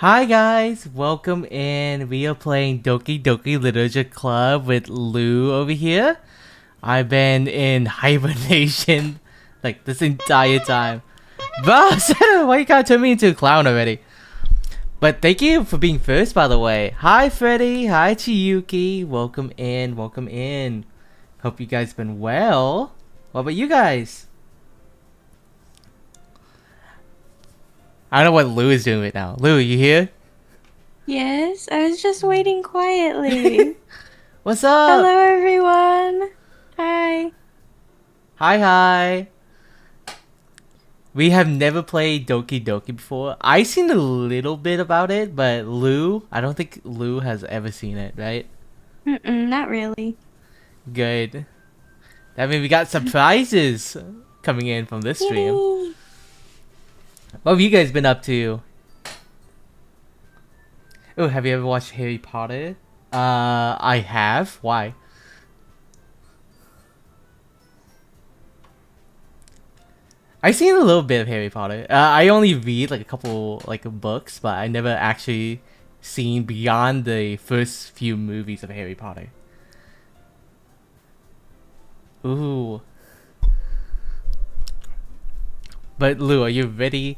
Hi guys, welcome in. We are playing Doki Doki Literature Club with Lou over here. I've been in hibernation like this entire time. Boss, why you gotta turn me into a clown already? But thank you for being first, by the way. Hi Freddy, hi Chiyuki. Welcome in, welcome in. Hope you guys been well. What about you guys? I don't know what Lou is doing right now. Lou, you here? Yes, I was just waiting quietly. What's up? Hello, everyone. Hi. Hi, hi. We have never played Doki Doki before. I've seen a little bit about it, but Lou, I don't think Lou has ever seen it, right? Not really. Good. That means we got surprises coming in from this stream. Yay. What have you guys been up to? Oh, have you ever watched Harry Potter? I have. Why? I've seen a little bit of Harry Potter. I only read like a couple like books, but I never actually seen beyond the first few movies of Harry Potter. Ooh. But Lou, are you ready?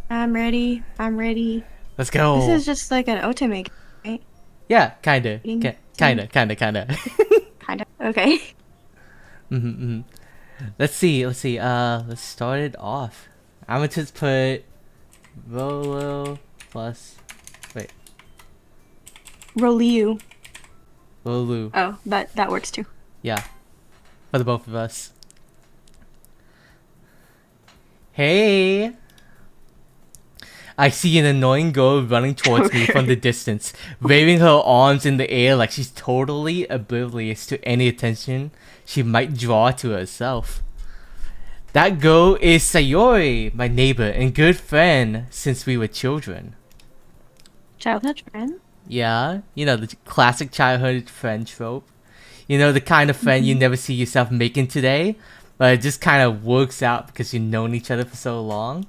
I'm ready. I'm ready. Let's go. This is just like an otome, right? Yeah, kinda. Eating Kinda. Kind of. Okay. Mm-hmm. Let's see. Let's start it off. I'm gonna just put Rolo plus. Wait, Roliu. Rolu. Oh, that works too. Yeah, for the both of us. Hey! I see an annoying girl running towards me from the distance, waving her arms in the air like she's totally oblivious to any attention she might draw to herself. That girl is Sayori, my neighbor and good friend since we were children. Childhood friend. Yeah, you know, the classic childhood friend trope. You know, the kind of friend you never see yourself making today, but it just kind of works out because you've known each other for so long.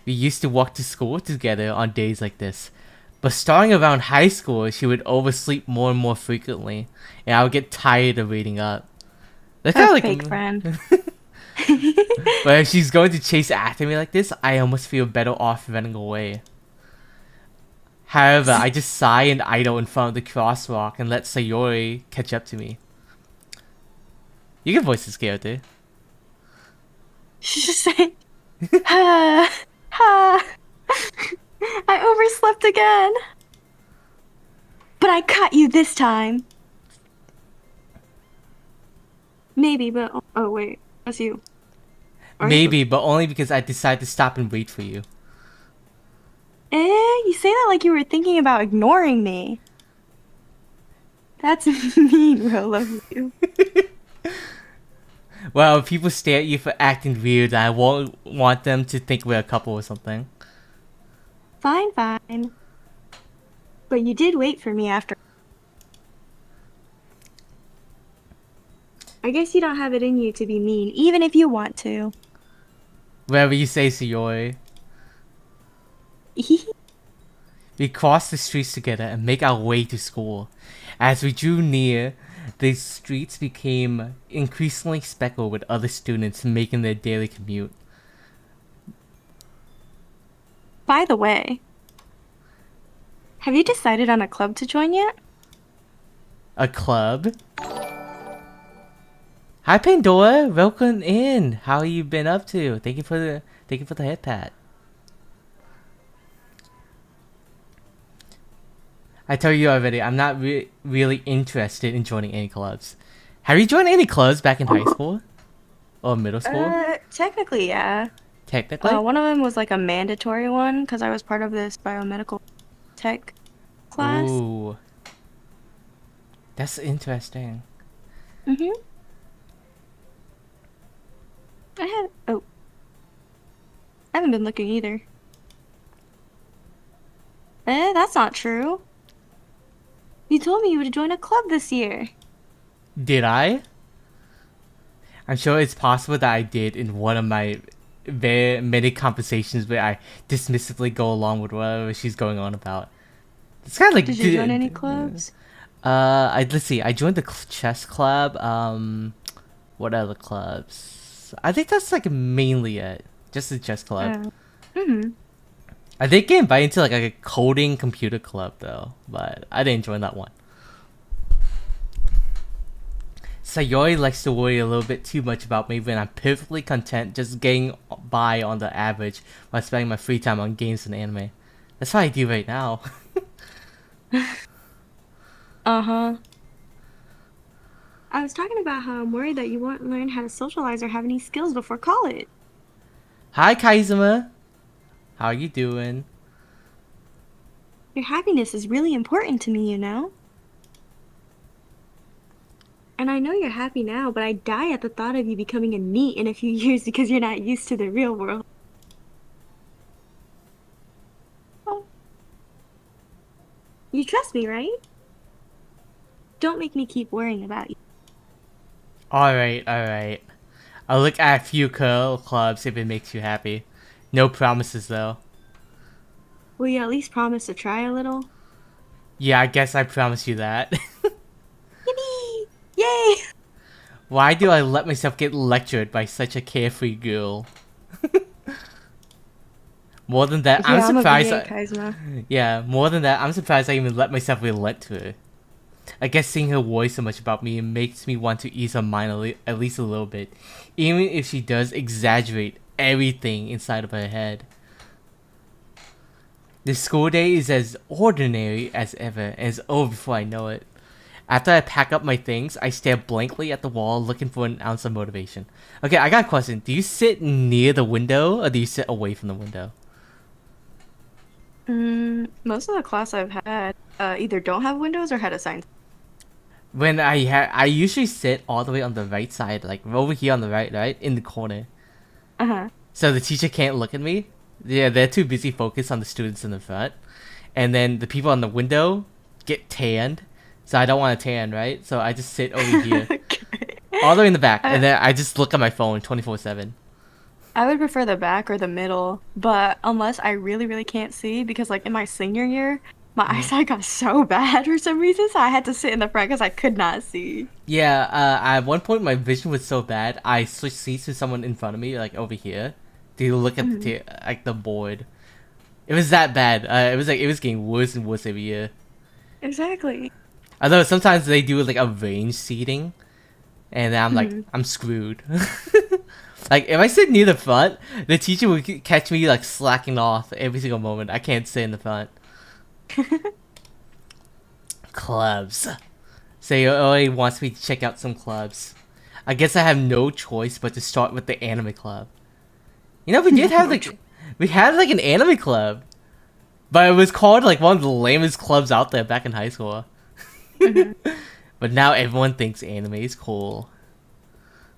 We used to walk to school together on days like this. But starting around high school, she would oversleep more and more frequently, and I would get tired of waiting up. That's kind A of fake like. friend. But if she's going to chase after me like this, I almost feel better off running away. However, I just sigh and idle in front of the crosswalk and let Sayori catch up to me. You can voice this character. She's just saying, ha, ha. I overslept again. But I caught you this time. Maybe, but oh wait, that's you. Maybe, but only because I decided to stop and wait for you. You say that like you were thinking about ignoring me. That's mean, RolloVt. Well, if people stare at you for acting weird, I won't want them to think we're a couple or something. Fine, fine. But you did wait for me after. I guess you don't have it in you to be mean, even if you want to. Wherever you say, Sayori. We crossed the streets together and make our way to school. As we drew near, the streets became increasingly speckled with other students making their daily commute. By the way, have you decided on a club to join yet? A club? Hi Pandora, welcome in. How you been up to? Thank you for the head pat. I tell you already, I'm not really interested in joining any clubs. Have you joined any clubs back in high school? Or middle school? Technically, yeah. Technically? One of them was like a mandatory one because I was part of this biomedical tech class. Ooh. That's interesting. Mm-hmm. I haven't been looking either. That's not true. You told me you would join a club this year. Did I? I'm sure it's possible that I did in one of my very many conversations where I dismissively go along with whatever she's going on about. It's kind of like Did you join any clubs? let's see. I joined the chess club. What other clubs? I think that's like mainly it. Just the chess club. Mm-hmm. I did get invited to like a coding computer club though, but I didn't join that one. Sayori likes to worry a little bit too much about me when I'm perfectly content just getting by on the average while spending my free time on games and anime. That's what I do right now. Uh-huh. I was talking about how I'm worried that you won't learn how to socialize or have any skills before college. Hi Kaizuma. How are you doing? Your happiness is really important to me, you know? And I know you're happy now, but I die at the thought of you becoming a NEET in a few years because you're not used to the real world. Oh. You trust me, right? Don't make me keep worrying about you. Alright, alright. I'll look at a few curl clubs if it makes you happy. No promises though. Will you at least promise to try a little? Yeah, I guess I promise you that. Yippee! Yay! Why do I let myself get lectured by such a carefree girl? More than that, I'm surprised. Yeah, more than that, I'm surprised I even let myself relent to her. I guess seeing her worry so much about me makes me want to ease her mind at least a little bit, even if she does exaggerate everything inside of her head. The school day is as ordinary as ever, and it's over before I know it. After I pack up my things, I stare blankly at the wall looking for an ounce of motivation. Okay, I got a question. Do you sit near the window, or do you sit away from the window? Most of the class I've had either don't have windows or had assigned. When I usually sit all the way on the right side, like over here on the right, in the corner. Uh-huh. So the teacher can't look at me. Yeah, they're too busy focused on the students in the front. And then the people on the window get tanned. So I don't want to tan, right? So I just sit over here. Okay. All the way in the back. And then I just look at my phone 24/7. I would prefer the back or the middle, but unless I really, really can't see, because like in my senior year, my eyesight got so bad for some reason, so I had to sit in the front because I could not see. Yeah, at one point my vision was so bad, I switched seats to someone in front of me, like over here, to look at like the board. It was that bad. It was getting worse and worse every year. Exactly. Although sometimes they do like a range seating, and then I'm like, I'm screwed. Like if I sit near the front, the teacher would catch me like slacking off every single moment. I can't sit in the front. Clubs. Sayori wants me to check out some clubs. I guess I have no choice but to start with the anime club. You know, we did have we had like an anime club, but it was called like one of the lamest clubs out there back in high school. But now everyone thinks anime is cool.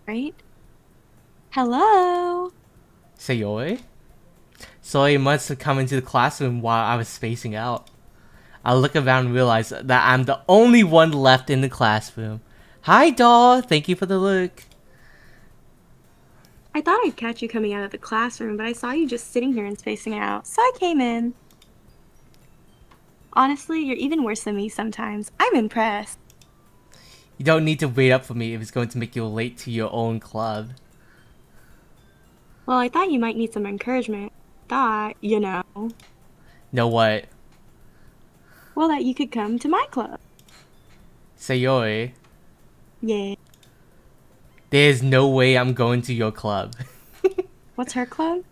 Right? Hello? Sayori? Sayori must have come into the classroom while I was spacing out. I look around and realize that I'm the only one left in the classroom. Hi, doll. Thank you for the look. I thought I'd catch you coming out of the classroom, but I saw you just sitting here and spacing out, so I came in. Honestly, you're even worse than me sometimes. I'm impressed. You don't need to wait up for me if it's going to make you late to your own club. Well, I thought you might need some encouragement. Thought, you know. Know what? Well, that you could come to my club. Sayori, Yeah. there's no way I'm going to your club. What's her club?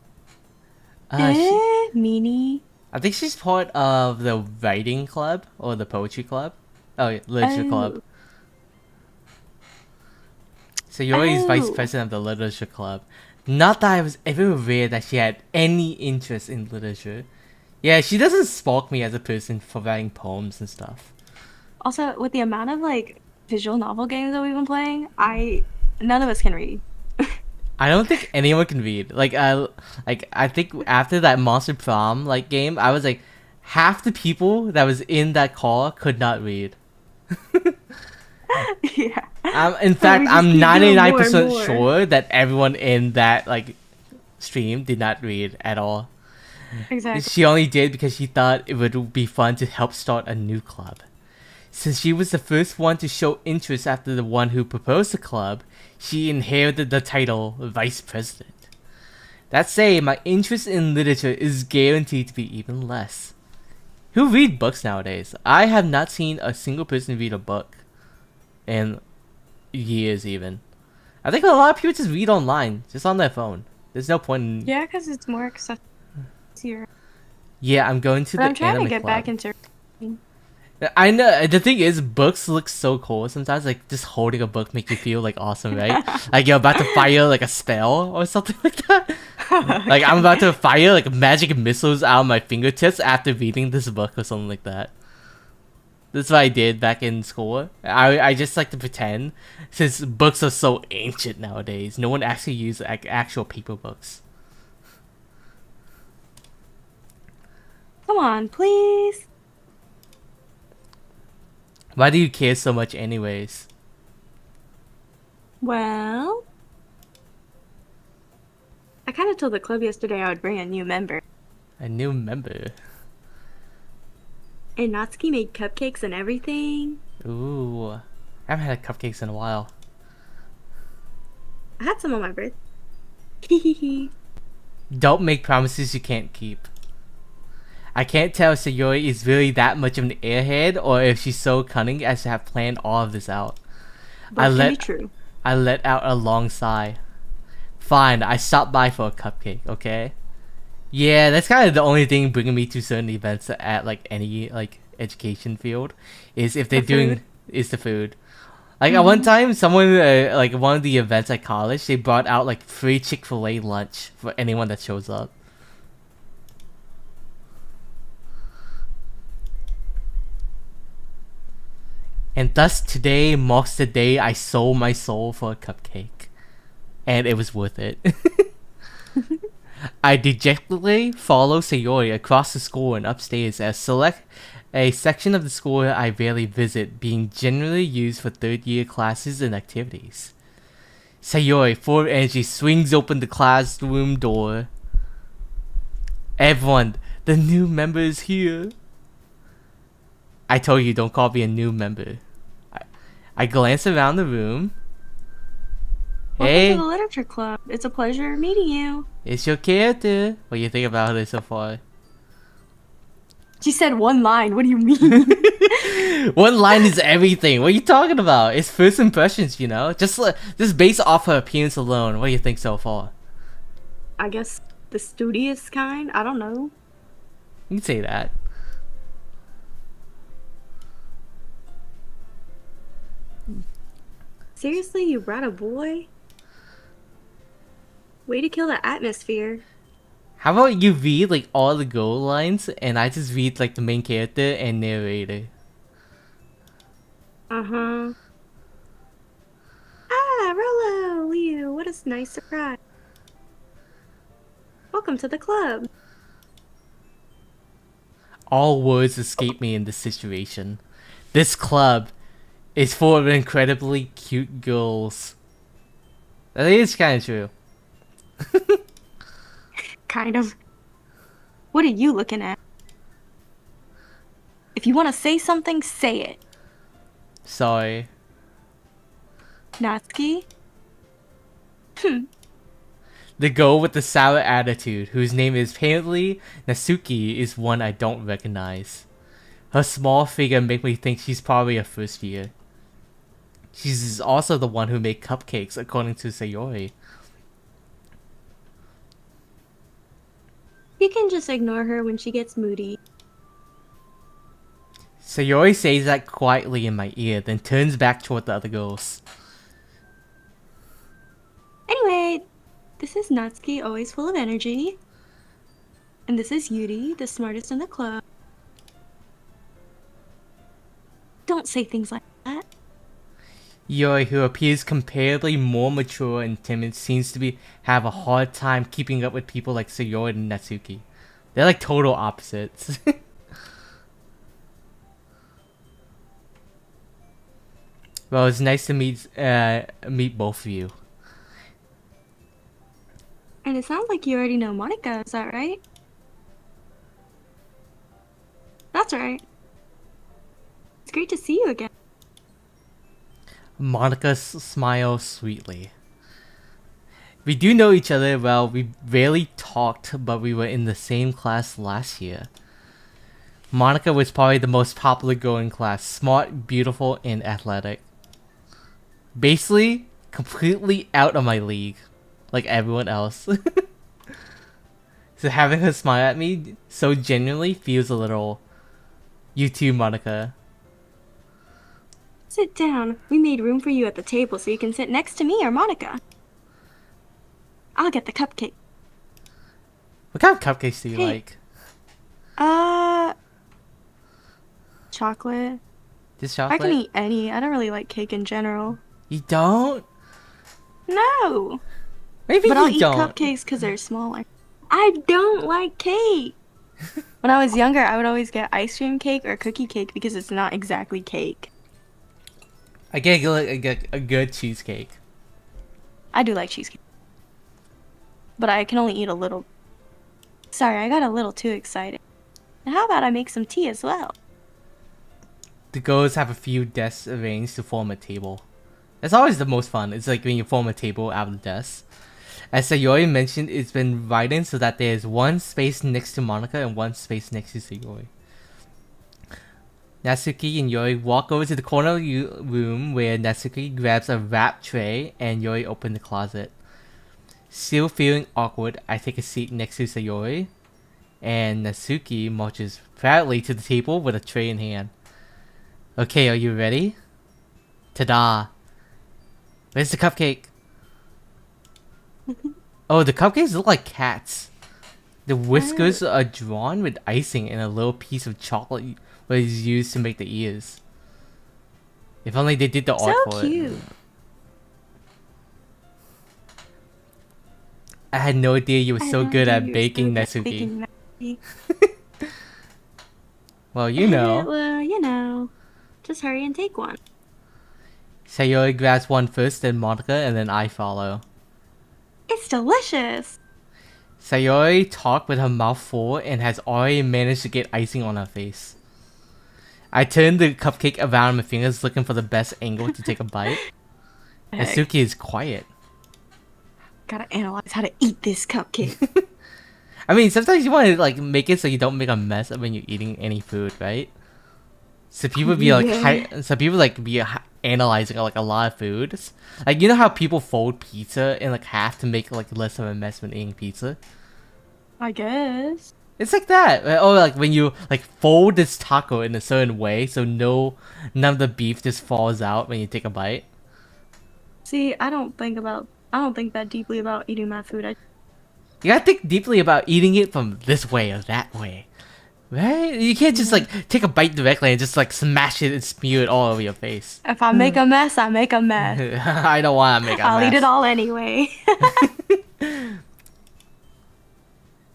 She, Meanie. I think she's part of the writing club or the poetry club. Oh, yeah, literature club. Sayori is vice president of the literature club. Not that I was ever aware that she had any interest in literature. Yeah, she doesn't spark me as a person for writing poems and stuff. Also, with the amount of like visual novel games that we've been playing, none of us can read. I don't think anyone can read. I think after that Monster Prom game, I was like, half the people that was in that call could not read. Yeah. In fact, I'm 99% sure that everyone in that stream did not read at all. Exactly. She only did because she thought it would be fun to help start a new club. Since she was the first one to show interest after the one who proposed the club, she inherited the title Vice President. That said, my interest in literature is guaranteed to be even less. Who read books nowadays? I have not seen a single person read a book in years even. I think a lot of people just read online, just on their phone. There's no point in... Yeah, because it's more accessible. Yeah, I'm going to But the I'm trying anime to get club. back into. I know, the thing is, books look so cool sometimes, like just holding a book make you feel like awesome, right? Like you're about to fire like a spell or something like that. Like I'm about to fire like magic missiles out of my fingertips after reading this book or something like that. That's what I did back in school. I just like to pretend, since books are so ancient nowadays, no one actually uses like actual paper books. Come on, please. Why do you care so much anyways? Well, I kind of told the club yesterday I would bring a new member. A new member. And Natsuki made cupcakes and everything. Ooh. I haven't had cupcakes in a while. I had some on my birthday. Hehehe. Don't make promises you can't keep. I can't tell if Sayori is really that much of an airhead or if she's so cunning as to have planned all of this out. But can be true. I let out a long sigh. Fine, I stopped by for a cupcake, okay? Yeah, that's kind of the only thing bringing me to certain events at like any like education field is if they're doing is the food. Like at one time, someone like one of the events at college, they brought out like free Chick-fil-A lunch for anyone that shows up. And thus today marks the day I sold my soul for a cupcake. And it was worth it. I dejectedly follow Sayori across the school and upstairs as select a section of the school I rarely visit, being generally used for third-year classes and activities. Sayori, full of energy, swings open the classroom door. Everyone, the new member is here. I told you, don't call me a new member. I glance around the room. Hey, Welcome to the literature club. It's a pleasure meeting you. it's your character. What do you think about it so far? She said one line. What do you mean? One line is everything. What are you talking about? It's first impressions, you know? Just based off her appearance alone. What do you think so far? I guess the studious kind. I don't know. You can say that. Seriously, you brought a boy? Way to kill the atmosphere. How about you read like all the goal lines and I just read like the main character and narrator? Uh-huh. Ah, Rollo, Leo, what a nice surprise. Welcome to the club. All words escape me in this situation. This club is full of incredibly cute girls. That is kind of true. Kind of. What are you looking at? If you want to say something, say it. Sorry. Natsuki? The girl with the sour attitude, whose name is apparently Natsuki, is one I don't recognize. Her small figure makes me think she's probably a first year. She's also the one who made cupcakes, according to Sayori. You can just ignore her when she gets moody. Sayori says that quietly in my ear, then turns back toward the other girls. Anyway, this is Natsuki, always full of energy. And this is Yuri, the smartest in the club. Don't say things like that. Yuri, who appears comparably more mature and timid, seems to have a hard time keeping up with people like Sayori and Natsuki. They're like total opposites. Well, it's nice to meet both of you. And it sounds like you already know Monica, is that right? That's right. It's great to see you again. Monica smiles sweetly. We do know each other well. We rarely talked, but we were in the same class last year. Monica was probably the most popular girl in class. Smart, beautiful, and athletic. Basically, completely out of my league. Like everyone else. So having her smile at me so genuinely feels a little... You too, Monica. Sit down. We made room for you at the table so you can sit next to me or Monica. I'll get the cupcake. What kind of cupcakes do you Hey. like? Chocolate. Just I chocolate? can eat any. I don't really like cake in general. You don't? No. Maybe But you I'll eat don't. cupcakes because they're smaller. I don't like cake. When I was younger, I would always get ice cream cake or cookie cake because it's not exactly cake. I get a good cheesecake. I do like cheesecake. But I can only eat a little. Sorry, I got a little too excited. Now how about I make some tea as well? The girls have a few desks arranged to form a table. That's always the most fun. It's like when you form a table out of desks. As Sayori mentioned, it's been widened so that there's one space next to Monica and one space next to Sayori. Natsuki and Yori walk over to the corner of the room where Natsuki grabs a wrap tray and Yori opens the closet. Still feeling awkward, I take a seat next to Sayori, and Natsuki marches proudly to the table with a tray in hand. Okay, are you ready? Ta-da! Where's the cupcake? Oh, the cupcakes look like cats. The whiskers are drawn with icing and a little piece of chocolate was used to make the ears. If only they did the art So for cute. it. I had no idea you were so good at baking, Natsuki. Well, you know. Well, you know. Just hurry and take one. Sayori grabs one first, then Monica, and then I follow. It's delicious. Sayori talked with her mouth full and has already managed to get icing on her face. I turn the cupcake around my fingers looking for the best angle to take a bite. Natsuki is quiet. Gotta analyze how to eat this cupcake. I mean, sometimes you want to like make it so you don't make a mess when you're eating any food, right? So people be like, analyzing like a lot of foods. Like you know how people fold pizza in like half to make like less of a mess when eating pizza. I guess. It's like that. Or like when you like fold this taco in a certain way so none of the beef just falls out when you take a bite. See, I don't think that deeply about eating my food. You gotta think deeply about eating it from this way or that way. Right? You can't just like take a bite directly and just like smash it and spew it all over your face. If I make a mess, I make a mess. I don't want to make a I'll mess. eat it all anyway.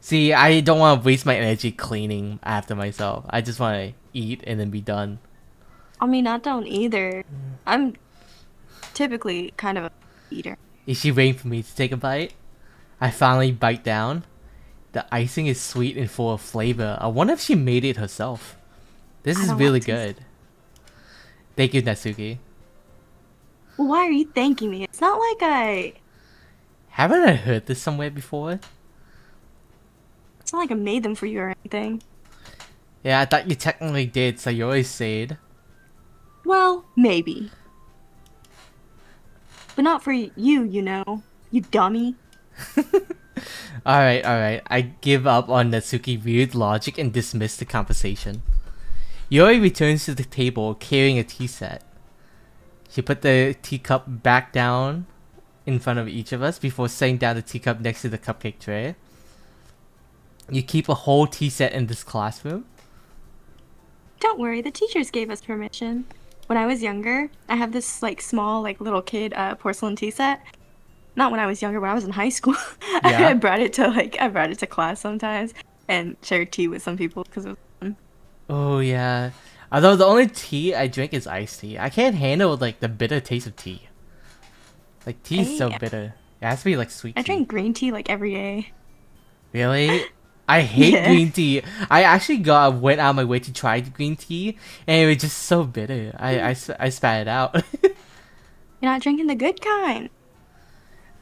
See, I don't want to waste my energy cleaning after myself. I just want to eat and then be done. I mean, I don't either. I'm typically kind of a eater. Is she waiting for me to take a bite? I finally bite down. The icing is sweet and full of flavor. I wonder if she made it herself. This is really good. Thank you, Natsuki. Well, why are you thanking me? It's not like Haven't I heard this somewhere before? It's not like I made them for you or anything. Yeah, I thought you technically did, so you always said. Well, maybe. But not for you, you know. You dummy. Alright. I give up on Natsuki's weird logic and dismiss the conversation. Yori returns to the table carrying a tea set. She put the teacup back down in front of each of us before setting down the teacup next to the cupcake tray. You keep a whole tea set in this classroom? Don't worry, the teachers gave us permission. When I was younger, I have this like small like little kid porcelain tea set. Not when I was younger, when I was in high school. Yeah. I brought it to class sometimes and shared tea with some people because it was fun. Oh yeah. Although the only tea I drink is iced tea. I can't handle like the bitter taste of tea. Like tea is so bitter. It has to be like sweet I tea. drink green tea like every day. Really? I hate Yeah. green tea. I actually went out of my way to try the green tea, and it was just so bitter. I spat it out. You're not drinking the good kind.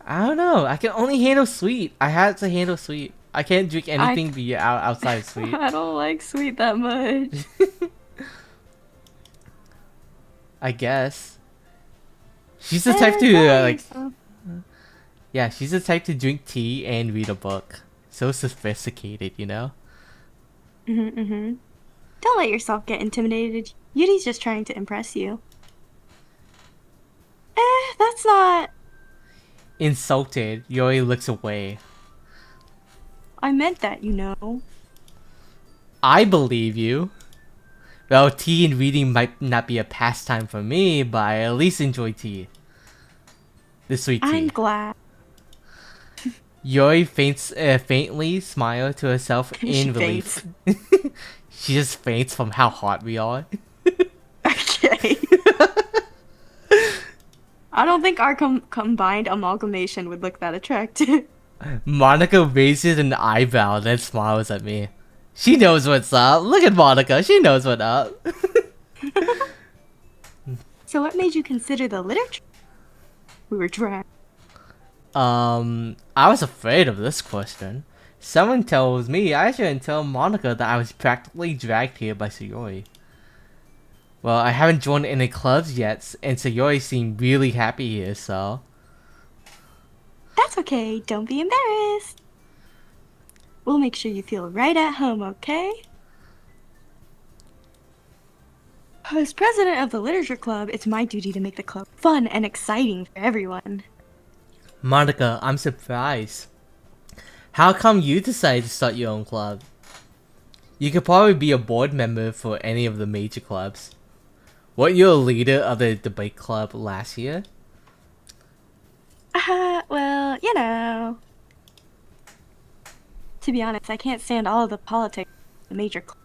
I don't know. I can only handle sweet. I had to handle sweet. I can't drink I anything outside of sweet. I don't like sweet that much. I guess. She's the type to Nice. yeah, she's the type to drink tea and read a book. So sophisticated, you know? Don't let yourself get intimidated. Yudi's just trying to impress you. That's not. Insulted, Yuri looks away. I meant that, you know. I believe you. Well, tea and reading might not be a pastime for me, but I at least enjoy tea. The sweet I'm tea. glad. Yuri faintly smiles to herself in She relief. She just faints from how hot we are. Okay. I don't think our combined amalgamation would look that attractive. Monica raises an eyebrow, then smiles at me. She knows what's up. Look at Monica. She knows what's up. So what made you consider the literature? We were dragged. I was afraid of this question. Someone tells me I shouldn't tell Monica that I was practically dragged here by Sayori. Well, I haven't joined any clubs yet, and Sayori seemed really happy here, so... That's okay. Don't be embarrassed. We'll make sure you feel right at home, okay? As president of the literature club, it's my duty to make the club fun and exciting for everyone. Monica, I'm surprised. How come you decided to start your own club? You could probably be a board member for any of the major clubs. Weren't you a leader of the debate club last year? Well, you know. To be honest, I can't stand all of the politics of the major club.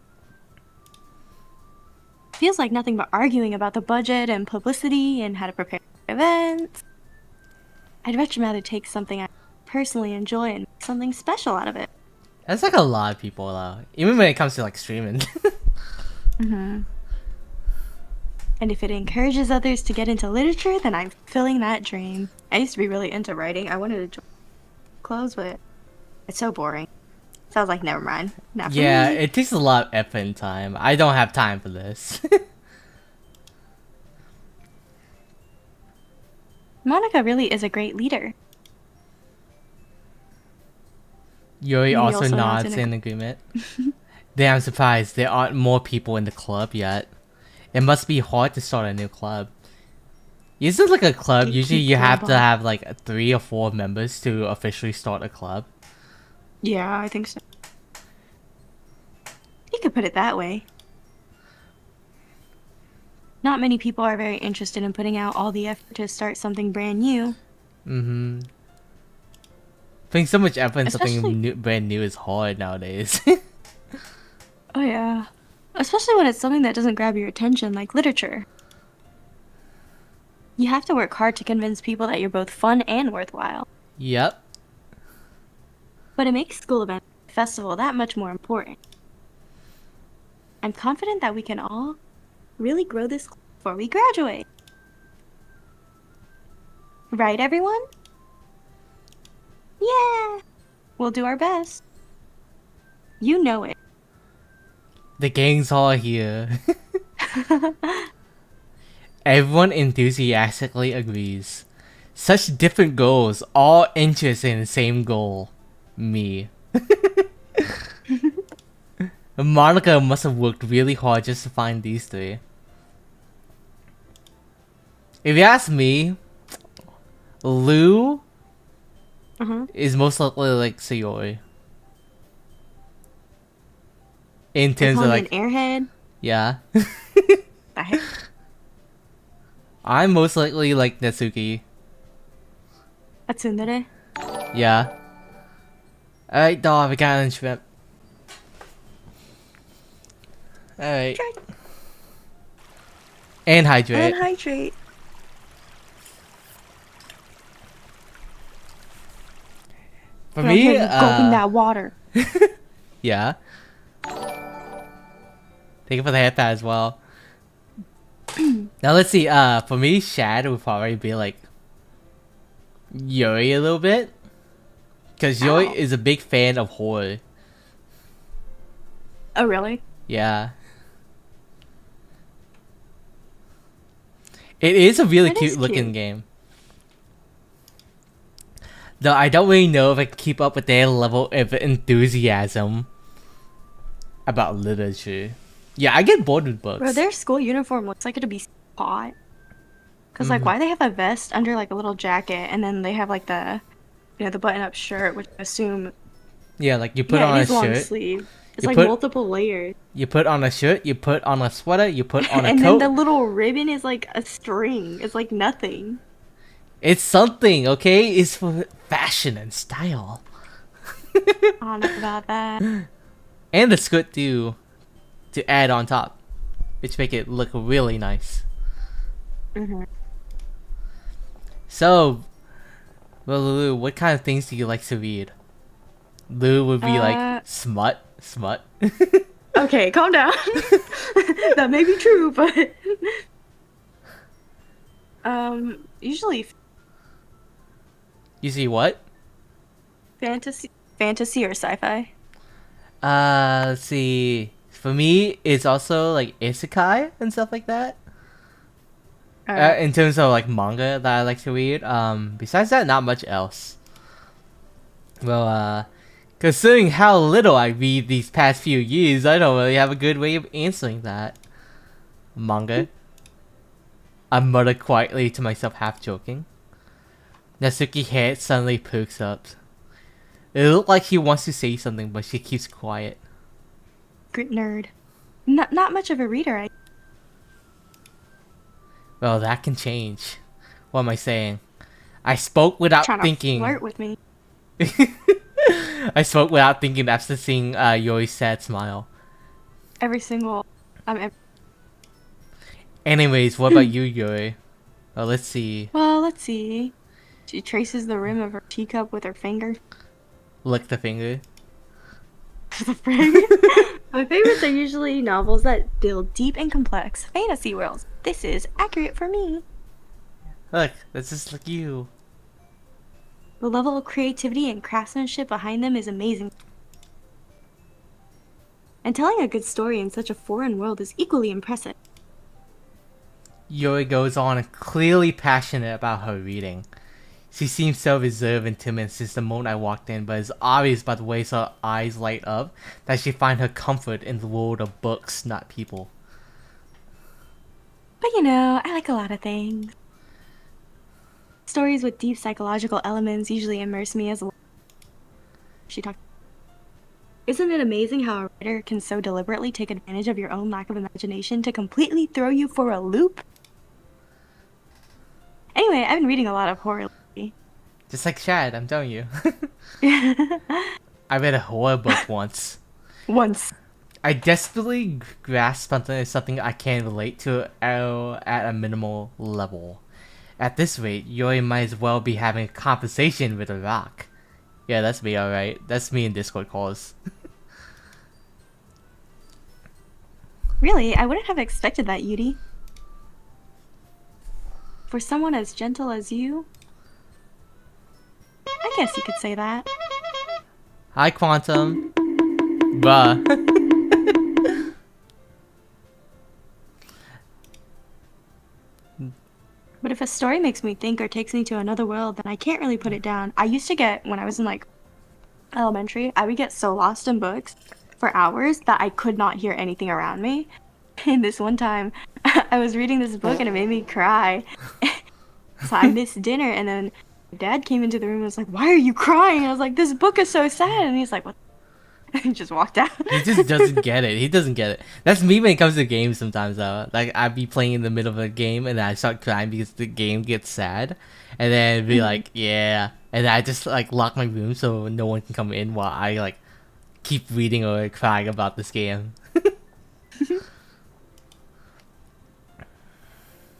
Feels like nothing but arguing about the budget and publicity and how to prepare events. I'd much rather take something I personally enjoy and make something special out of it. That's like a lot of people, even when it comes to like streaming. And if it encourages others to get into literature, then I'm fulfilling that dream. I used to be really into writing. I wanted to join clubs, but it's so boring. So I was like, never mind. Not for Yeah, me. it takes a lot of effort and time. I don't have time for this. Monica really is a great leader. Yuri He also also nods nods in in agreement. Damn, I'm surprised there aren't more people in the club yet. It must be hard to start a new club. Isn't like a club, usually you have to have like 3 or 4 members to officially start a club. Yeah, I think so. You could put it that way. Not many people are very interested in putting out all the effort to start something brand new. Putting so much effort in Especially- something brand new is hard nowadays. Oh yeah. Especially when it's something that doesn't grab your attention, like literature. You have to work hard to convince people that you're both fun and worthwhile. Yep. But it makes school event festival that much more important. I'm confident that we can all really grow this before we graduate. Right, everyone? Yeah! We'll do our best. You know it. The gang's all here. Everyone enthusiastically agrees. Such different goals, all interested in the same goal. Me. Monica must have worked really hard just to find these 3. If you ask me, Lou is most likely like Sayori. In terms of like, an airhead. yeah. The heck? I'm most likely like Natsuki. A tsundere? Yeah. Alright, dog, we got an shrimp. Alright. And hydrate. And hydrate. For But I hear me, you gulping that water. yeah. Thank you for the headpad as well. Now let's see. For me, Shad would probably be like Yuri a little bit, because Yuri Ow. is a big fan of horror. Oh, really? Yeah. It is a really That is cute looking cute. game. Though I don't really know if I can keep up with their level of enthusiasm about literature. Yeah, I get bored with books. Bro, their school uniform looks like it'd be hot. Cause like, Mhm. why they have a vest under like a little jacket, and then they have like the button-up shirt, which I assume, Yeah, like you put yeah, it on a is long shirt. sleeve. It's You like put multiple layers, you put on a shirt. You put on a sweater. You put on a and then the coat. little ribbon is like a string. It's like nothing. It's something, okay? It's for fashion and style. I don't know about that. And the skirt too, to add on top, which make it look really nice. Hmm. So, well, Lulu, what kind of things do you like to read? Lou would be like Uh, smut, smut. okay, calm down. That may be true, but usually You see what? fantasy or sci-fi. Let's see. For me, it's also like isekai and stuff like that. Alright. In terms of like manga that I like to read. Besides that, not much else. Well, considering how little I read these past few years, I don't really have a good way of answering that. Manga. I muttered quietly to myself, half joking. Natsuki's head suddenly perks up. It looks like she wants to say something, but she keeps quiet. Grit nerd. Not much of a reader. Well, that can change. What am I saying? I spoke without Trying to thinking. flirt with me. I spoke without thinking after seeing Yori's sad smile. Every single. Anyways, what about you, Yuri? Well, let's see. Well, let's see. She traces the rim of her teacup with her finger. Lick the finger. The frig. My favorites are usually novels that build deep and complex fantasy worlds. This is accurate for me. Look, that's just like you. The level of creativity and craftsmanship behind them is amazing. And telling a good story in such a foreign world is equally impressive. Yuri goes on clearly passionate about her reading. She seems so reserved and timid since the moment I walked in, but it's obvious by the way her eyes light up that she finds her comfort in the world of books, not people. But you know, I like a lot of things. Stories with deep psychological elements usually immerse me as a... She talked. Isn't it amazing how a writer can so deliberately take advantage of your own lack of imagination to completely throw you for a loop? Anyway, I've been reading a lot of horror lately. Just like Shad, I'm telling you. I read a horror book once. Once. I desperately grasp something as something I can relate to at a minimal level. At this rate, Yuri might as well be having a conversation with a rock. Yeah, that's me, alright. That's me in Discord calls. Really, I wouldn't have expected that, Yuri. For someone as gentle as you, I guess you could say that. Hi, Quantum. Bruh. But if a story makes me think or takes me to another world, then I can't really put it down. I used to get, when I was in like elementary, I would get so lost in books for hours that I could not hear anything around me. And this one time, I was reading this book and it made me cry. So I missed dinner, and then my dad came into the room and was like, "Why are you crying?" And I was like, "This book is so sad." And he's like, "What?" And he just walked out. He just doesn't get it. He doesn't get it. That's me when it comes to games sometimes though. Like I'd be playing in the middle of a game and then I start crying because the game gets sad. And then it'd be like, yeah. And then I just like lock my room so no one can come in while I like keep reading or crying about this game.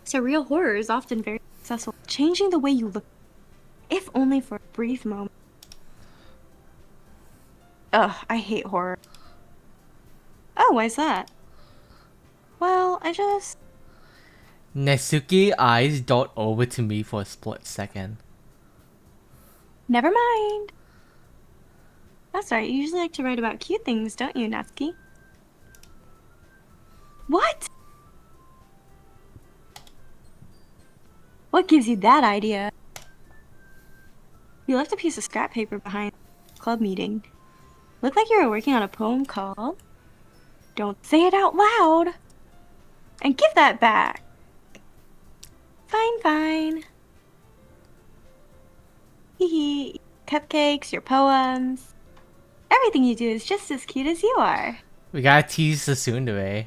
So real horror is often very successful, changing the way you look, if only for a brief moment. Ugh, I hate horror. Oh, why's that? Well, I just... Nesuke eyes dart over to me for a split second. Never mind. That's right, you usually like to write about cute things, don't you, Natsuki? What? What gives you that idea? You left a piece of scrap paper behind the club meeting. Looked like you were working on a poem called... Don't say it out loud! And give that back! Fine, fine. Hee hee. Cupcakes, your poems. Everything you do is just as cute as you are. We gotta tease the tsundere.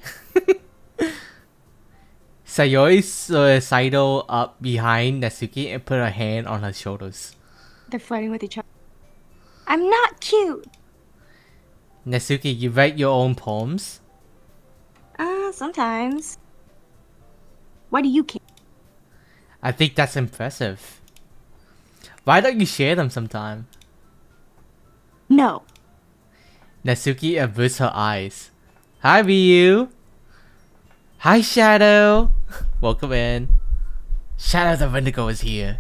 Sayori sidled up behind Nesuke and put her hand on her shoulders. They're flirting with each other. I'm not cute! Nesuke, you write your own poems? Sometimes. Why do you care? I think that's impressive. Why don't you share them sometime? No. Nesuke averts her eyes. Hi, Ryu. Hi, Shadow. Welcome in. Shadow the Wendigo is here.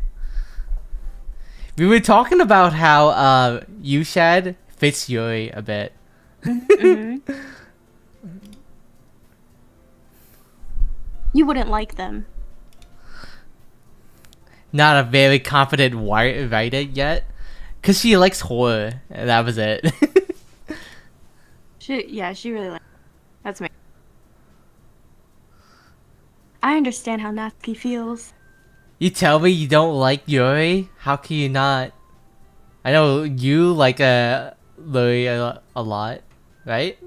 We were talking about how Yushad fits Yuri a bit. Mm-hmm. You wouldn't like them. Not a very confident writer yet. Because she likes horror. And that was it. She really likes. That's me. I understand how Natsuki feels. You tell me you don't like Yuri? How can you not? I know you like Yuri a lot, right?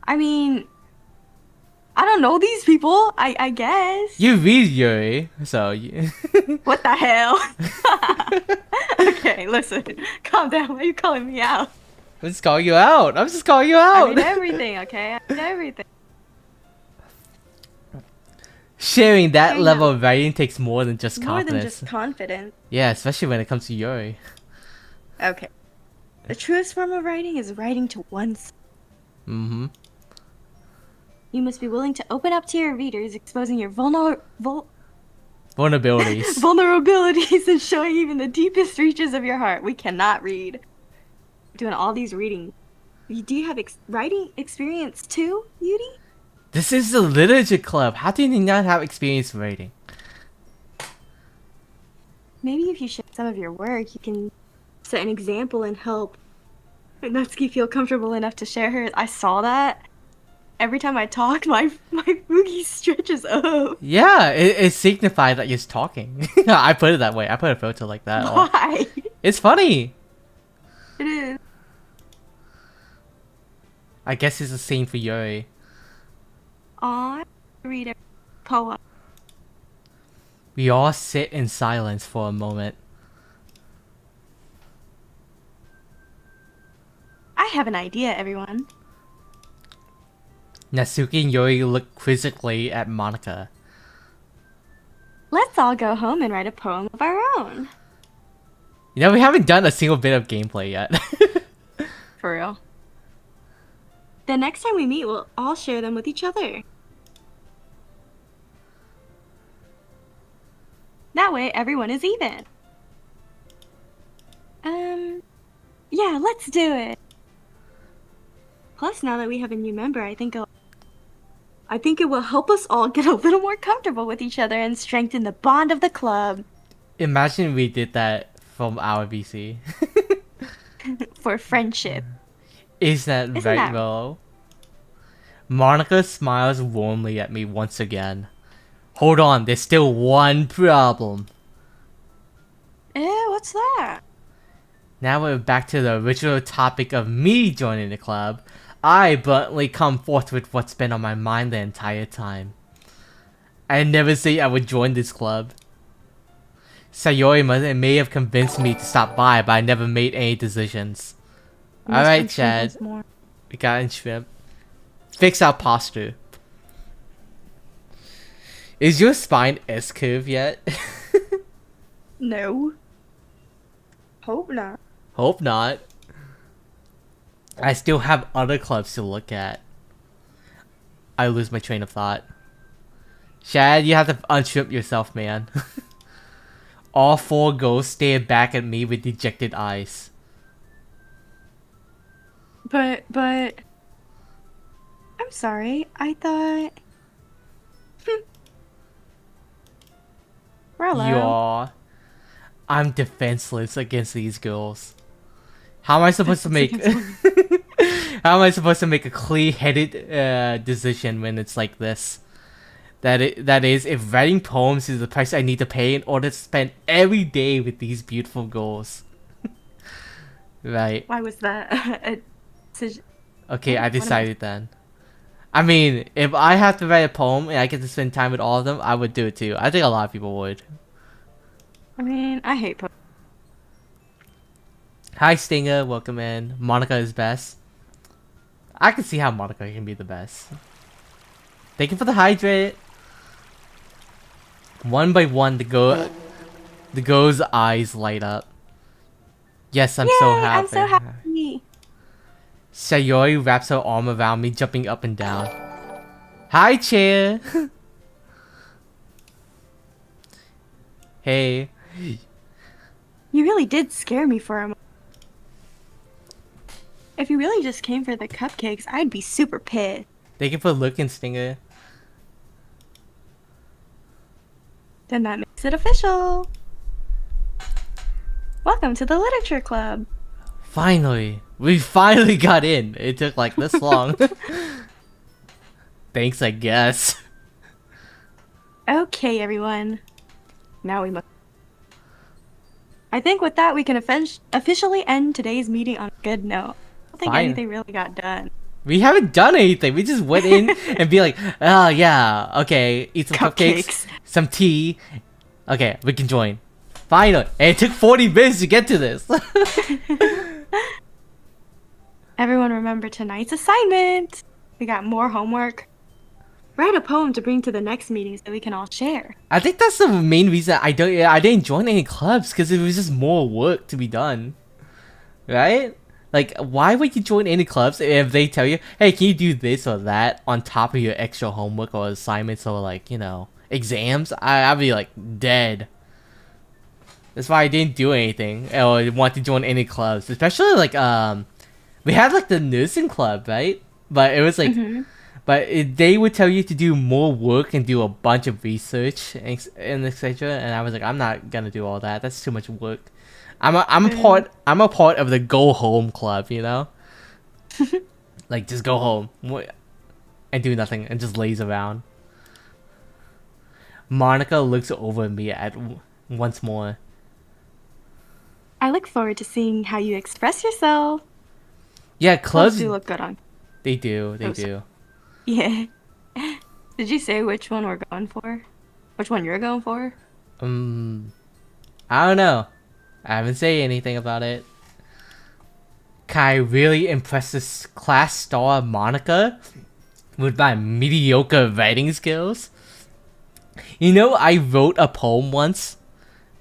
I mean, I don't know these people, I guess. You read Yuri, so you... What the hell? Okay, listen. Calm down. Why are you calling me out? I'm just calling you out. I read everything, okay? I read everything. Sharing that I level know. of writing takes more than just More confidence. than just confidence. Yeah, especially when it comes to Yuri. Okay. The truest form of writing is writing to oneself. Mm-hmm. You must be willing to open up to your readers, exposing your Vulnerabilities. vulnerabilities and showing even the deepest reaches of your heart. We cannot read. Doing all these reading. Do you have writing experience too, Yuri? This is the literature club. How do you not have experience writing? Maybe if you share some of your work, you can set an example and help Natsuki feel comfortable enough to share hers. I saw that. Every time I talk, my boogie stretches up. Yeah, it signifies that you're talking. I put it that way. I put a photo like that. Why? It's funny. It is. I guess it's the same for Yuri. Aw, read a poem. We all sit in silence for a moment. I have an idea, everyone. Natsuki and Yuri look quizzically at Monica. Let's all go home and write a poem of our own. You know, we haven't done a single bit of gameplay yet. For real. The next time we meet, we'll all share them with each other. That way, everyone is even. Yeah, let's do it. Plus, now that we have a new member, I think it will help us all get a little more comfortable with each other and strengthen the bond of the club. Imagine we did that from our VC. For friendship. Isn't right, Willow? Monica smiles warmly at me once again. Hold on, there's still one problem. What's that? Now we're back to the original topic of me joining the club. I bluntly come forth with what's been on my mind the entire time. I never say I would join this club. Sayori may have convinced me to stop by, but I never made any decisions. Alright, Chad. We got in shrimp. Fix our posture. Is your spine S-curve yet? No. Hope not. Hope not. I still have other clubs to look at. I lose my train of thought. Shad, you have to unstrip yourself, man. All 4 ghosts stared back at me with dejected eyes. But I'm sorry. I thought. Rollo. I'm defenseless against these girls. How am I supposed to make? How am I supposed to make a clear-headed decision when it's like this? That is, if writing poems is the price I need to pay in order to spend every day with these beautiful girls. Right. Why was that a decision? Okay, I decided then. I mean, if I have to write a poem and I get to spend time with all of them, I would do it too. I think a lot of people would. I mean, I hate poems. Hi Stinger, welcome in. Monica is best. I can see how Monica can be the best. Thank you for the hydrate. One by one, the girl's eyes light up. Yes, I'm so happy. I'm so happy. Sayori wraps her arm around me, jumping up and down. Hi, chair. Hey. You really did scare me for a moment. If you really just came for the cupcakes, I'd be super pissed. Thank you for looking, Stinger. Then that makes it official. Welcome to the Literature Club. Finally. We finally got in. It took like this long. Thanks, I guess. Okay, everyone. Now we must... I think with that, we can officially end today's meeting on a good note. I don't think Fine. anything really got done. We haven't done anything. We just went in and be like, oh yeah, okay, eat some cupcakes, some tea. Okay, we can join. Finally. And it took 40 minutes to get to this. Everyone remember tonight's assignment. We got more homework. Write a poem to bring to the next meeting so we can all share. I think that's the main reason I didn't join any clubs, because it was just more work to be done. Right? Like, why would you join any clubs if they tell you, hey, can you do this or that on top of your extra homework or assignments or, like, you know, exams? I'd be, like, dead. That's why I didn't do anything or want to join any clubs. Especially, like, we had, like, the nursing club, right? But it was, like, they would tell you to do more work and do a bunch of research and etc. And I was like, I'm not gonna do all that. That's too much work. I'm a part of the go home club, you know? Like, just go home and do nothing and just laze around. Monica looks over me once more. I look forward to seeing how you express yourself. Yeah, clubs do look good on. They do. They do. Yeah. Did you say which one we're going for? Which one you're going for? I don't know. I haven't said anything about it. Kai really impresses class star Monica with my mediocre writing skills. You know, I wrote a poem once,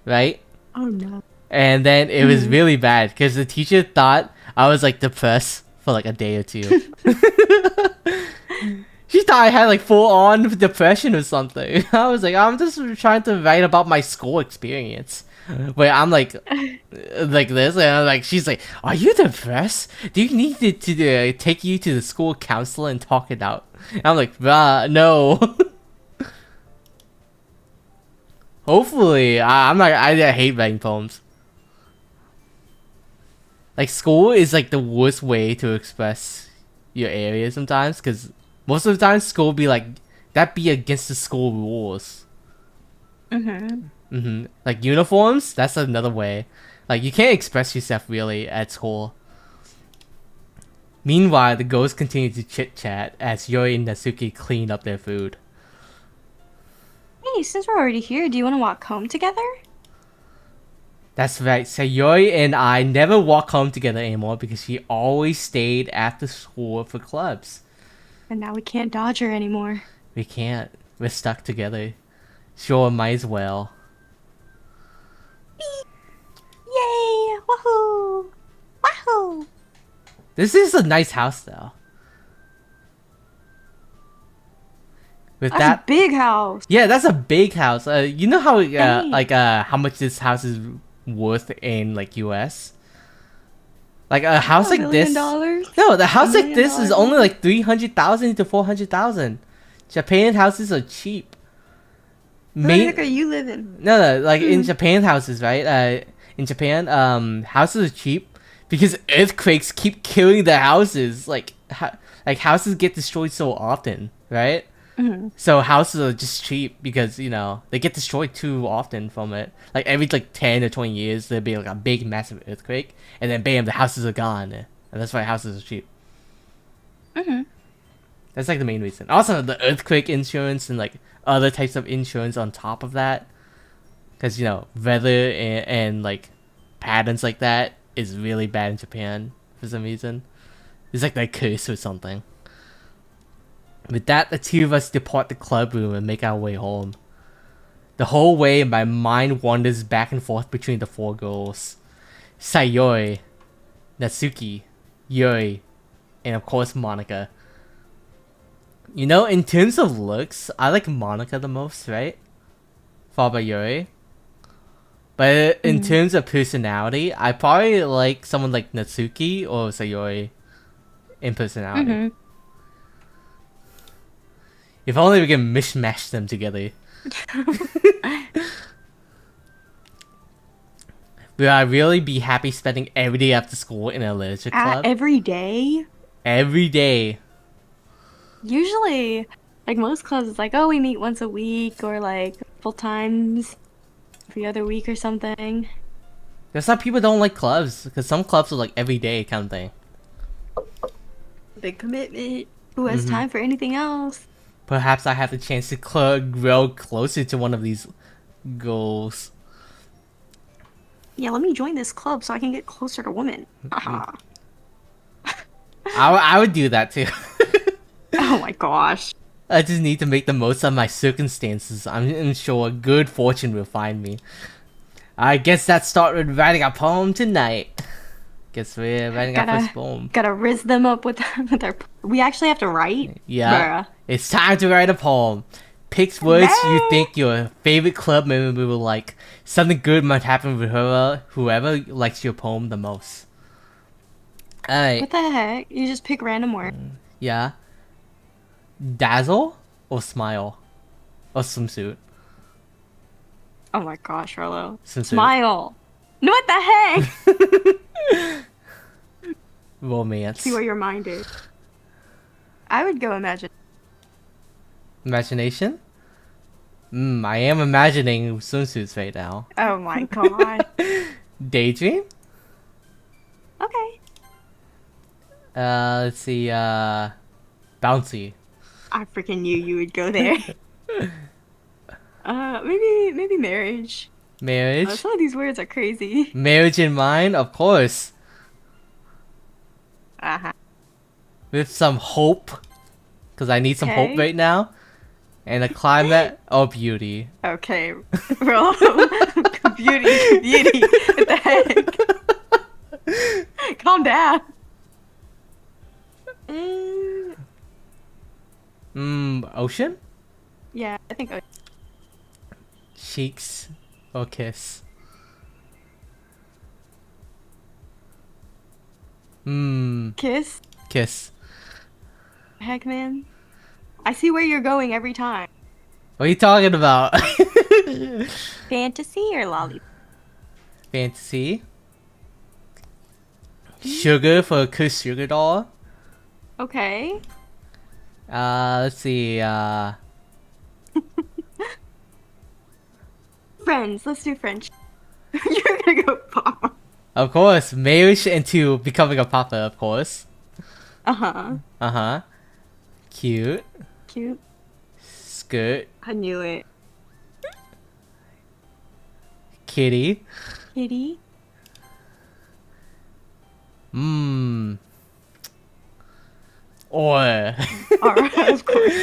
right? Oh no. And then it was really bad because the teacher thought I was like depressed for like a day or two. She thought I had like full on depression or something. I was like, I'm just trying to write about my school experience. Where I'm like this, and I'm like, she's like, are you depressed? Do you need to take you to the school counselor and talk it out? And I'm like, no. Hopefully, I hate writing poems. Like, school is like the worst way to express your area sometimes, because most of the time school will be like, that be against the school rules. Like uniforms, that's another way. Like, you can't express yourself really at school. Meanwhile, the ghosts continue to chit-chat as Yuri and Natsuki clean up their food. Hey, since we're already here, do you want to walk home together? That's right, Sayori and I never walk home together anymore because she always stayed after school for clubs. And now we can't dodge her anymore. We can't. We're stuck together. Sure, might as well. Yay! Woohoo! Wahoo! This is a nice house though. With That's a big house. yeah, that's a big house. You know how Dang. like how much this house is worth in like US? Like a house like this. $1 million? No, the house $1 like this is million? only like 300,000 to 400,000. Japan houses are cheap. Where the heck are you living? No, like in Japan houses, right? In Japan, houses are cheap because earthquakes keep killing the houses. Like houses get destroyed so often, right? Mm-hmm. So houses are just cheap because you know they get destroyed too often from it. Like every like 10 or 20 years, there'll be like a big massive earthquake, and then bam, the houses are gone, and that's why houses are cheap. Mm-hmm. That's like the main reason. Also, the earthquake insurance and like other types of insurance on top of that, because you know weather and like patterns like that is really bad in Japan for some reason. It's like they curse or something. With that, the two of us depart the club room and make our way home. The whole way, my mind wanders back and forth between the four girls: Sayori, Natsuki, Yuri, and of course Monica. You know, in terms of looks, I like Monica the most, right? Followed by Yuri. But in terms of personality, I probably like someone like Natsuki or Sayori in personality. Mm-hmm. If only we can mishmash them together. Will I really be happy spending every day after school in a literature club? Every day? Every day. Usually, like most clubs, it's like, oh, we meet once a week or like full times every other week or something. That's why people don't like clubs, because some clubs are like every day kind of thing. Big commitment. Who has time for anything else? Perhaps I have the chance to grow closer to one of these goals. Yeah, let me join this club so I can get closer to women. I would do that too. Oh my gosh. I just need to make the most of my circumstances. I'm sure good fortune will find me. I guess that started with writing a poem tonight. Guess we're writing our first poem. Gotta riz them up with our. We actually have to write. Yeah, Bruh. it's time to write a poem. Pick words you think your favorite club member will like. Something good might happen with whoever likes your poem the most. Alright. What the heck? You just pick random words. Yeah. Dazzle or smile? Or swimsuit? Oh my gosh, Rollo. Swimsuit. Smile. No, what the heck? Romance. See where your mind is. I would go imagine. Imagination? I am imagining swimsuits right now. Oh my god. Daydream? Okay. Let's see, bouncy. I freaking knew you would go there. Maybe marriage. Marriage? Some of these words are crazy. Marriage in mind, of course. Uh-huh. With some hope. Because I need some hope Okay. right now. And a climate of beauty. Okay. Bro. Beauty. What the heck? Calm down. Ocean? Yeah, I think Cheeks or kiss? kiss. Kiss. Heck, man. I see where you're going every time. What are you talking about? Fantasy or lollipop? Fantasy. Sugar for a kiss sugar doll. Okay. Let's see, Friends. Let's do French. You're gonna go pop. of course, marriage into becoming a papa, of course. Uh-huh. Cute. Cute. Skirt. I knew it. Kitty. Kitty. Or Alright, of course.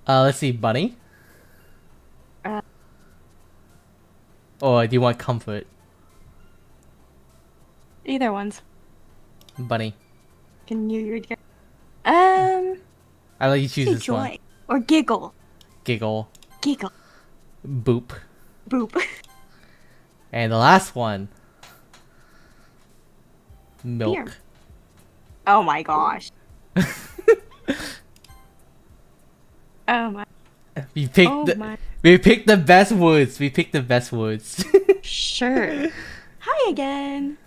let's see, bunny. Or do you want comfort? Either one's. Bunny. Can you read? I let you choose Say this one. joy or giggle. Giggle. Giggle. Boop. Boop. And the last one. Milk. Beer. Oh my gosh. Oh my. We picked Oh the my. we picked the best words. We picked the best words. Sure. Hi again.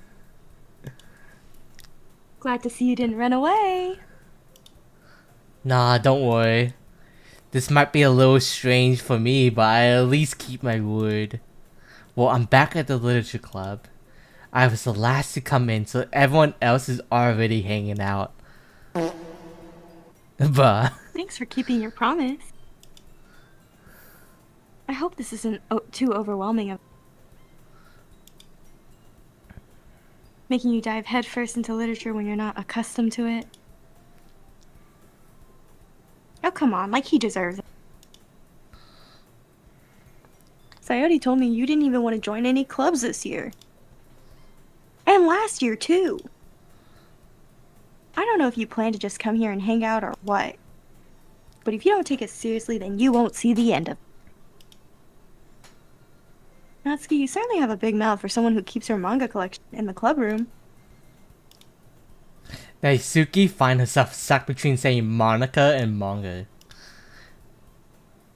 Glad to see you didn't run away. Nah, don't worry. This might be a little strange for me, but I at least keep my word. Well, I'm back at the literature club. I was the last to come in, so everyone else is already hanging out. But Thanks for keeping your promise. I hope this isn't too overwhelming. Making you dive headfirst into literature when you're not accustomed to it. Oh, come on, like he deserves it. Sayori told me you didn't even want to join any clubs this year. And last year, too. I don't know if you plan to just come here and hang out or what. But if you don't take it seriously, then you won't see the end of it. Natsuki, you certainly have a big mouth for someone who keeps her manga collection in the club room. Naisuki finds herself stuck between saying Monica and manga.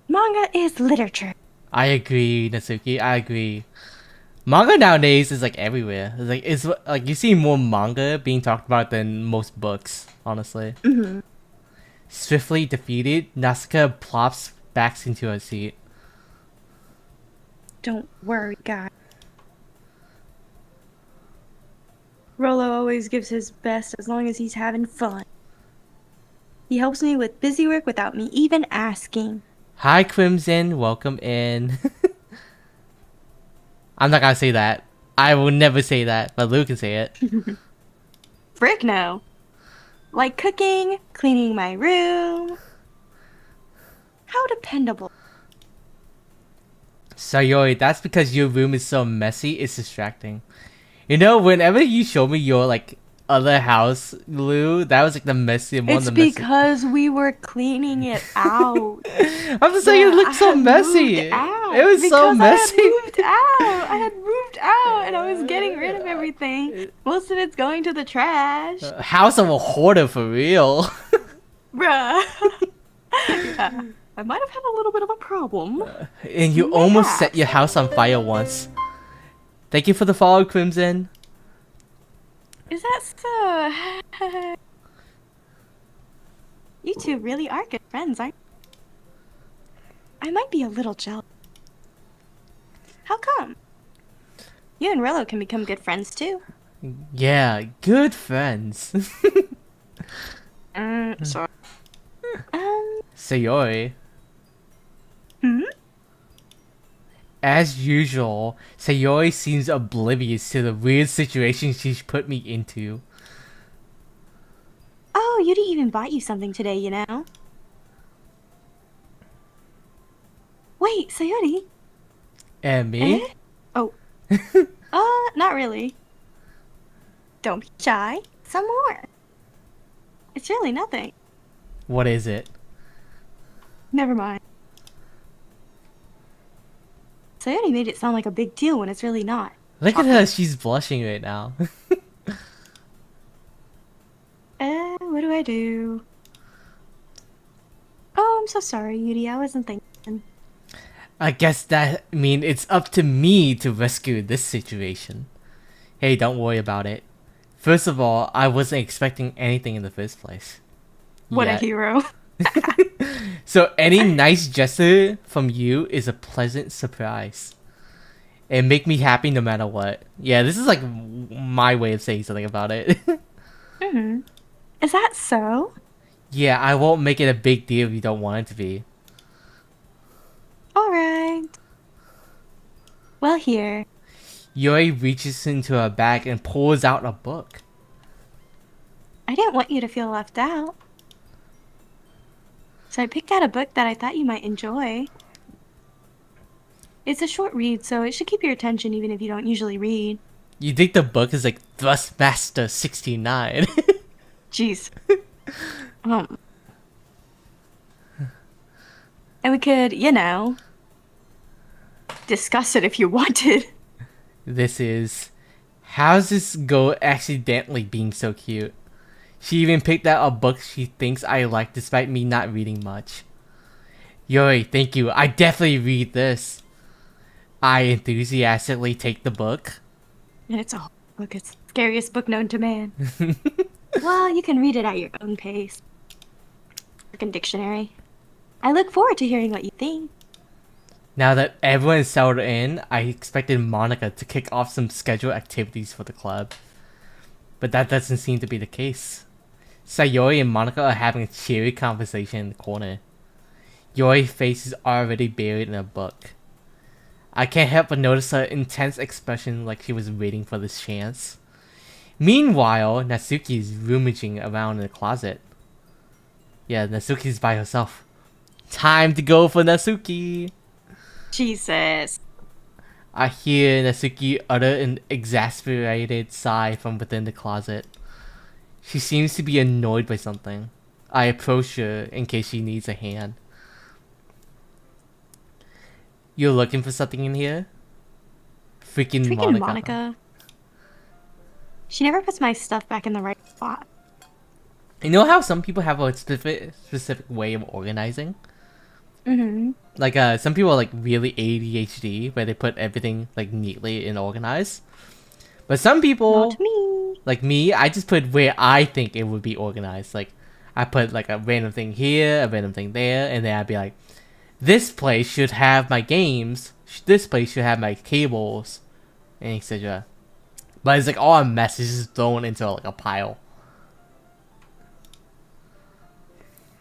Manga is literature. I agree, Natsuki. I agree. Manga nowadays is like everywhere. It's like you see more manga being talked about than most books. Honestly. Mm-hmm. Swiftly defeated, Nasuka plops back into her seat. Don't worry, guy. Rollo always gives his best as long as he's having fun. He helps me with busy work without me even asking. Hi, Crimson. Welcome in. I'm not gonna say that. I will never say that, but Lou can say it. Frick no. Like cooking, cleaning my room. How dependable. Sayori, that's because your room is so messy, it's distracting. You know, whenever you show me your, like, other house, Lou, that was, like, the messy one. It's because we were cleaning it out. I'm just saying it looked so messy. It was so messy. I had moved out and I was getting rid of everything. Most of it's going to the trash. House of a hoarder, for real. Bruh. Yeah. I might have had a little bit of a problem. And you almost set your house on fire once. Thank you for the follow, Crimson. Is that so? You two really are good friends, aren't you? I might be a little jealous. How come? You and Rello can become good friends too. Yeah, good friends. Sorry. Sayori. Hmm? As usual, Sayori seems oblivious to the weird situation she's put me into. Oh, Yuri even bought you something today, you know? Wait, Sayori? And me? Eh? Oh. Not really. Don't be shy. Some more. It's really nothing. What is it? Never mind. Sayori made it sound like a big deal when it's really not. Look at her, she's blushing right now. What do I do? Oh, I'm so sorry, Yuri. I wasn't thinking. I guess that means it's up to me to rescue this situation. Hey, don't worry about it. First of all, I wasn't expecting anything in the first place. What Yet. a hero. So any nice gesture from you is a pleasant surprise. It make me happy no matter what. Yeah, this is like my way of saying something about it. Mm-hmm. Is that so? Yeah, I won't make it a big deal if you don't want it to be. Alright. Well, here. Yuri reaches into her bag and pulls out a book. I didn't want you to feel left out. So I picked out a book that I thought you might enjoy. It's a short read, so it should keep your attention even if you don't usually read. You think the book is like Thrustmaster 69? Jeez. And we could, discuss it if you wanted. This is... How's this girl accidentally being so cute? She even picked out a book she thinks I like despite me not reading much. Yuri, thank you. I definitely read this. I enthusiastically take the book. And it's a whole book. It's the scariest book known to man. Well, you can read it at your own pace. Freaking dictionary. I look forward to hearing what you think. Now that everyone is settled in, I expected Monica to kick off some scheduled activities for the club. But that doesn't seem to be the case. Sayori and Monica are having a cheery conversation in the corner. Yori's face is already buried in a book. I can't help but notice her intense expression like she was waiting for this chance. Meanwhile, Natsuki is rummaging around in the closet. Yeah, Natsuki's by herself. Time to go for Natsuki! Jesus. I hear Natsuki utter an exasperated sigh from within the closet. She seems to be annoyed by something. I approach her in case she needs a hand. You're looking for something in here? Freaking Monica. She never puts my stuff back in the right spot. You know how some people have a specific way of organizing? Mm-hmm. Like, some people are like really ADHD, where they put everything like neatly and organized. But some people, Not me. like me, I just put where I think it would be organized. Like, I put like a random thing here, a random thing there, and then I'd be like, this place should have my games, this place should have my cables, and etc. But it's like all a mess is just thrown into like a pile.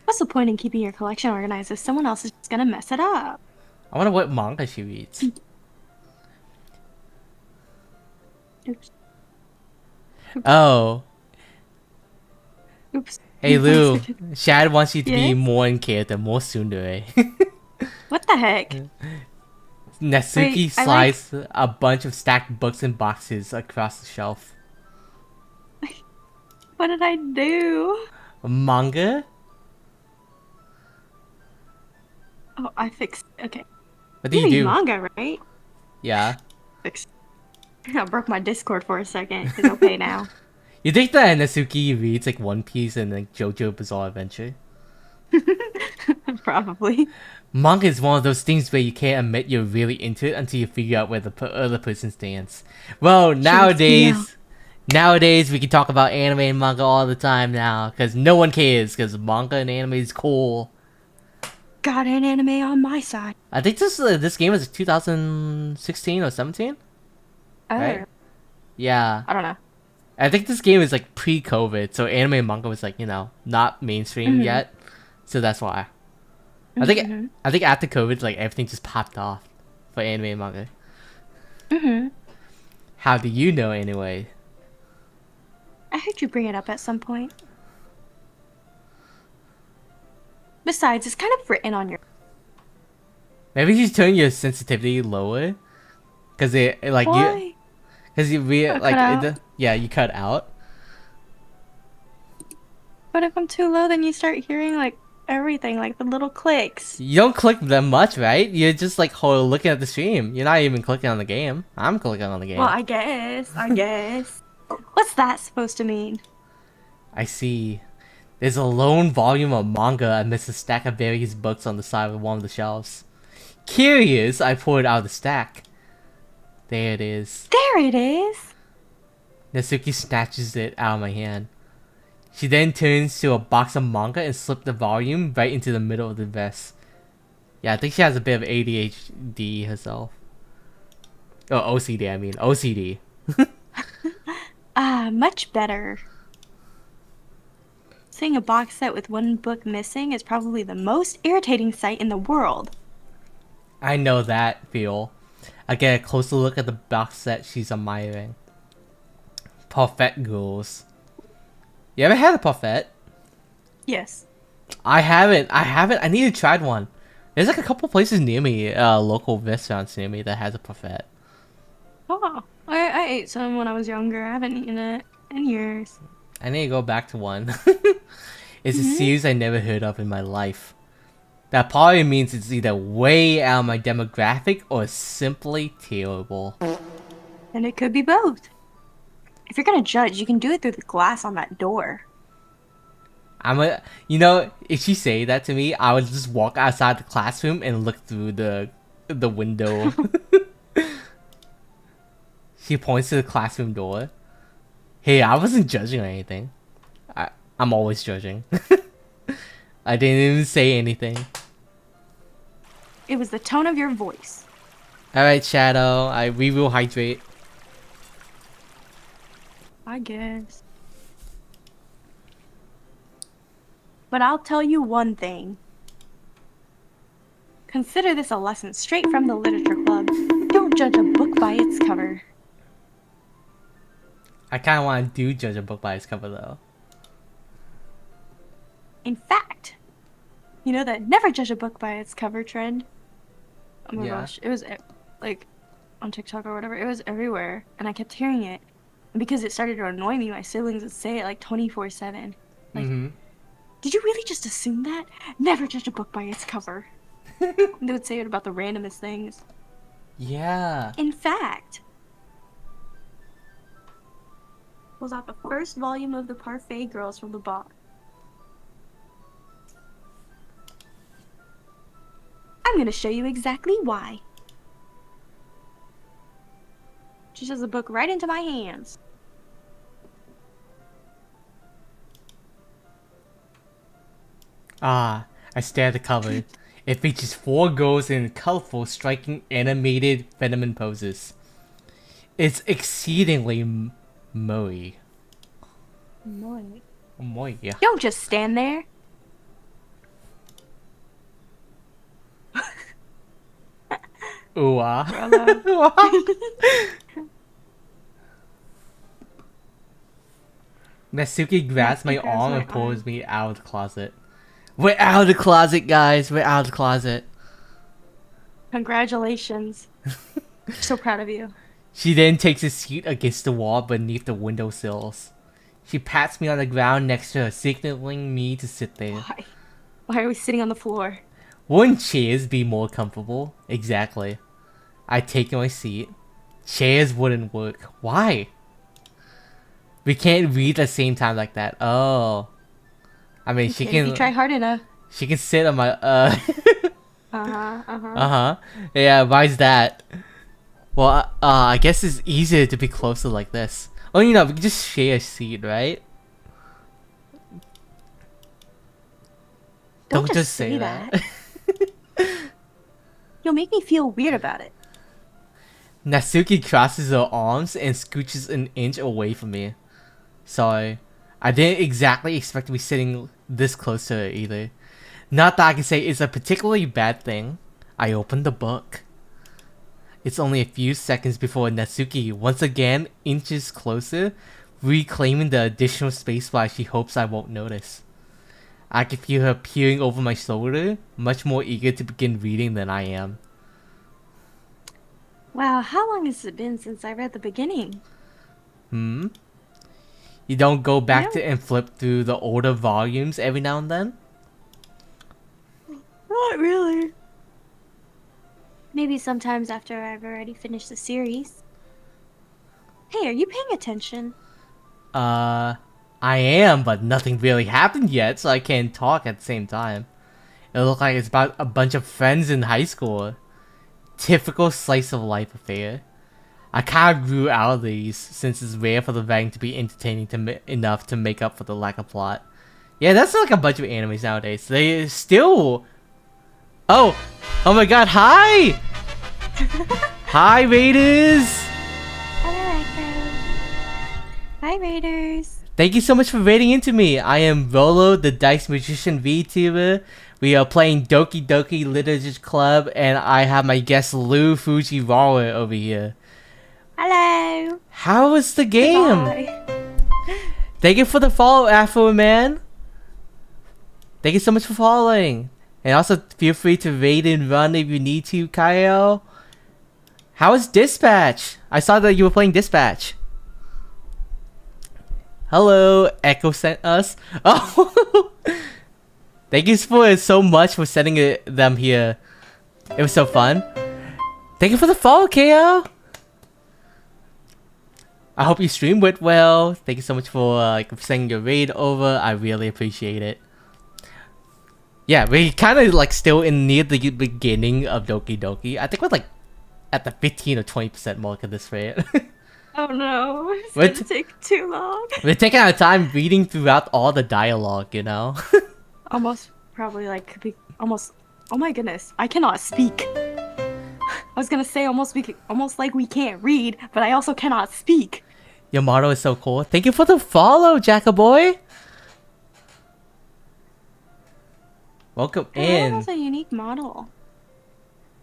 What's the point in keeping your collection organized if someone else is just gonna mess it up? I wonder what manga she reads. Oops. Oh. Oops. Hey Lou, Shad wants you to be Yes? more in character, more tsundere. What the heck? Natsuki Wait, slides a bunch of stacked books and boxes across the shelf. What did I do? Manga? Oh, I fixed. Okay. What do you mean do? manga, right? Yeah. Fixed. I broke my Discord for a second. It's okay now. You think that Natsuki reads like One Piece and like JoJo Bizarre Adventure? Probably. Manga is one of those things where you can't admit you're really into it until you figure out where the other person stands. Well, nowadays we can talk about anime and manga all the time now, because no one cares, because manga and anime is cool. Got an anime on my side. I think this game was 2016 or 17. Oh, Right? Yeah. I don't know. I think this game is like pre-COVID, so anime and manga was like, not mainstream yet. So that's why. I think after COVID, like everything just popped off for anime and manga. How do you know anyway? I heard you bring it up at some point. Besides, it's kind of written on your... Maybe you turn your sensitivity lower, cause it like Why? you, cause you re- Oh, like cut it, yeah, you cut out. But if I'm too low, then you start hearing, like, everything, like the little clicks. You don't click that much, right? You're just like looking at the stream. You're not even clicking on the game. I'm clicking on the game. Well, I guess. What's that supposed to mean? I see. There's a lone volume of manga amidst a stack of various books on the side of one of the shelves. Curious, I pulled out the stack. There it is. There it is! Natsuki snatches it out of my hand. She then turns to a box of manga and slips the volume right into the middle of the vest. Yeah, I think she has a bit of ADHD herself. Oh, OCD, I mean. OCD. Much better. Seeing a box set with one book missing is probably the most irritating sight in the world. I know that feel. I get a closer look at the box set she's admiring. Parfait girls. You ever had a parfait? Yes. I haven't. I need to try one. There's like a couple places near me, local restaurants near me that has a parfait. Oh, I ate some when I was younger. I haven't eaten it in years. I need to go back to one. It's a Mhm. series I never heard of in my life. That probably means it's either way out of my demographic or simply terrible. And it could be both. If you're gonna judge, you can do it through the glass on that door. You know, if she say that to me, I would just walk outside the classroom and look through the window. She points to the classroom door. Hey, I wasn't judging or anything. I'm always judging. I didn't even say anything. It was the tone of your voice. Alright, Shadow, we will hydrate. I guess. But I'll tell you one thing. Consider this a lesson straight from the literature club. Don't judge a book by its cover. I kind of want to judge a book by its cover, though. In fact, you know that never judge a book by its cover trend? Oh my gosh, it was like on TikTok or whatever. It was everywhere, and I kept hearing it. And because it started to annoy me, my siblings would say it like 24/7. Like, did you really just assume that? Never judge a book by its cover. They would say it about the randomest things. Yeah. In fact, pulls out the first volume of the Parfait Girls from the box. I'm gonna show you exactly why. She shoves the book right into my hands. I stare at the cover. It features 4 girls in colorful, striking, animated feminine poses. It's exceedingly moe. Moe, yeah. Don't just stand there. Ooh, Natsuki grabs my arm and pulls me out of the closet. We're out of the closet, guys. We're out of the closet. Congratulations. So proud of you. She then takes a seat against the wall beneath the windowsills. She pats me on the ground next to her, signaling me to sit there. Why? Why are we sitting on the floor? Wouldn't chairs be more comfortable? Exactly. I take my seat. Chairs wouldn't work. Why? We can't read at the same time like that. Oh. I mean, she can... If you try hard enough. She can sit on my... Uh-huh. Yeah, why's that? Well, I guess it's easier to be closer like this. Oh, you know, we can just share a seat, right? Don't just say that. You'll make me feel weird about it. Natsuki crosses her arms and scooches an inch away from me. Sorry. I didn't exactly expect to be sitting this close to her either. Not that I can say it's a particularly bad thing. I opened the book. It's only a few seconds before Natsuki once again inches closer, reclaiming the additional space while she hopes I won't notice. I can feel her peering over my shoulder, much more eager to begin reading than I am. Wow, how long has it been since I read the beginning? You don't go back to and flip through the older volumes every now and then? Not really. Maybe sometimes after I've already finished the series. Hey, are you paying attention? I am, but nothing really happened yet, so I can't talk at the same time. It looks like it's about a bunch of friends in high school. Typical slice of life affair. I kind of grew out of these, since it's rare for the writing to be entertaining enough to make up for the lack of plot. Yeah, that's like a bunch of animes nowadays. They still... Oh my god, hi! Hi, Raiders! Hello, Echo. Hi, Raiders. Thank you so much for raiding into me. I am Rollo, the Dice Magician Vtuber. We are playing Doki Doki Literature Club, and I have my guest Lou Fujiwara over here. Hello. How was the game? Goodbye. Thank you for the follow, Afro Man. Thank you so much for following. And also, feel free to raid and run if you need to, Kyle. How is Dispatch? I saw that you were playing Dispatch. Hello, Echo sent us. Oh, thank you so much for sending them here. It was so fun. Thank you for the follow, KO. I hope your stream went well. Thank you so much for sending your raid over. I really appreciate it. Yeah, we kind of like still in near the beginning of Doki Doki. I think we're like at the 15 or 20% mark of this raid. Oh no, it's gonna take too long. We're taking our time reading throughout all the dialogue, you know? Almost, probably like, could be almost. Oh my goodness, I cannot speak. I was gonna say almost like we can't read, but I also cannot speak. Your motto is so cool. Thank you for the follow, Jackaboy. Welcome in. That was a unique model.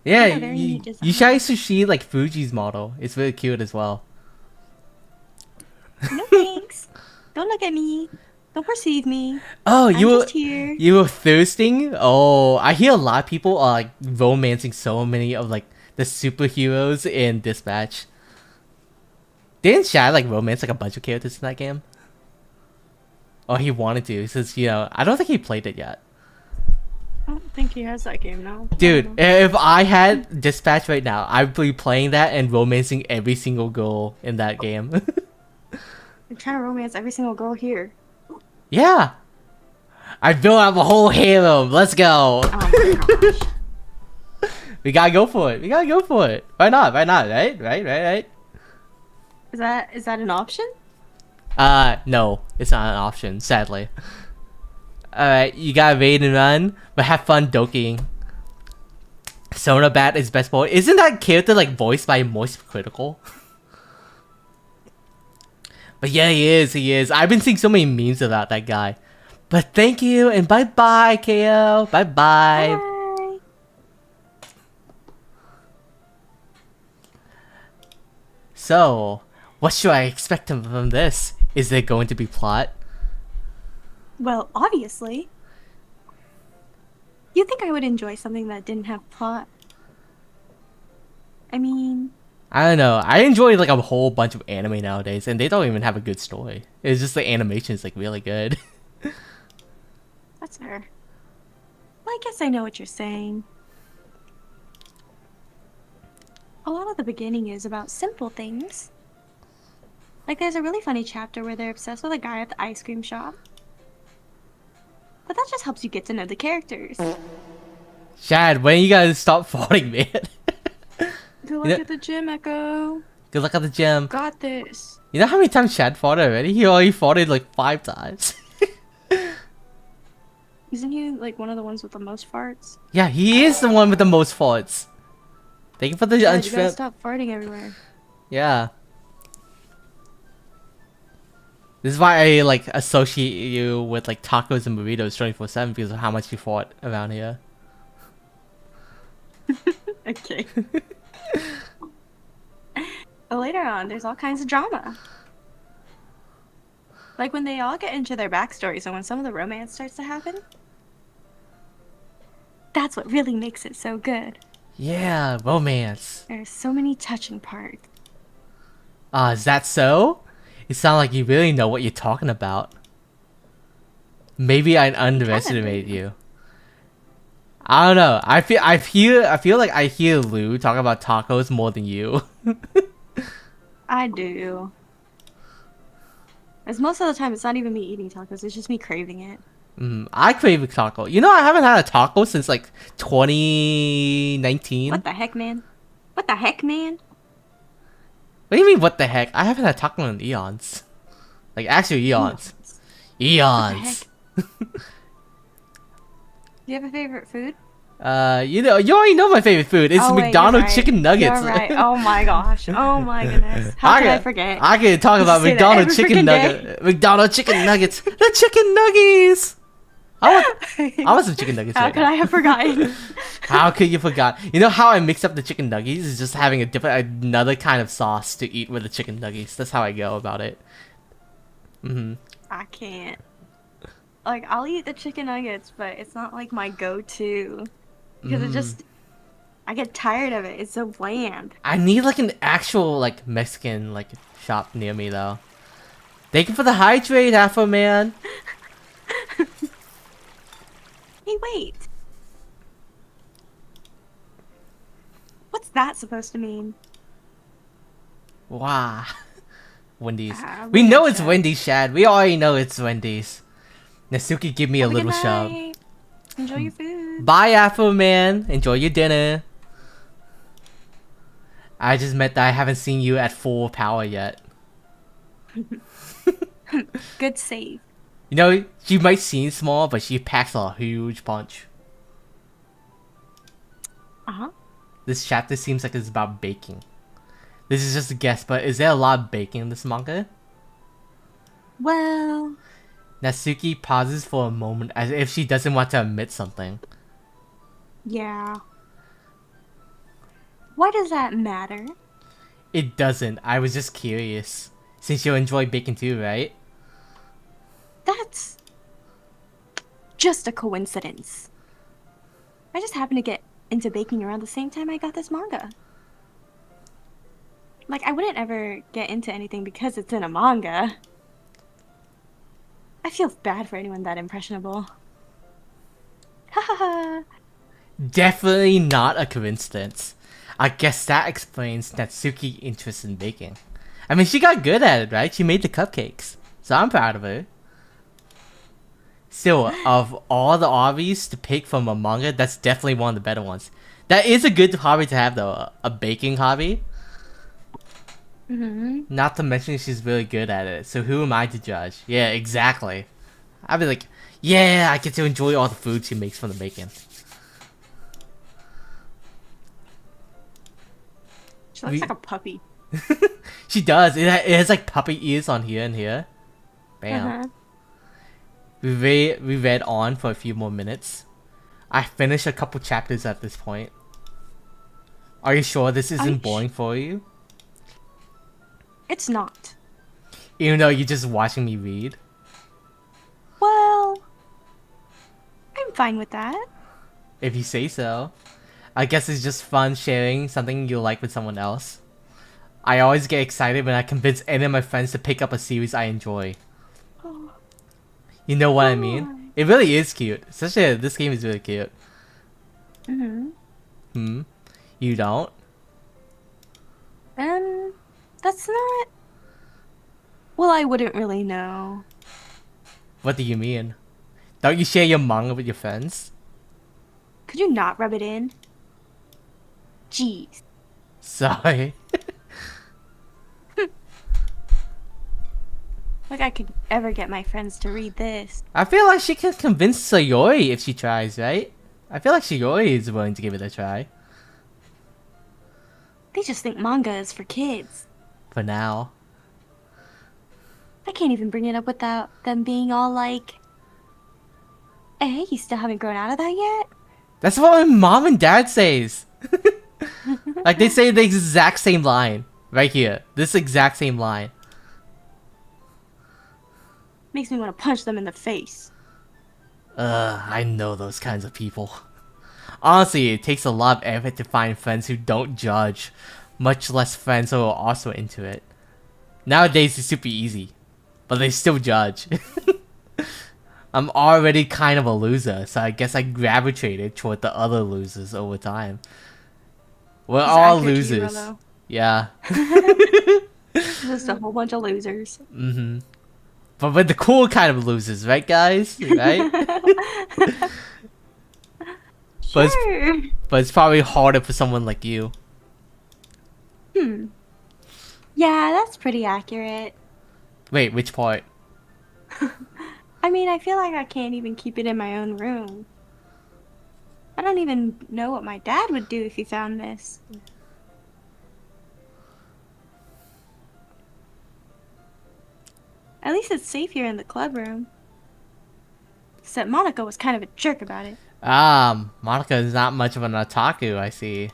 Yeah, unique you should see like Fuji's model. It's really cute as well. No thanks. Don't look at me. Don't perceive me. Oh, I'm just here. You were thirsting? Oh, I hear a lot of people are like romancing so many of like the superheroes in Dispatch. Didn't Shad like romance like a bunch of characters in that game? Oh, he wanted to since, you know, I don't think he played it yet. I don't think he has that game now. Dude, if I had Dispatch right now, I'd be playing that and romancing every single girl in that game. I'm trying to romance every single girl here. Yeah. I built up a whole harem. Let's go. Oh my gosh. We gotta go for it. We gotta go for it. Why not? Why not? Right? Is that an option? No. It's not an option, sadly. Alright, you gotta raid and run, but have fun doking. Sonabat is best boy. Isn't that character like voiced by Moist Critical? But yeah, he is. I've been seeing so many memes about that guy. But thank you, and bye-bye, KO. Bye-bye. Bye. So, what should I expect from this? Is there going to be plot? Well, obviously. You'd think I would enjoy something that didn't have plot. I mean... I don't know. I enjoy like a whole bunch of anime nowadays, and they don't even have a good story. It's just the animation is like really good. That's fair. Well, I guess I know what you're saying. A lot of the beginning is about simple things. Like there's a really funny chapter where they're obsessed with a guy at the ice cream shop. But that just helps you get to know the characters. Shad, when you guys stop farting, man? Good luck at the gym, Echo. Good luck at the gym. Got this. You know how many times Shad farted already? He already farted like 5 times. Isn't he like one of the ones with the most farts? Yeah, he is the one with the most farts. Thank you for the You gotta stop farting everywhere. Yeah. This is why I like associate you with like tacos and burritos 24/7 because of how much you fart around here. Okay. But later on, there's all kinds of drama. Like when they all get into their backstories and when some of the romance starts to happen. That's what really makes it so good. Yeah, romance. There's so many touching parts. Is that so? You sound like you really know what you're talking about. Maybe I underestimated you. I don't know. I feel like I hear Lou talk about tacos more than you. I do. As most of the time, it's not even me eating tacos. It's just me craving it. I crave a taco. You know, I haven't had a taco since like 2019. What the heck, man? What the heck, man? What do you mean, what the heck? I haven't had a taco in eons. Like, actually, eons. Eons. Do you have a favorite food? You know, you already know my favorite food. It's McDonald's chicken nuggets. You're right. Oh my gosh. Oh my goodness. How could I forget? I could talk about McDonald's chicken nuggets. McDonald's chicken nuggets. The chicken nuggies. I want some chicken nuggets. How could I have forgotten? How could you forgot? You know how I mix up the chicken nuggets is just having another kind of sauce to eat with the chicken nuggets. That's how I go about it. I can't. Like, I'll eat the chicken nuggets, but it's not like my go-to because it just, I get tired of it. It's so bland. I need like an actual like Mexican like shop near me though. Thank you for the hydrate, Afro Man. Hey, wait. What's that supposed to mean? Wow. Wendy's. We Weird know it's shit. Wendy's, Shad. We already know it's Wendy's. Nasuki, give me Have a a good little shove. night. Enjoy your food. Bye, Afro Man. Enjoy your dinner. I just meant that I haven't seen you at full power yet. Good save. You know, she might seem small, but she packs a huge punch. Uh-huh. This chapter seems like it's about baking. This is just a guess, but is there a lot of baking in this manga? Well, Natsuki pauses for a moment as if she doesn't want to admit something. yeah. Why does that matter? It doesn't. I was just curious. Since you enjoy baking too, right? That's just a coincidence. I just happened to get into baking around the same time I got this manga. Like, I wouldn't ever get into anything because it's in a manga. I feel bad for anyone that impressionable. Ha ha ha. Definitely not a coincidence. I guess that explains Natsuki's interest in baking. I mean, she got good at it, right? She made the cupcakes. So I'm proud of her. Still, of all the hobbies to pick from a manga, that's definitely one of the better ones. That is a good hobby to have though, a baking hobby. Not to mention she's really good at it, so who am I to judge? Yeah, exactly. I'd be like, yeah, I get to enjoy all the food she makes from the baking. She looks like a puppy. She does. It has like puppy ears on here and here. Bam. Uh-huh. We read on for a few more minutes. I finished a couple chapters at this point. Are you sure this isn't boring for you? It's not. Even though you're just watching me read? Well, I'm fine with that. If you say so. I guess it's just fun sharing something you like with someone else. I always get excited when I convince any of my friends to pick up a series I enjoy. Oh, You know what I mean? It really is cute. Especially this game is really cute. Hmm? You don't? That's not... Well, I wouldn't really know. What do you mean? Don't you share your manga with your friends? Could you not rub it in? Jeez. Sorry. Like I could ever get my friends to read this. I feel like she can convince Sayori if she tries, right? I feel like Sayori is willing to give it a try. They just think manga is for kids. For now. I can't even bring it up without them being all like, hey, you still haven't grown out of that yet? That's what my mom and dad says. Like they say the exact same line. Right here. This exact same line. Makes me want to punch them in the face. I know those kinds of people. Honestly, it takes a lot of effort to find friends who don't judge, much less friends who are also into it. Nowadays, it's super easy, but they still judge. I'm already kind of a loser, so I guess I gravitated toward the other losers over time. We're It's all accurate to you, losers. Rollo. Yeah. Just a whole bunch of losers. But we're the cool kind of losers, right, guys? Right? But Sure. it's probably harder for someone like you. Yeah, that's pretty accurate. Wait, which part? I mean, I feel like I can't even keep it in my own room. I don't even know what my dad would do if he found this. At least it's safe here in the club room. Except Monica was kind of a jerk about it. Monica is not much of an otaku, I see.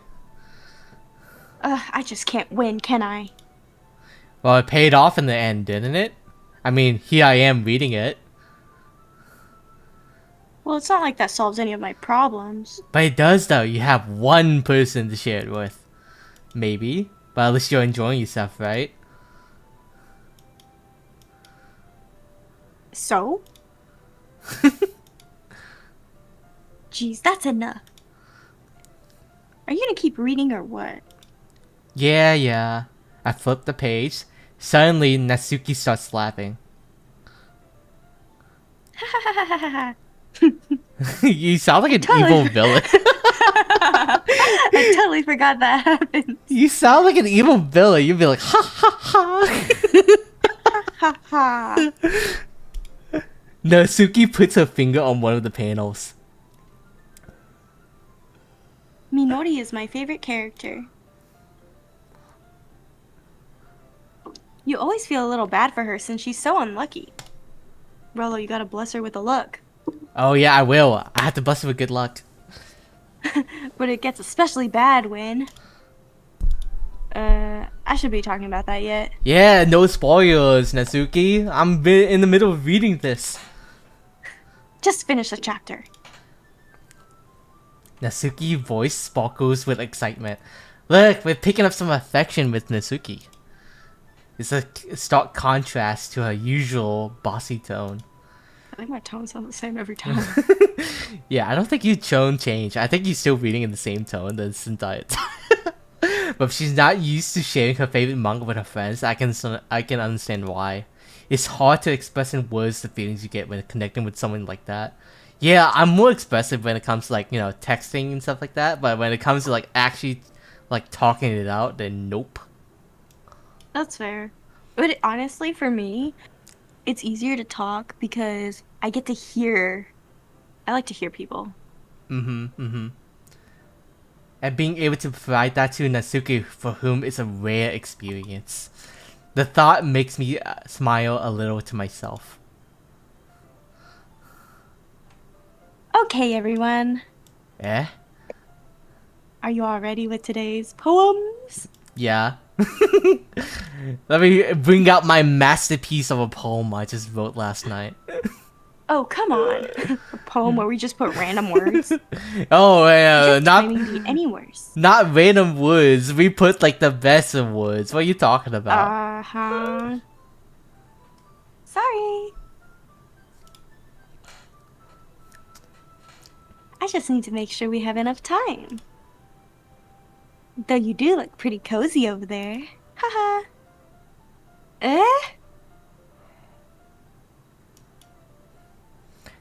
I just can't win, can I? Well, it paid off in the end, didn't it? I mean, here I am reading it. Well, it's not like that solves any of my problems. But it does though. You have one person to share it with. Maybe. But at least you're enjoying yourself, right? So? Jeez, that's enough. Are you gonna keep reading or what? Yeah. I flip the page. Suddenly, Natsuki starts laughing. You sound like an evil villain. I totally forgot that happened. You sound like an evil villain. You'd be like, ha ha ha. Ha ha. Natsuki puts her finger on one of the panels. Minori is my favorite character. You always feel a little bad for her since she's so unlucky. Rollo, you gotta bless her with a look. Oh yeah, I will. I have to bless her with good luck. But it gets especially bad when... I should be talking about that yet. Yeah, no spoilers, Natsuki. I'm in the middle of reading this. Just finish the chapter. Natsuki's voice sparkles with excitement. Look, we're picking up some affection with Natsuki. It's a stark contrast to her usual bossy tone. I think my tone sounds the same every time. Yeah, I don't think your tone changed. I think you're still reading in the same tone this entire time. But if she's not used to sharing her favorite manga with her friends, I can understand why. It's hard to express in words the feelings you get when connecting with someone like that. Yeah, I'm more expressive when it comes to like, you know, texting and stuff like that, but when it comes to like actually like talking it out, then nope. That's fair. But honestly, for me, it's easier to talk because I get to hear. I like to hear people. And being able to provide that to Natsuki, for whom it's a rare experience. The thought makes me smile a little to myself. Okay, everyone. Eh? Are you all ready with today's poems? Yeah. Let me bring out my masterpiece of a poem I just wrote last night. Oh, come on. A poem where we just put random words. Oh, Your not timing be any worse. not random words. We put like the best of words. What are you talking about? Uh-huh. Sorry. I just need to make sure we have enough time. Though you do look pretty cozy over there. Haha. Eh?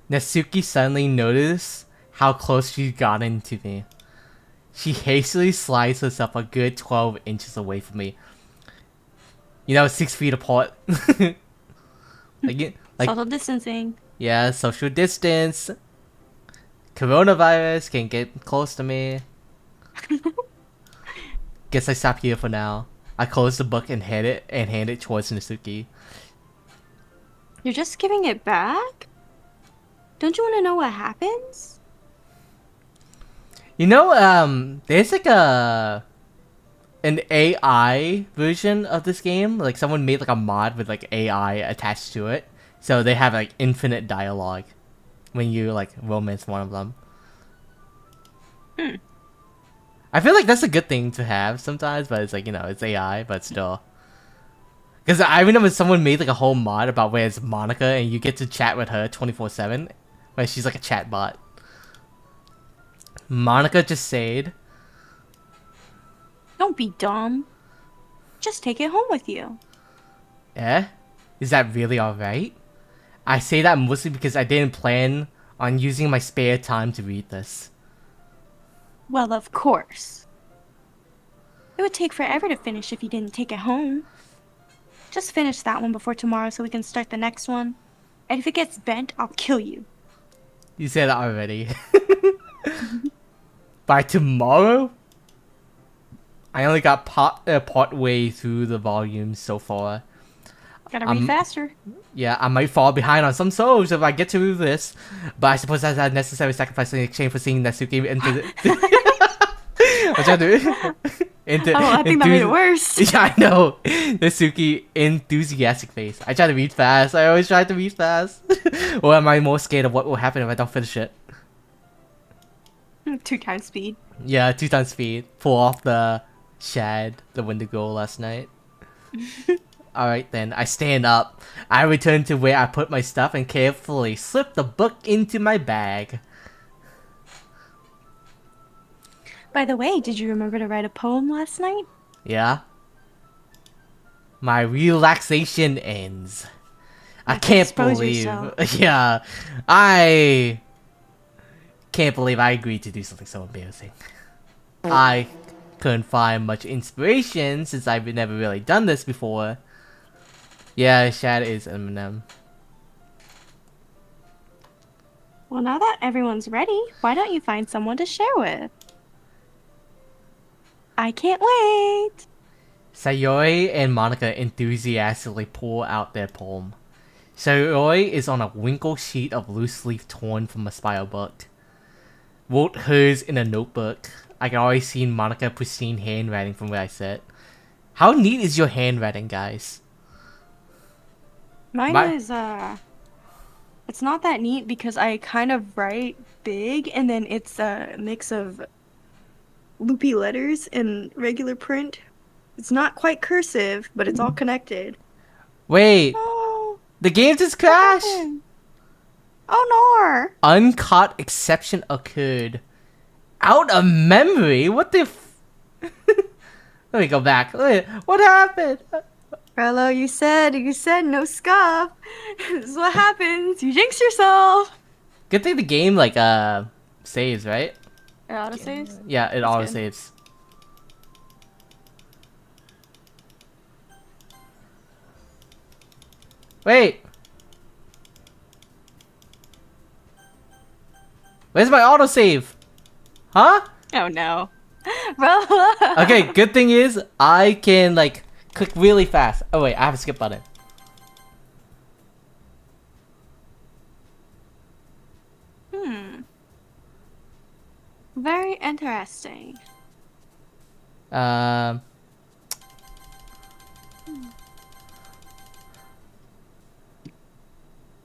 Natsuki suddenly noticed how close she'd gotten to me. She hastily slides herself a good 12 inches away from me. You know, 6 feet apart. like, Social distancing. yeah, social distance. Coronavirus can get close to me. Guess I stop here for now. I close the book and hand it towards Natsuki. You're just giving it back? Don't you want to know what happens? You know, there's like an AI version of this game. Like someone made like a mod with like AI attached to it, so they have like infinite dialogue when you like romance one of them. I feel like that's a good thing to have sometimes, but it's like, you know, it's AI, but still. Because I remember someone made like a whole mod about where it's Monica and you get to chat with her 24/7, where she's like a chat bot. Monica just said, Don't be dumb. Just take it home with you. "Eh? Is that really alright?" I say that mostly because I didn't plan on using my spare time to read this. Well, of course. It would take forever to finish if you didn't take it home. Just finish that one before tomorrow so we can start the next one. And if it gets bent, I'll kill you. You said that already. By tomorrow? I only got part way through the volume so far. Gotta read faster. Yeah, I might fall behind on some souls if I get to this, but I suppose that's a necessary sacrifice in exchange for seeing Natsuki into I'm trying to I think that made it worse. Yeah, I know. Natsuki enthusiastic face. I try to read fast. I always try to read fast. Or am I more scared of what will happen if I don't finish it? 2 times speed. Yeah, 2 times speed. Pull off the Shad, the Wendigo last night. Alright then, I stand up. I return to where I put my stuff and carefully slip the book into my bag. By the way, did you remember to write a poem last night? Yeah? My relaxation ends. I You can't expose believe... yourself. Yeah. I... can't believe I agreed to do something so embarrassing. I couldn't find much inspiration since I've never really done this before. Yeah, Shad is Eminem. Well, now that everyone's ready, why don't you find someone to share with? I can't wait! Sayori and Monica enthusiastically pull out their poem. Sayori is on a wrinkled sheet of loose leaf torn from a spiral book. Wrote hers in a notebook. I can already see Monica pristine handwriting from where I sit. How neat is your handwriting, guys? Mine is, it's not that neat because I kind of write big and then it's a mix of loopy letters and regular print. It's not quite cursive, but it's all connected. Wait, Oh, the game just what crashed! happened? Oh, no! Uncaught exception occurred. Out of memory? What the f- Let me go back. Wait, what happened? Rello, you said no scuff. This is what happens. You jinx yourself. Good thing the game, saves, right? It autosaves? Yeah, it That's auto good. saves. Wait! Where's my autosave? Huh? Oh no. Rello! Okay, good thing is, I can, click really fast. Oh wait, I have a skip button. Very interesting. Um...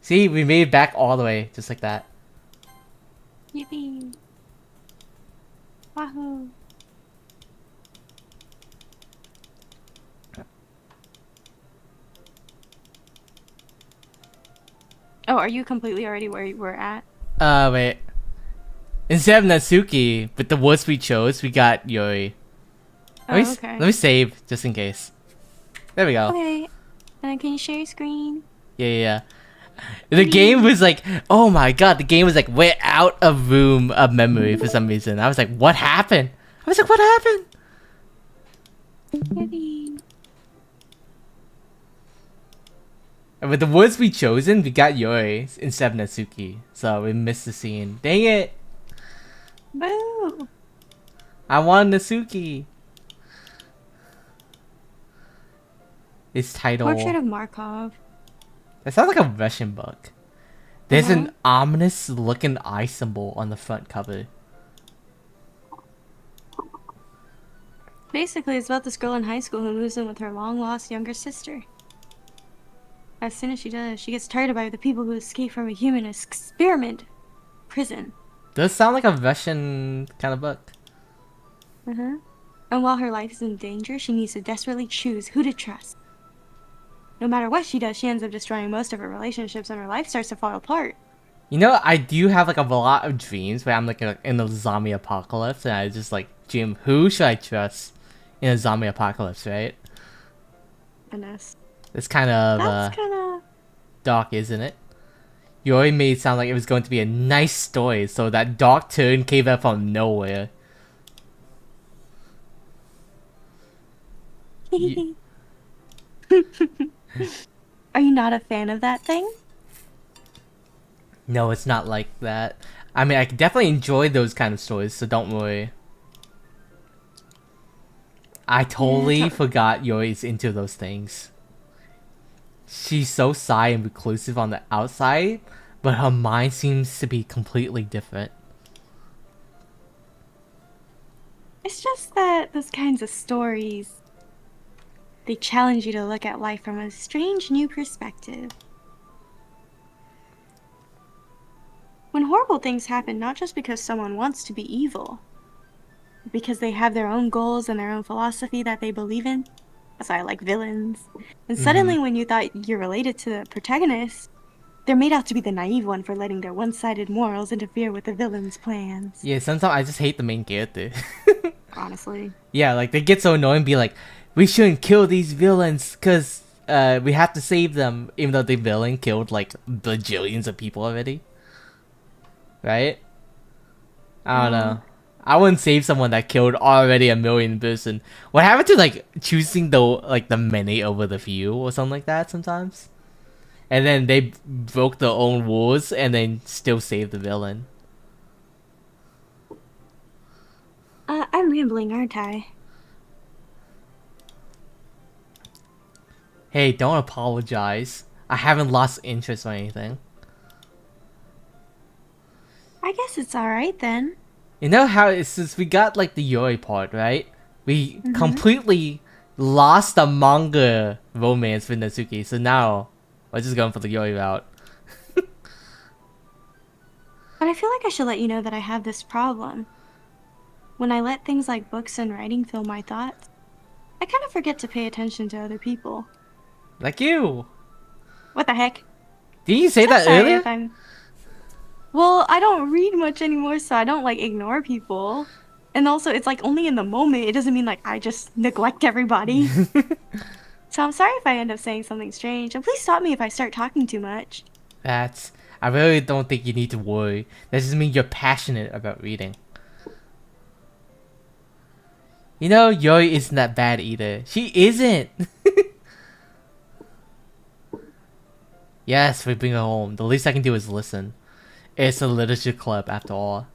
See, we made it back all the way, just like that. Yippee. Wahoo. Oh, are you completely already where you were at? Wait. Instead of Natsuki, with the words we chose, we got Yuri. Oh, okay. Let me save, just in case. There we go. Okay. And then can you share your screen? Yeah. The game was like, oh my god, the game was like, we're out of room of memory for some reason. I was like, what happened? I was like, what happened? Yippee. And with the words we chosen, we got Yuri instead of Natsuki. So we missed the scene. Dang it! Boo! I want Natsuki. Its title. Portrait of Markov. That sounds like a Russian book. There's an ominous looking eye symbol on the front cover. Basically, it's about this girl in high school who moves in with her long-lost younger sister. As soon as she does, she gets targeted by the people who escape from a human experiment prison. Does sound like a Russian kind of book. And while her life is in danger, she needs to desperately choose who to trust. No matter what she does, she ends up destroying most of her relationships and her life starts to fall apart. You know, I do have a lot of dreams where I'm in a zombie apocalypse and I just dream, who should I trust in a zombie apocalypse, right? Goodness. It's kind of That's kind of... dark, isn't it? You already made it sound like it was going to be a nice story, so that dark turn came out from nowhere. Are you not a fan of that thing? No, it's not like that. I mean, I can definitely enjoy those kind of stories, so don't worry. I totally forgot Yuri's into those things. She's so shy and reclusive on the outside, but her mind seems to be completely different. It's just that those kinds of stories, they challenge you to look at life from a strange new perspective. horrible things happen not just because someone wants to be evil, but because they have their own goals and their own philosophy that they believe in. That's why I like villains. And Mm-hmm. suddenly when you thought you're related to the protagonist, they're made out to be the naive one for letting their one-sided morals interfere with the villain's plans. Yeah, sometimes I just hate the main character. Honestly. Yeah, like they get so annoying and be like, we shouldn't kill these villains because we have to save them, even though the villain killed like bajillions of people already. Right? I don't know. I wouldn't save someone that killed already a million person. What happened to like choosing the many over the few or something like that sometimes? And then they broke their own rules and then still saved the villain. I'm rambling, aren't I? Hey, don't apologize. I haven't lost interest or anything. I guess it's alright then. You know how since we got like the Yuri part, right? We completely lost the manga romance with Natsuki, so now we're just going for the Yuri route. But I feel like I should let you know that I have this problem. When I let things like books and writing fill my thoughts, I kind of forget to pay attention to other people. Like you. What the heck? Didn't you say So that sorry earlier? if I'm... Well, I don't read much anymore, so I don't like ignore people. And also, it's like only in the moment. It doesn't mean like I just neglect everybody. So I'm sorry if I end up saying something strange. And please stop me if I start talking too much. I really don't think you need to worry. That just means you're passionate about reading. You know, Yuri isn't that bad either. She isn't. Yes, we bring her home. The least I can do is listen. It's a literature club after all.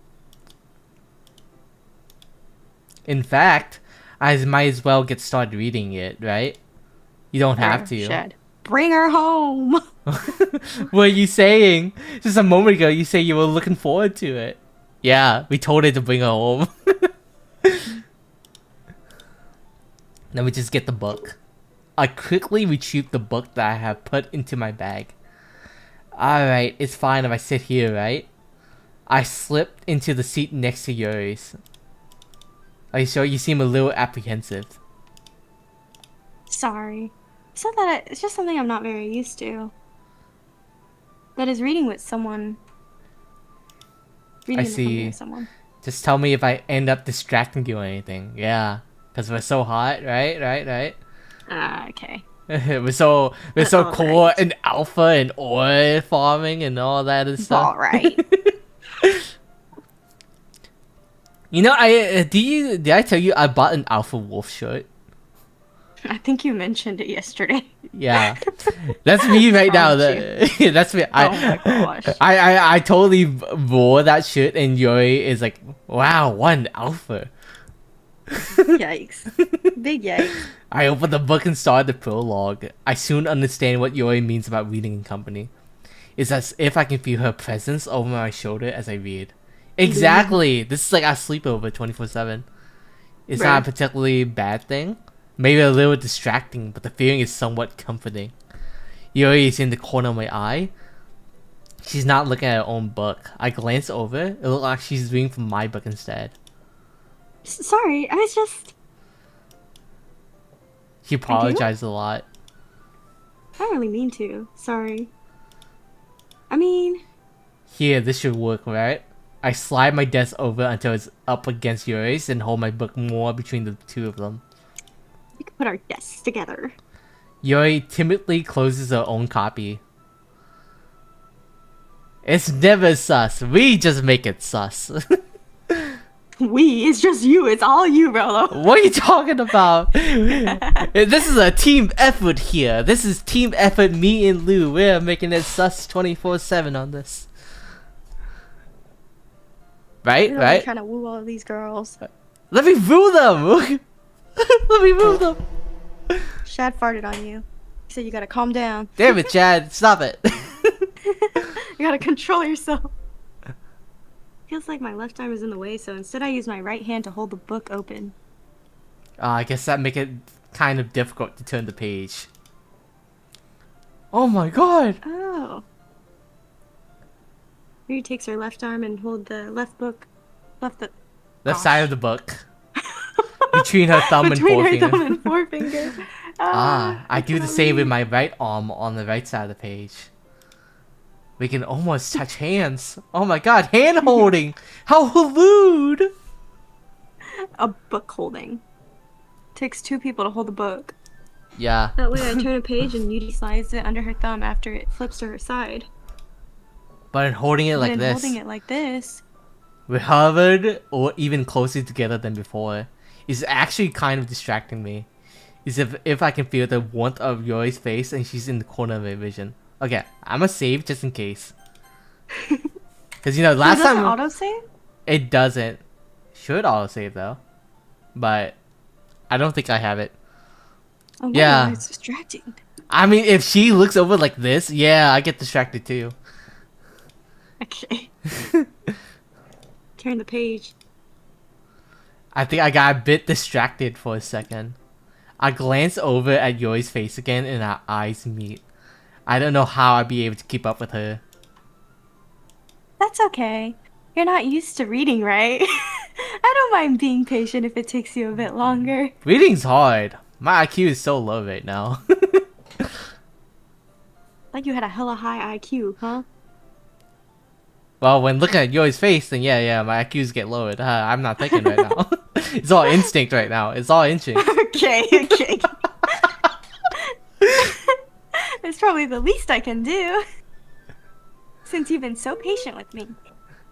In fact, I might as well get started reading it, right? You don't have to. Should. Bring her home. What are you saying? Just a moment ago, you said you were looking forward to it. Yeah, we told her to bring her home. Let me just get the book. I quickly retrieved the book that I have put into my bag. Alright, it's fine if I sit here, right? I slipped into the seat next to Yuri's. Are you sure? You seem a little apprehensive. Sorry. It's not that it's just something I'm not very used to. That is reading with someone. Reading I in the company see. with someone. Just tell me if I end up distracting you or anything. Yeah. Because we're so hot, right? Okay. we're so cool Alright. and alpha and oil farming and all that and stuff. Alright. You know, did I tell you I bought an Alpha Wolf shirt? I think you mentioned it yesterday. Yeah, that's me right now. Promise That's me. Oh my gosh. I totally wore that shirt, and Yuri is like, "Wow, one alpha." Yikes. Big yikes. I opened the book and started the prologue. I soon understand what Yuri means about reading in company. It's as if I can feel her presence over my shoulder as I read. Exactly. This is like our sleepover 24/7. It's not a particularly bad thing. Maybe a little distracting, but the feeling is somewhat comforting. Yuri is in the corner of my eye. She's not looking at her own book. I glance over. It looks like she's reading from my book instead. Sorry, I was just... She apologized a lot. I don't really mean to. Sorry. I mean... Here, this should work, right? I slide my desk over until it's up against Yuri's and hold my book more between the two of them. We could put our desks together. Yuri timidly closes her own copy. It's never sus. We just make it sus. We? It's just you. It's all you, Rollo. What are you talking about? This is a team effort here. This is team effort, me and Lou. We're making it sus 24/7 on this. Right? I'm Right? trying to woo all of these girls. Let me woo them! Let me woo them! Shad farted on you. He said you gotta calm down. Damn it, Chad. Stop it. You gotta control yourself. Feels like my left arm is in the way, so instead I use my right hand to hold the book open. I guess that make it kind of difficult to turn the page. Oh my god! Oh. Riri takes her left arm and hold the left book. Left side of the book. Between her thumb and Between her forefinger. thumb and forefinger. I do the same with my right arm on the right side of the page. We can almost touch hands. Oh my god, hand holding! How rude! A book holding. Takes 2 people to hold the book. Yeah. That way I turn a page and Yuri slides it under her thumb after it flips to her side. But in holding it like this, Holding it like this, we're hovered or even closer together than before. It's actually kind of distracting me. Is if I can feel the warmth of Yori's face and she's in the corner of my vision. Okay, I'm gonna save just in case. Cause you know last does it time autosave? it doesn't. Should autosave though, but I don't think I have it. Oh, Yeah. it's distracting. I mean, if she looks over like this, yeah, I get distracted too. Okay. Turn the page. I think I got a bit distracted for a second. I glanced over at Yori's face again and our eyes meet. I don't know how I'd be able to keep up with her. That's okay. You're not used to reading, right? I don't mind being patient if it takes you a bit longer. Reading's hard. My IQ is so low right now. Like you had a hella high IQ, huh? Well, when looking at Yori's face, then yeah, my IQs get lowered. I'm not thinking right now. It's all instinct right now. It's all instinct. Okay. It's probably the least I can do. Since you've been so patient with me.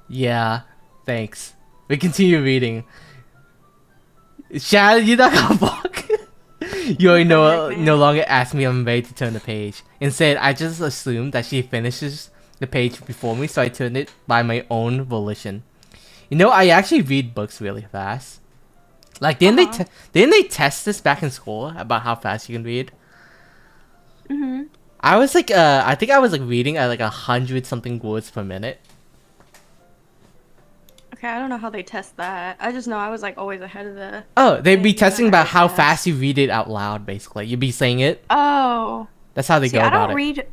Yeah, thanks. We continue reading. Shad, you not gonna block? Yori no longer asked me if I'm ready to turn the page. Instead, I just assumed that she finishes the page before me, so I turned it by my own volition. You know, I actually read books really fast. Like, didn't they test this back in school about how fast you can read? Mm-hmm. I was like, I think I was like reading at like 100 something words per minute. Okay, I don't know how they test that. I just know I was like always ahead of the... Oh, they'd be Yeah, testing about how fast. fast you read it out loud, basically. You'd be saying it. Oh. That's how they See, go about it.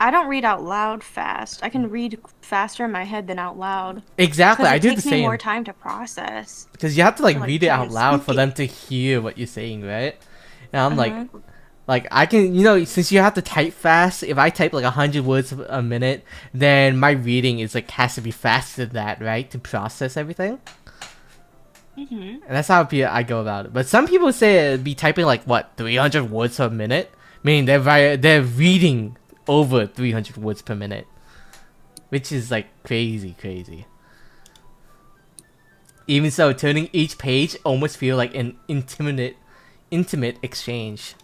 I don't read out loud fast. I can read faster in my head than out loud. Exactly, I It do the takes me same. more time to process. Because you have to like to, like, read it try out to loud for speak them it. to hear what you're saying, right? And I'm Uh-huh. like I can, you know, since you have to type fast, if I type like 100 words a minute, then my reading is like has to be faster than that, right? To process everything. Mm-hmm. And that's how I go about it. But some people say it'd be typing like what 300 words per minute, meaning they're reading over 300 words per minute, which is like crazy. Even so, turning each page almost feel like an intimate exchange.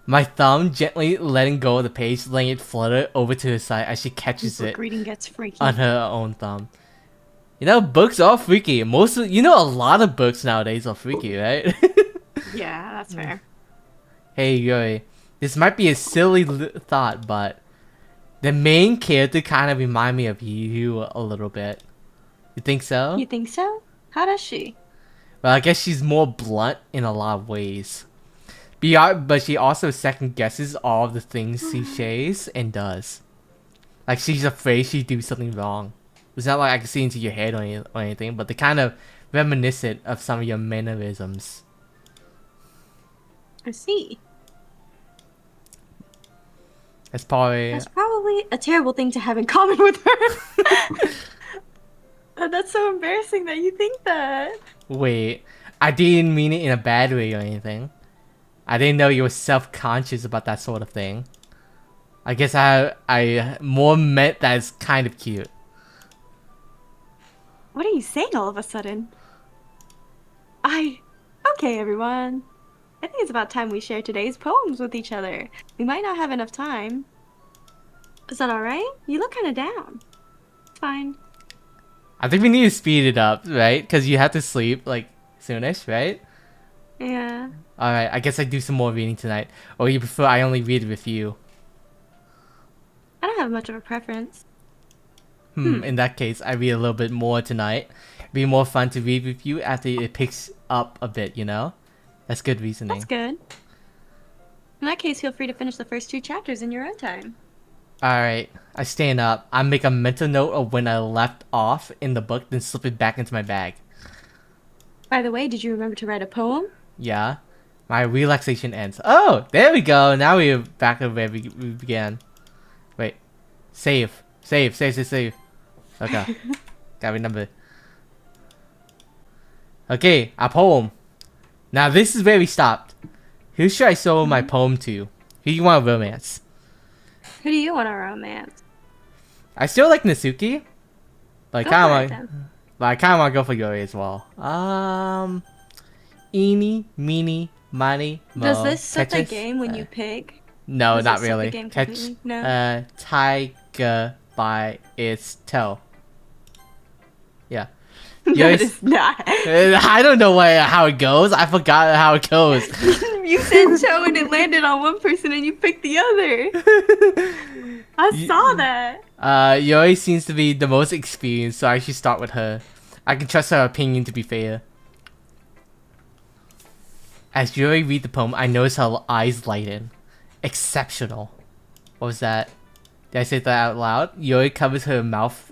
My thumb gently letting go of the page, letting it flutter over to her side as she catches it Book reading gets freaky. on her own thumb. You know, books are freaky. A lot of books nowadays are freaky, right? Yeah, that's fair. Hey, Yuri, this might be a silly thought, but the main character kind of remind me of you a little bit. You think so? You think so? How does she? Well, I guess she's more blunt in a lot of ways. But she also second guesses all of the things she says and does. Like she's afraid she'd do something wrong. It's not like I can see into your head or anything, but they're kind of reminiscent of some of your mannerisms. I see. That's probably... That's probably a terrible thing to have in common with her. That's so embarrassing that you think that. Wait, I didn't mean it in a bad way or anything. I didn't know you were self-conscious about that sort of thing. I guess I more meant that it's kind of cute. What are you saying all of a sudden? Okay, everyone. I think it's about time we share today's poems with each other. We might not have enough time. Is that alright? You look kind of down. It's fine. I think we need to speed it up, right? Because you have to sleep, like, soonish, right? Yeah. Alright, I guess I do some more reading tonight. Or you prefer I only read with you? I don't have much of a preference. In that case, I read a little bit more tonight. Be more fun to read with you after it picks up a bit, you know? That's good reasoning. That's good. In that case, feel free to finish the first 2 chapters in your own time. Alright, I stand up. I make a mental note of when I left off in the book, then slip it back into my bag. By the way, did you remember to write a poem? Yeah. My relaxation ends. Oh, there we go. Now we're back to where we began. Wait. Save. Save. Okay. Gotta remember. Okay, a poem. Now this is where we stopped. Who should I show my poem to? Who you want to romance? Who do you want to romance? I still like Natsuki. But Go for it, I then. kinda wanna go for Yuri as well. Eeny, meeny, miny, mo. Does this set the Tetris? game when you pick? No, Does not this set the really. game Catch completely? No? tiger by its toe. Yeah. No, Yours- it is not. I don't know how it goes. I forgot how it goes. You said toe and it landed on one person and you picked the other. I saw that. Yuri seems to be the most experienced, so I should start with her. I can trust her opinion to be fair. As Yuri read the poem, I notice her eyes lighten. Exceptional. What was that? Did I say that out loud? Yuri covers her mouth,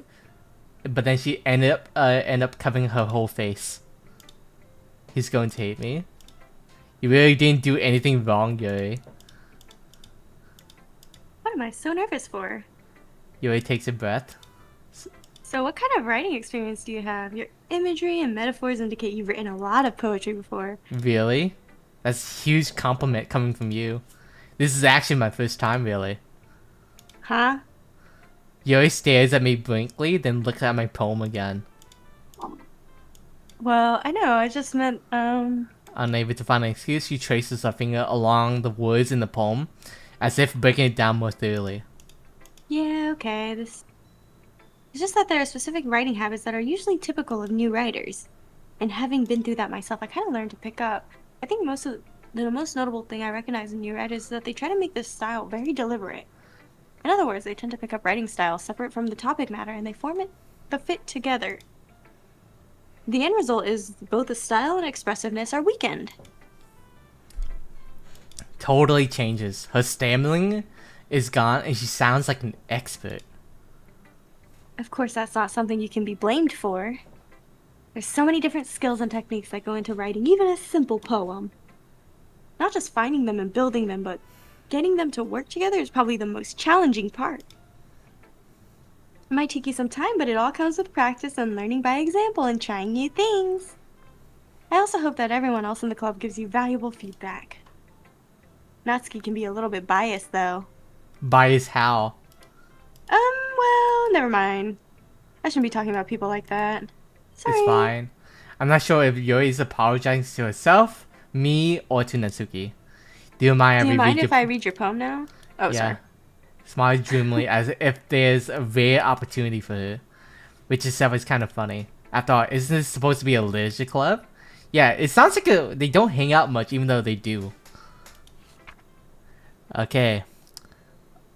but then she end up covering her whole face. He's going to hate me. You really didn't do anything wrong, Yuri. What am I so nervous for? Yuri takes a breath. So what kind of writing experience do you have? Your imagery and metaphors indicate you've written a lot of poetry before. Really? That's a huge compliment coming from you. This is actually my first time, really. Huh? Yuri stares at me blankly, then looks at my poem again. Well, I know, I just meant, Unable to find an excuse, she traces her finger along the words in the poem, as if breaking it down more thoroughly. yeah, okay, this... It's just that there are specific writing habits that are usually typical of new writers. And having been through that myself, I kind of learned to pick up. I think the most notable thing I recognize in new writers is that they try to make this style very deliberate. In other words, they tend to pick up writing styles separate from the topic matter and they form the fit together. The end result is both the style and expressiveness are weakened. Totally changes. Her stammering is gone and she sounds like an expert. Of course, that's not something you can be blamed for. There's so many different skills and techniques that go into writing even a simple poem. Not just finding them and building them, but getting them to work together is probably the most challenging part. It might take you some time, but it all comes with practice and learning by example and trying new things. I also hope that everyone else in the club gives you valuable feedback. Natsuki can be a little bit biased, though. Bias how? Well, never mind. I shouldn't be talking about people like that. Sorry. It's fine. I'm not sure if Yuri is apologizing to herself, me, or to Natsuki. Do you mind, Do you mind if I read your poem now? Oh, yeah. sorry. Smiles dreamily as if there's a rare opportunity for her, which itself is kind of funny. After all, isn't this supposed to be a literature club? Yeah, it sounds like they don't hang out much, even though they do. Okay.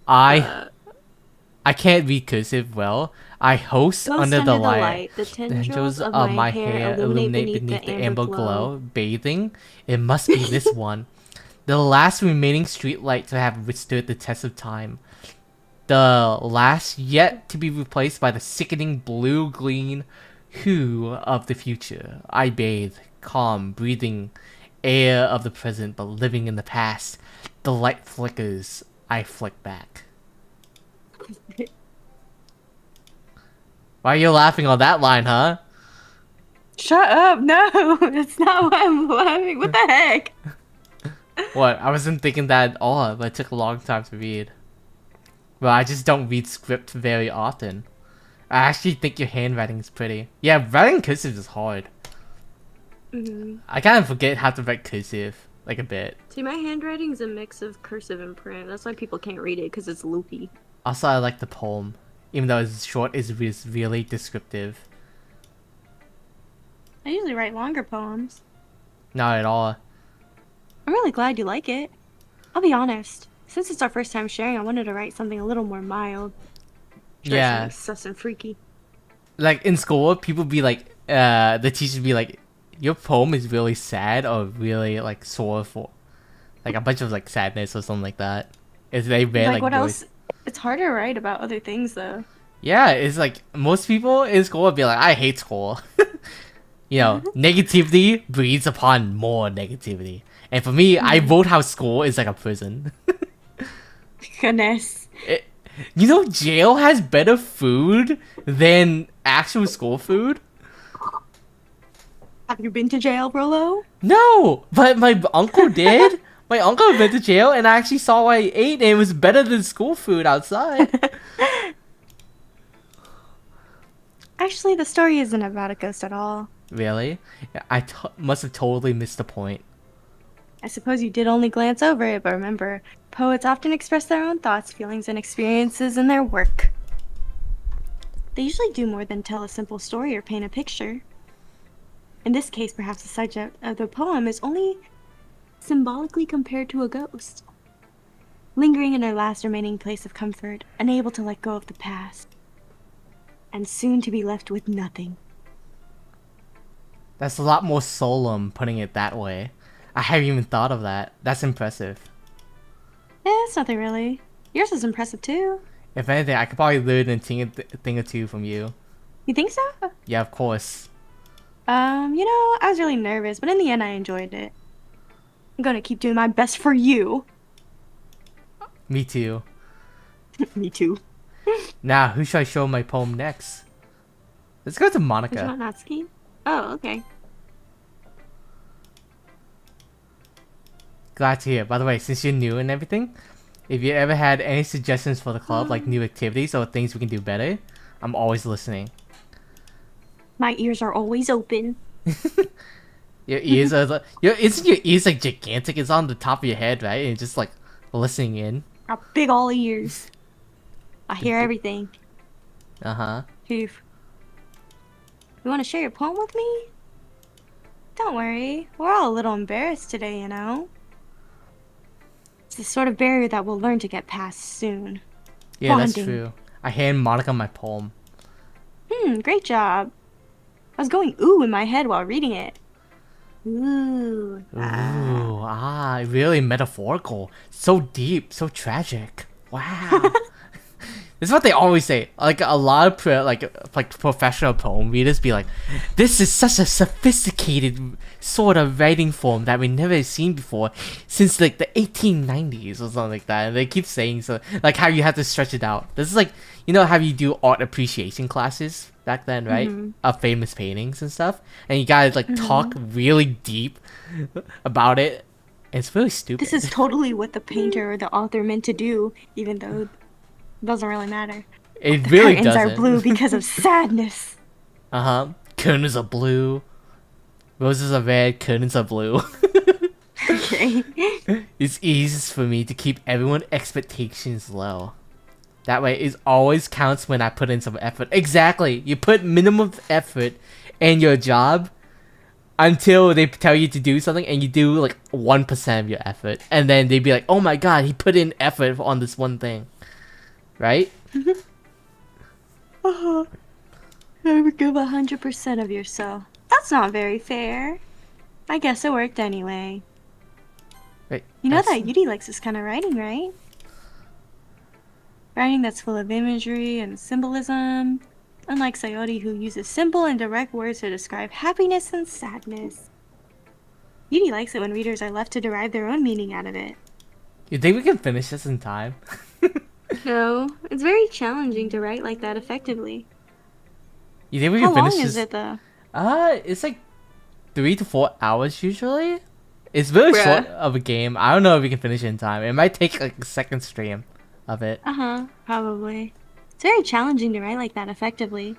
I can't read cursive well. I host Ghost under the light. The tendrils of my hair illuminate beneath the amber glow. Bathing. It must be this one. The last remaining streetlight to have withstood the test of time. The last yet to be replaced by the sickening blue-green hue of the future. I bathe, calm, breathing air of the present, but living in the past. The light flickers. I flick back. Why are you laughing on that line, huh? Shut up! No, that's not why I'm laughing. What the heck? What? I wasn't thinking that at all, but it took a long time to read. Well, I just don't read script very often. I actually think your handwriting is pretty. Yeah, writing cursive is hard. I kind of forget how to write cursive, like a bit. See, my handwriting's a mix of cursive and print. That's why people can't read it, because it's loopy. Also, I like the poem. Even though it's short, it's really descriptive. I usually write longer poems. Not at all. I'm really glad you like it. I'll be honest. Since it's our first time sharing, I wanted to write something a little more mild. Try Yeah. something sus and freaky. Like in school, people be like, the teachers be like, your poem is really sad or really like sorrowful. Like a bunch of like sadness or something like that. If they read Like like what really- else? it's harder to write about other things though. Yeah, it's like most people in school would be like, I hate school. You know, negativity breeds upon more negativity. And for me, I vote how school is like a prison. Goodness. You know, jail has better food than actual school food? Have you been to jail, Rollo? No, but my uncle did. My uncle went to jail and I actually saw what I ate and it was better than school food outside. Actually, the story isn't about a ghost at all. Really? I must have totally missed the point. I suppose you did only glance over it, but remember, poets often express their own thoughts, feelings, and experiences in their work. They usually do more than tell a simple story or paint a picture. In this case, perhaps the subject of the poem is only symbolically compared to a ghost, lingering in her last remaining place of comfort, unable to let go of the past, and soon to be left with nothing. That's a lot more solemn putting it that way. I haven't even thought of that. That's impressive. It's nothing really. Yours is impressive too. If anything, I could probably learn a thing or two from you. You think so? Yeah, of course. I was really nervous, but in the end I enjoyed it. I'm gonna keep doing my best for you. Me too. Me too. Now, who should I show my poem next? Let's go to Monica. Did you want Natsuki? Oh, okay. Glad to hear. By the way, since you're new and everything, if you ever had any suggestions for the club, like new activities or things we can do better, I'm always listening. My ears are always open. Your ears are isn't your ears like gigantic? It's on the top of your head, right? And you're just like listening in. Got big all ears. I hear everything. Uh-huh. Phew. You want to share your poem with me? Don't worry. We're all a little embarrassed today, you know? It's the sort of barrier that we'll learn to get past soon. Yeah, that's Bonding. true. I hand Monica my poem. Great job. I was going ooh in my head while reading it. Ooh. Ooh, really metaphorical. So deep, so tragic. Wow. This is what they always say. Like a lot of professional poem readers be like, "This is such a sophisticated sort of writing form that we never seen before since like the 1890s or something like that." And they keep saying so, like how you have to stretch it out. This is like, you know how you do art appreciation classes back then, right? Of famous paintings and stuff, and you gotta like talk really deep about it. It's really stupid. This is totally what the painter or the author meant to do, even though it doesn't really matter. It The really curtains doesn't. are blue because of sadness. Curtains are blue. Roses are red. Curtains are blue. Okay. It's easiest for me to keep everyone's expectations low. That way, it always counts when I put in some effort. Exactly. You put minimum effort in your job until they tell you to do something, and you do like 1% of your effort, and then they'd be like, "Oh my god, he put in effort on this one thing." Right? Never give 100% of yourself. That's not very fair. I guess it worked anyway. Right. You know that Yuri likes this kind of writing, right? Writing that's full of imagery and symbolism. Unlike Sayori, who uses simple and direct words to describe happiness and sadness. Yuri likes it when readers are left to derive their own meaning out of it. You think we can finish this in time? No, it's very challenging to write like that effectively. You think we How can finish long this? is it though? It's like 3 to 4 hours usually. It's really Bruh. short of a game. I don't know if we can finish it in time. It might take like a second stream of it. Probably. It's very challenging to write like that effectively.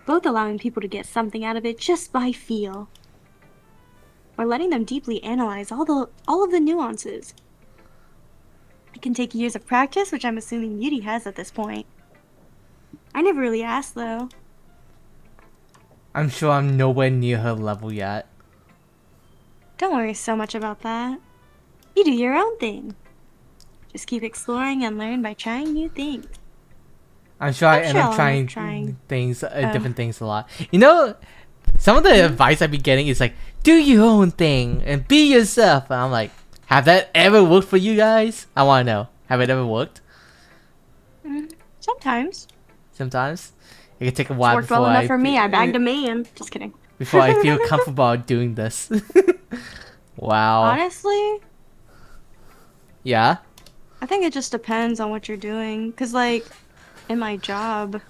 Both allowing people to get something out of it just by feel. Or letting them deeply analyze all of the nuances. It can take years of practice, which I'm assuming Yuri has at this point. I never really asked though. I'm sure I'm nowhere near her level yet. Don't worry so much about that. You do your own thing. Just keep exploring and learn by trying new things. I'm sure I end I'll up end trying up trying. things, different things a lot. You know, some of the advice I've been getting is like, do your own thing and be yourself. And I'm like, have that ever worked for you guys? I want to know. Have it ever worked? Sometimes. Sometimes. It can take a It's while worked before well enough for me. I bagged a man. Just kidding. before I feel comfortable doing this. Wow. Honestly, Yeah. I think it just depends on what you're doing. Cause like, in my job,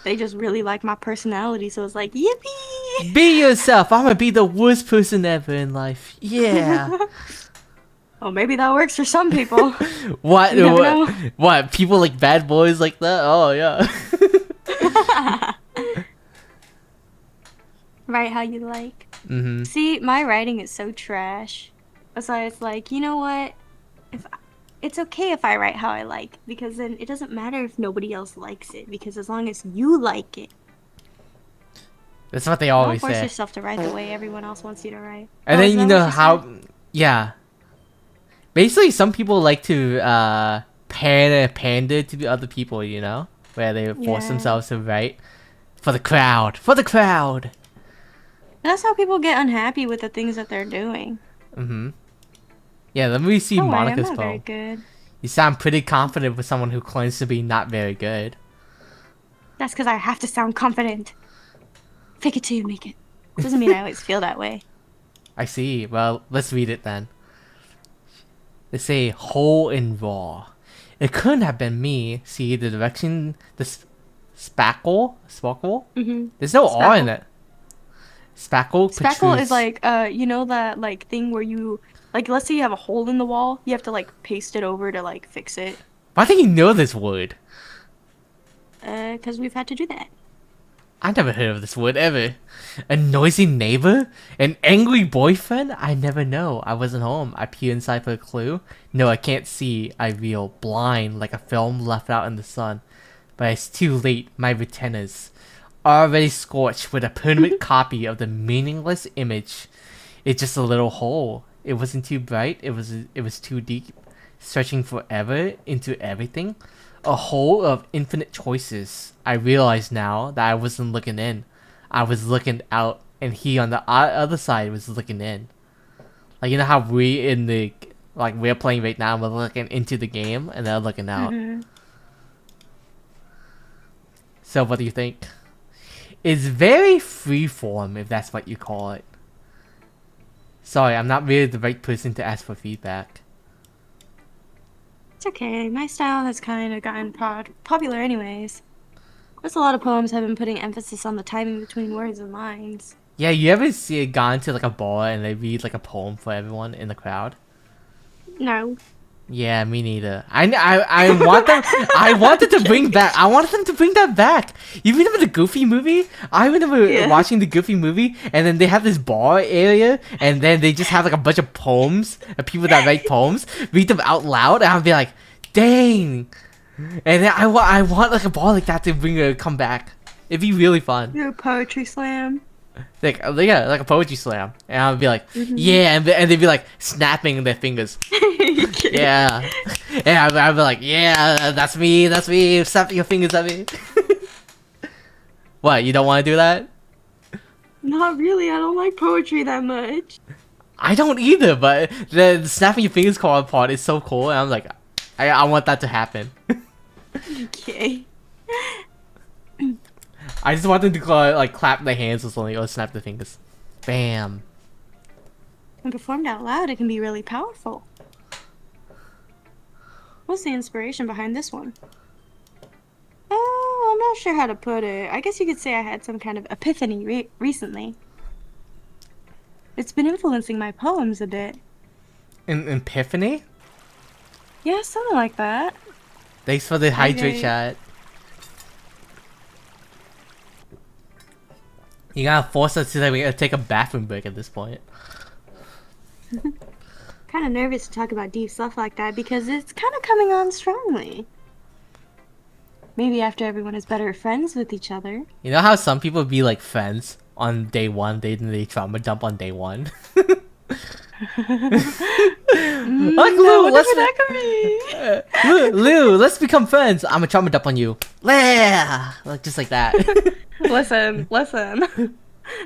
they just really like my personality. So it's like, yippee! Be yourself. I'm gonna be the worst person ever in life. Yeah. Well, maybe that works for some people. What? You never know. What? People like bad boys like that? Oh yeah. Write how you like. Mhm. See, my writing is so trash. So it's like, you know what? If it's okay if I write how I like, because then it doesn't matter if nobody else likes it, because as long as you like it, That's what they don't always force say. yourself to write the way everyone else wants you to write. And Oh, then is you that know what you how, said? yeah. Basically, some people like to pander to the other people, you know, where they force Yeah. themselves to write for the crowd, for the crowd. That's how people get unhappy with the things that they're doing. Mhm. Yeah, let me see Don't worry, I'm Monica's not very poem. good. You sound pretty confident with someone who claims to be not very good. That's because I have to sound confident. Fake it till you make it. Doesn't mean I always feel that way. I see. Well, let's read it then. They say whole and raw. It couldn't have been me. See the direction, the spackle, sparkle. Mm-hmm. There's no R in Spackle. it. Spackle. Spackle is protrudes. like, you know that like thing where you, like, let's say you have a hole in the wall, you have to like paste it over to like fix it. Why do you know this word? Because we've had to do that. I never heard of this word ever. A noisy neighbor? An angry boyfriend? I never know. I wasn't home. I peer inside for a clue. No, I can't see. I reel blind like a film left out in the sun. But it's too late. My retinas already scorched with a permanent copy of the meaningless image. It's just a little hole. It wasn't too bright. It was too deep. Searching forever into everything. A hole of infinite choices. I realize now that I wasn't looking in. I was looking out, and he on the other side was looking in. Like, you know how we're playing right now, we're looking into the game, and they're looking out. Mm-hmm. So what do you think? It's very freeform, if that's what you call it. Sorry, I'm not really the right person to ask for feedback. It's okay. My style has kind of gotten popular anyways. There's a lot of poems have been putting emphasis on the timing between words and lines. Yeah, you ever see it gone to like a bar and they read like a poem for everyone in the crowd? No. Yeah, me neither. I want them. I wanted to bring back. I wanted them to bring that back. You remember the Goofy movie? I remember Yeah. watching the Goofy movie, and then they have this bar area, and then they just have like a bunch of poems, and people that write poems read them out loud, and I'll be like, dang. And then I want like a bar like that to come back. It'd be really fun. No poetry slam. Like yeah, like a poetry slam, and I'll be like, yeah, and they'd be like snapping their fingers. Yeah, and I'd be like, yeah, that's me, snap your fingers at me. What, you don't want to do that? Not really. I don't like poetry that much. I don't either, but the snapping your fingers part is so cool, and I'm like, I want that to happen. Okay. I just want them to clap their hands or something, or snap their fingers. Bam. When performed out loud, it can be really powerful. What's the inspiration behind this one? Oh, I'm not sure how to put it. I guess you could say I had some kind of epiphany recently. It's been influencing my poems a bit. An epiphany? Yeah, something like that. Thanks for the hydrate Okay. chat. You gotta force us to take a bathroom break at this point. Kind of nervous to talk about deep stuff like that because it's kind of coming on strongly. Maybe after everyone is better friends with each other. You know how some people be like friends on day one, they trauma dump on day one? Like Lou, Whatever that could be. Lou, let's become friends. I'm a trauma dump on you. Yeah, like just like that. Listen.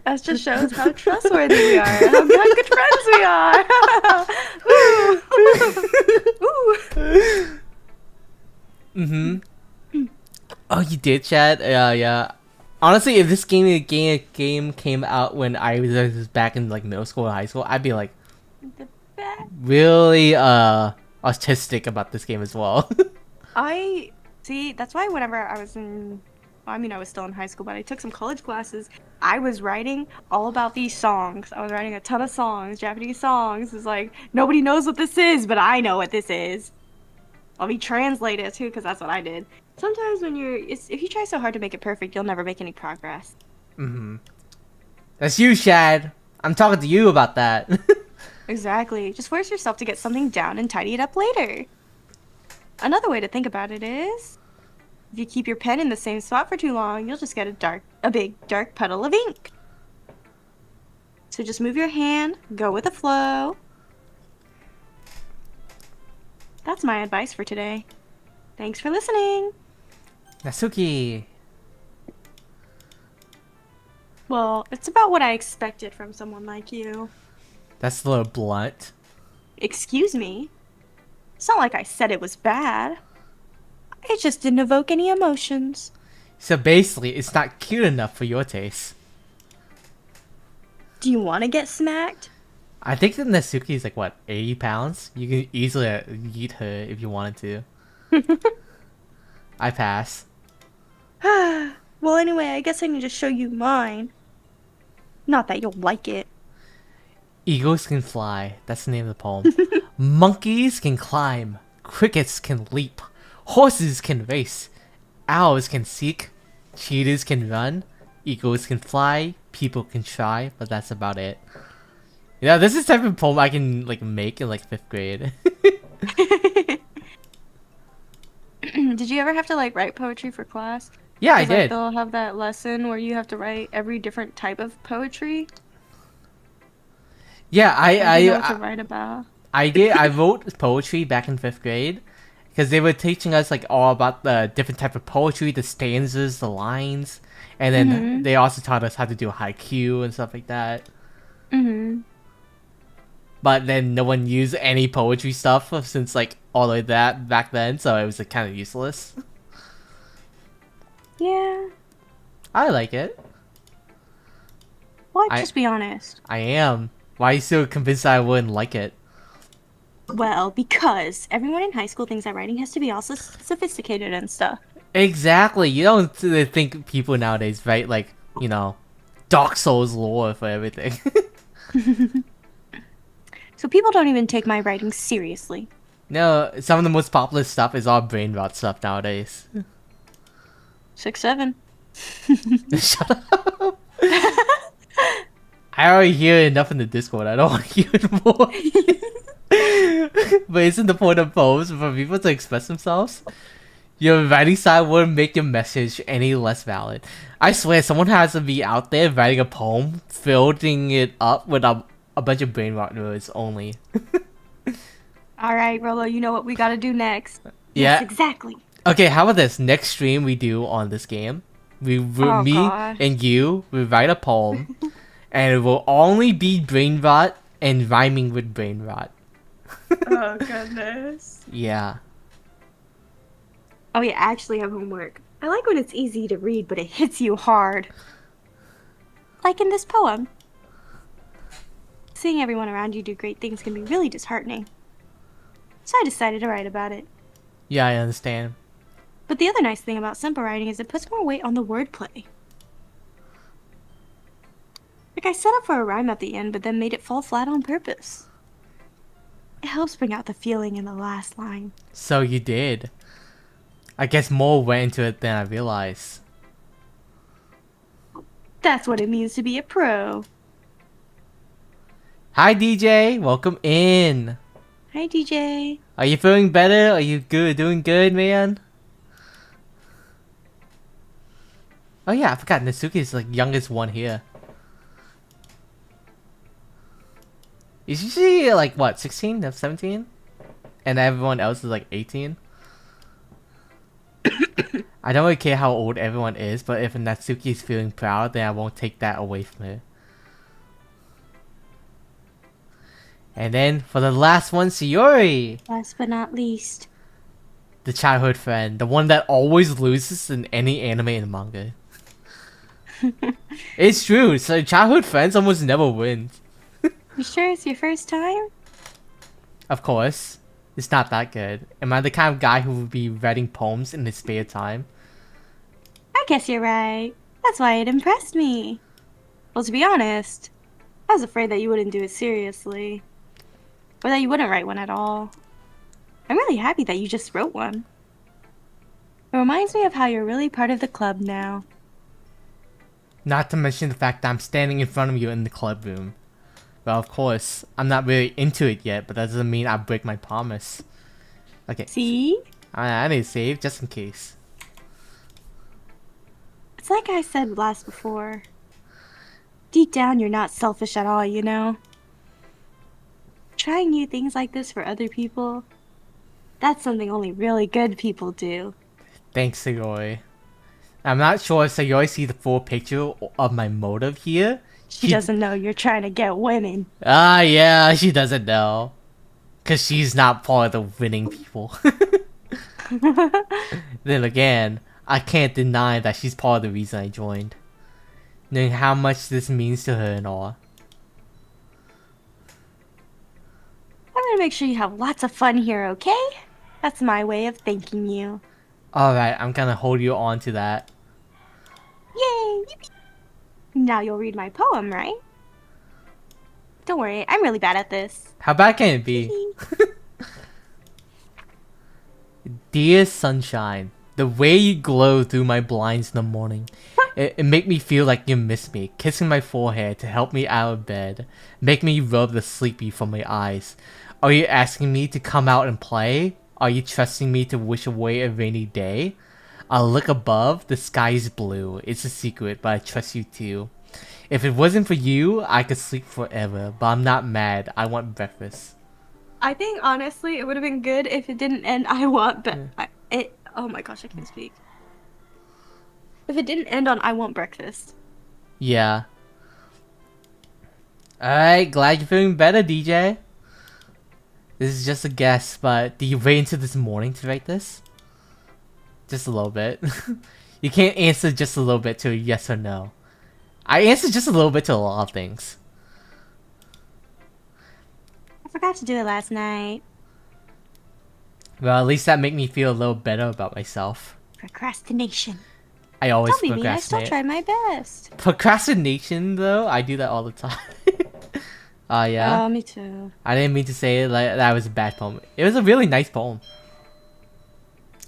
That just shows how trustworthy we are, how good friends we are. Ooh. Ooh. Mm-hmm. Oh, you did, Chad? Yeah, yeah. Honestly, if this game came out when I was back in like middle school or high school, I'd be like The best. really autistic about this game as well. I see. That's why whenever I was in, well, I mean, I was still in high school, but I took some college classes. I was writing all about these songs. I was writing a ton of songs, Japanese songs. It's like nobody knows what this is, but I know what this is. Let me translate it too, because that's what I did. Sometimes when if you try so hard to make it perfect, you'll never make any progress. Mm-hmm. That's you, Chad. I'm talking to you about that. Exactly. Just force yourself to get something down and tidy it up later. Another way to think about it is, if you keep your pen in the same spot for too long, you'll just get a big dark puddle of ink. So just move your hand, go with the flow. That's my advice for today. Thanks for listening. Natsuki. Well, it's about what I expected from someone like you. That's a little blunt. Excuse me? It's not like I said it was bad. It just didn't evoke any emotions. So basically, it's not cute enough for your taste. Do you want to get smacked? I think that Natsuki is like, what, 80 pounds? You can easily eat her if you wanted to. I pass. Well, anyway, I guess I can just show you mine. Not that you'll like it. Eagles can fly. That's the name of the poem. Monkeys can climb. Crickets can leap. Horses can race. Owls can seek. Cheetahs can run. Eagles can fly. People can try, but that's about it. Yeah, this is the type of poem I can like make in like 5th grade. Did you ever have to like write poetry for class? Yeah, I 'Cause, like, did. they'll have that lesson where you have to write every different type of poetry. Yeah, I didn't know what to write about. I did. I wrote poetry back in 5th grade because they were teaching us like all about the different type of poetry, the stanzas, the lines, and then they also taught us how to do haiku and stuff like that. Mhm. But then no one used any poetry stuff since like all of that back then, so it was like kind of useless. Yeah. I like it. Well, I- just be honest. I am. Why are you so convinced that I wouldn't like it? Well, because everyone in high school thinks that writing has to be all sophisticated and stuff. Exactly. You don't think people nowadays write like, you know, Dark Souls lore for everything. So people don't even take my writing seriously. No, some of the most popular stuff is all brain rot stuff nowadays. 6'7". Shut up. I already hear enough in the Discord. I don't want to hear it more. But isn't the point of poems for people to express themselves? Your writing style wouldn't make your message any less valid. I swear, someone has to be out there writing a poem, filling it up with a bunch of brain rot words only. All right, Rollo, you know what we gotta do next. Yeah. Yes, exactly. Okay, how about this? Next stream we do on this game, me gosh. and you, we write a poem, and it will only be brain rot and rhyming with brain rot. Oh, goodness. Yeah. Oh, yeah, I actually have homework. I like when it's easy to read, but it hits you hard. Like in this poem. Seeing everyone around you do great things can be really disheartening. So I decided to write about it. Yeah, I understand. But the other nice thing about simple writing is it puts more weight on the wordplay. Like I set up for a rhyme at the end, but then made it fall flat on purpose. It helps bring out the feeling in the last line. So you did. I guess more went into it than I realized. That's what it means to be a pro. Hi DJ, welcome in. Hi, DJ. Are you feeling better? Are you good? Doing good, man? Oh yeah, I forgot Natsuki is like youngest one here. Is she like what, 16, 17? And everyone else is like 18? I don't really care how old everyone is, but if Natsuki is feeling proud, then I won't take that away from her. And then for the last one, Sayori, Last but not least. the childhood friend, the one that always loses in any anime and manga. It's true. So childhood friends almost never win. You sure it's your first time? Of course, it's not that good. Am I the kind of guy who would be writing poems in his spare time? I guess you're right. That's why it impressed me. Well, to be honest, I was afraid that you wouldn't do it seriously. Or that you wouldn't write one at all. I'm really happy that you just wrote one. It reminds me of how you're really part of the club now. Not to mention the fact that I'm standing in front of you in the club room. Well, of course, I'm not really into it yet, but that doesn't mean I break my promise. Okay. See? I need to save just in case. It's like I said last before. Deep down, you're not selfish at all, you know? Trying new things like this for other people, that's something only really good people do. Thanks, Sayori. I'm not sure if Sayori sees the full picture of my motive here. She doesn't know you're trying to get women. Ah, yeah, she doesn't know. Because she's not part of the winning people. Then again, I can't deny that she's part of the reason I joined. Knowing how much this means to her and all. I'm gonna make sure you have lots of fun here, okay? That's my way of thanking you. Alright, I'm gonna hold you on to that. Yay! Yippee. Now you'll read my poem, right? Don't worry, I'm really bad at this. How bad can it be? Dear sunshine, the way you glow through my blinds in the morning, it make me feel like you miss me, kissing my forehead to help me out of bed, make me rub the sleepy from my eyes. Are you asking me to come out and play? Are you trusting me to wish away a rainy day? I look above, the sky is blue. It's a secret, but I trust you too. If it wasn't for you, I could sleep forever, but I'm not mad. I want breakfast. I think honestly, it would have been good if it didn't end. I want, but oh my gosh, I can't speak. If it didn't end on "I want breakfast." Yeah. Alright, glad you're feeling better, DJ. This is just a guess, but do you wait until this morning to write this? Just a little bit. You can't answer just a little bit to a yes or no. I answer just a little bit to a lot of things. I forgot to do it last night. Well, at least that make me feel a little better about myself. Procrastination. I always Don't be mean, I still procrastinate. tried my best. Procrastination, though, I do that all the time. Yeah. Oh, me too. I didn't mean to say it like that was a bad poem. It was a really nice poem.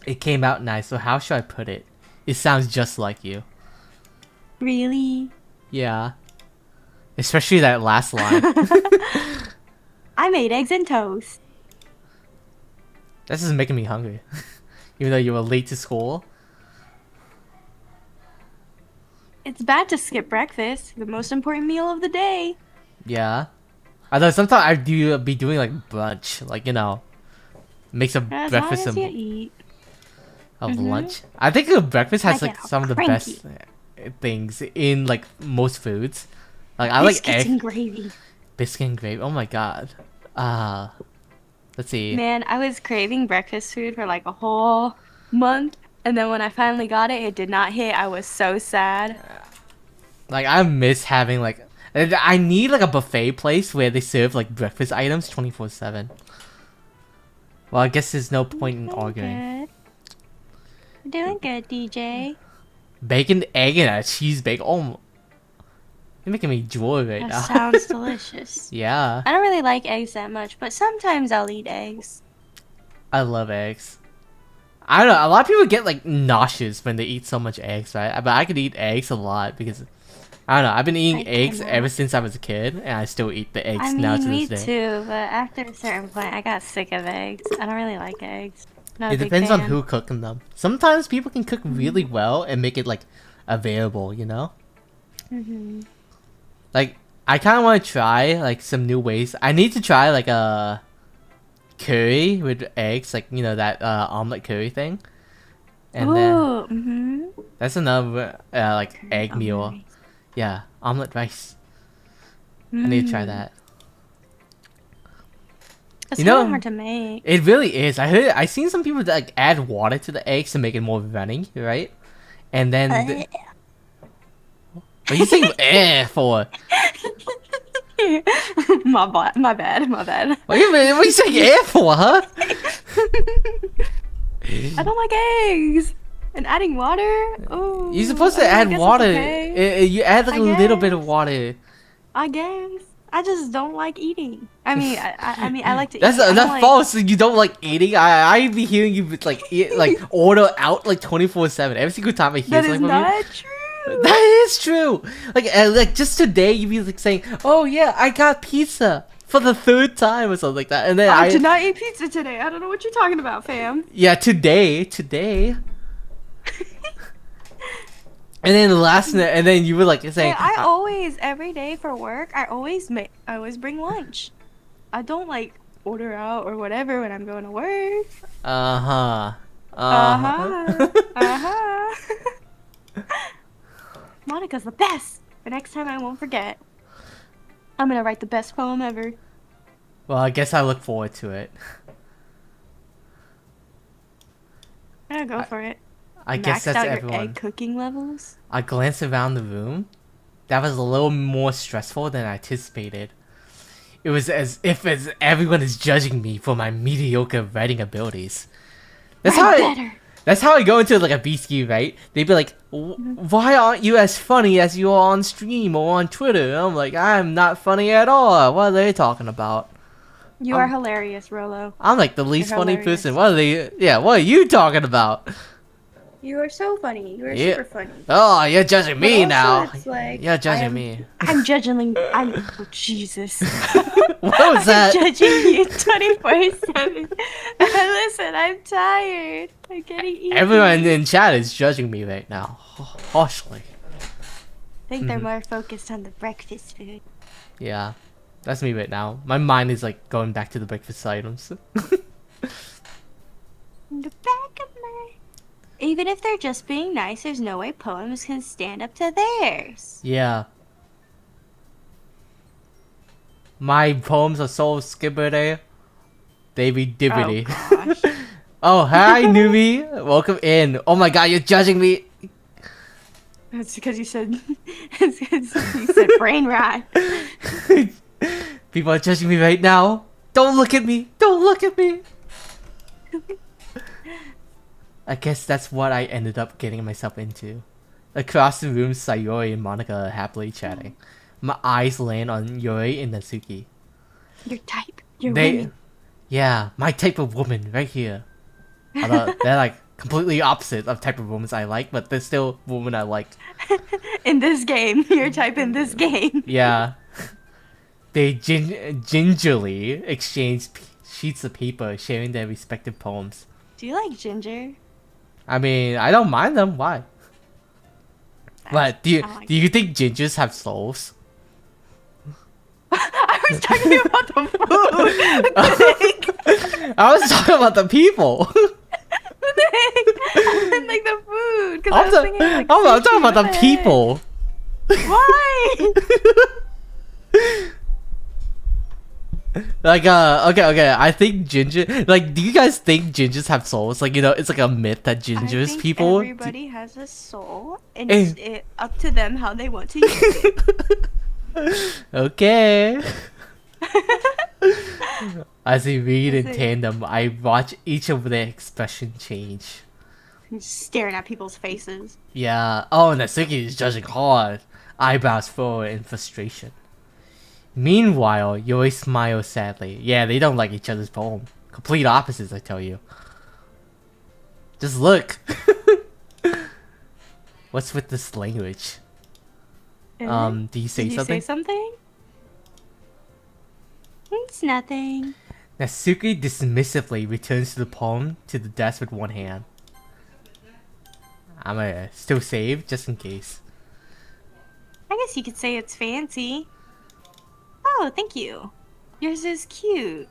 It came out nice, so how should I put it? It sounds just like you. Really? Yeah. Especially that last line. I made eggs and toast. This is making me hungry. Even though you were late to school. It's bad to skip breakfast, the most important meal of the day. Yeah. Although sometimes I do be doing like brunch. Like, you know. Make some As breakfast long as you of eat. lunch. I think the breakfast has I like get all some of the cranky. best things in like most foods. Like I like Biscuits egg, and gravy. biscuit and gravy. Oh my god. Let's see. Man, I was craving breakfast food for like a whole month, and then when I finally got it, it did not hit. I was so sad. Like I miss having like I need like a buffet place where they serve like breakfast items 24/7. Well, I guess there's no point in arguing. Good. You're doing good, DJ. Bacon, egg, and a cheese bake. Oh, you're making me drool right That now. sounds delicious. Yeah, I don't really like eggs that much, but sometimes I'll eat eggs. I love eggs. I don't know. A lot of people get like nauseous when they eat so much eggs, right? But I could eat eggs a lot because I don't know. I've been eating I eggs cannot. ever since I was a kid, and I still eat the eggs I now to mean, me this day. too, but after a certain point, I got sick of eggs. I don't really like eggs. Not a It big depends on fan. who cooking them. Sometimes people can cook really well and make it like available, you know? Mm-hmm. Like I kind of want to try like some new ways. I need to try like a curry with eggs, like you know that omelet curry thing. And then Ooh, mm-hmm. that's another like egg meal. Nice. Yeah, omelet rice. I need to try Mm. that. It's You kind of know, hard to make. it really is. I seen some people that like add water to the eggs to make it more runny, right? And then what are you saying for? My bad. What are you saying for, huh? I don't like eggs. And adding water? Oh, You're supposed to add water. Okay. You add like I a little bit of guess. water. I guess. I just don't like eating. I mean, I like to eat. I That's don't like... false. You don't like eating. I be hearing you like eat, like order out like 24/7. Every single time I hear That is something from you. not true. That is true. Like just today you be like saying, "Oh yeah, I got pizza for the third time" or something like that. And then I did not eat pizza today. I don't know what you're talking about, fam. yeah, today. And then the last night, and then you were like saying, Hey, I always every day for work, I always bring lunch. I don't like order out or whatever when I'm going to work. uh-huh. Uh-huh. Monica's the best. The next time I won't forget. I'm gonna write the best poem ever. Well, I guess I look forward to it. Yeah, go for it. I guess Maxed that's out your everyone. egg cooking levels. I glanced around the room. That was a little more stressful than I anticipated. It was as if everyone is judging me for my mediocre writing abilities. That's that's how I go into like a BSQ, right? They'd be like, "Why aren't you as funny as you are on stream or on Twitter?" And I'm like, "I'm not funny at all. What are they talking about?" You are hilarious, Rollo. I'm like the least You're funny hilarious. person. What are they? Yeah, what are you talking about? You are so funny. You are Yeah. super funny. Oh, you're judging me also, now. it's like, You're judging I am- me. I'm judging. Oh, Jesus. What was that? I'm judging you 24/7. Listen, I'm tired. I'm getting eaten. Everyone in chat is judging me right now, harshly. I think they're more focused on the breakfast food. Yeah, that's me right now. My mind is like going back to the breakfast items. In the back of my... Even if they're just being nice, there's no way poems can stand up to theirs. Yeah. My poems are so skibberday. They be dibbity. Oh, gosh. Oh, hi, newbie. Welcome in. Oh my god, you're judging me. That's because you said... It's because you said brain rot. People are judging me right now. Don't look at me. Don't look at me. I guess that's what I ended up getting myself into. Across the room, Sayori and Monica are happily chatting. My eyes land on Yuri and Natsuki. Your type. Your women. Yeah, my type of woman right here. Although they're like completely opposite of type of women I like, but they're still women I like. In this game. Your type in this game. Yeah. They gingerly exchange sheets of paper, sharing their respective poems. Do you like ginger? I mean, I don't mind them. Why? But do you think gingers have souls? I was talking about the food. I was talking about the people. I meant like the food. 'Cause I was thinking, like, I'm talking sushi. about the What? people. Why? Like okay. I think ginger. Like, do you guys think gingers have souls? Like, you know, it's like a myth that I gingers think people. everybody has a soul, and Eh. it's up to them how they want to use it. Okay. As we read in Is it- tandem, I watch each of their expression change. Just staring at people's faces. Yeah. Oh, Natsuki is judging hard, eyebrows forward in frustration. Meanwhile, Yuri smiles sadly. Yeah, they don't like each other's poem. Complete opposites, I tell you. Just look. What's with this language? Do you say Did you something? say something? It's nothing. Natsuki dismissively returns to the poem to the desk with one hand. I'm gonna still save just in case. I guess you could say it's fancy. Oh, thank you. Yours is cute.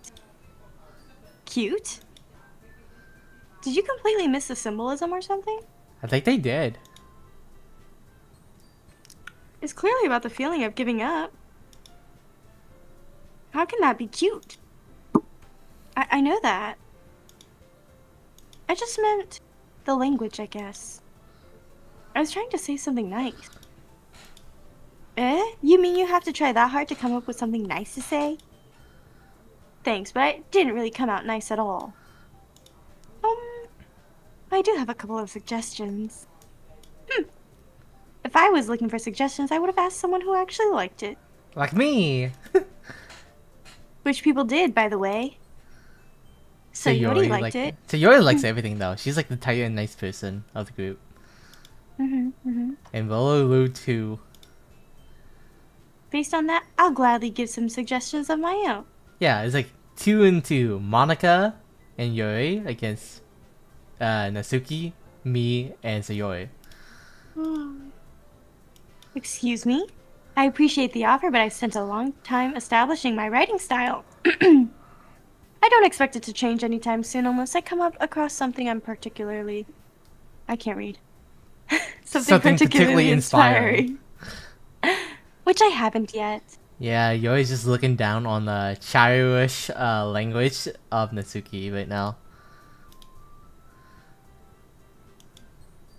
Cute? Did you completely miss the symbolism or something? I think they did. It's clearly about the feeling of giving up. How can that be cute? I know that. I just meant the language, I guess. I was trying to say something nice. Eh? You mean you have to try that hard to come up with something nice to say? Thanks, but it didn't really come out nice at all. I do have a couple of suggestions. If I was looking for suggestions, I would have asked someone who actually liked it. Like me. Which people did, by the way. So Yori liked it. Sayori likes everything though. She's like the tight and nice person of the group. And Rollo too. Based on that, I'll gladly give some suggestions of my own. Yeah, it's like 2 and 2. Monica and Yuri against Natsuki, me, and Sayori. Excuse me? I appreciate the offer, but I've spent a long time establishing my writing style. I don't expect it to change anytime soon unless I come up across something I'm particularly... I can't read. something particularly inspiring. Which I haven't yet. Yeah, Yuri's just looking down on the Chirish language of Natsuki right now.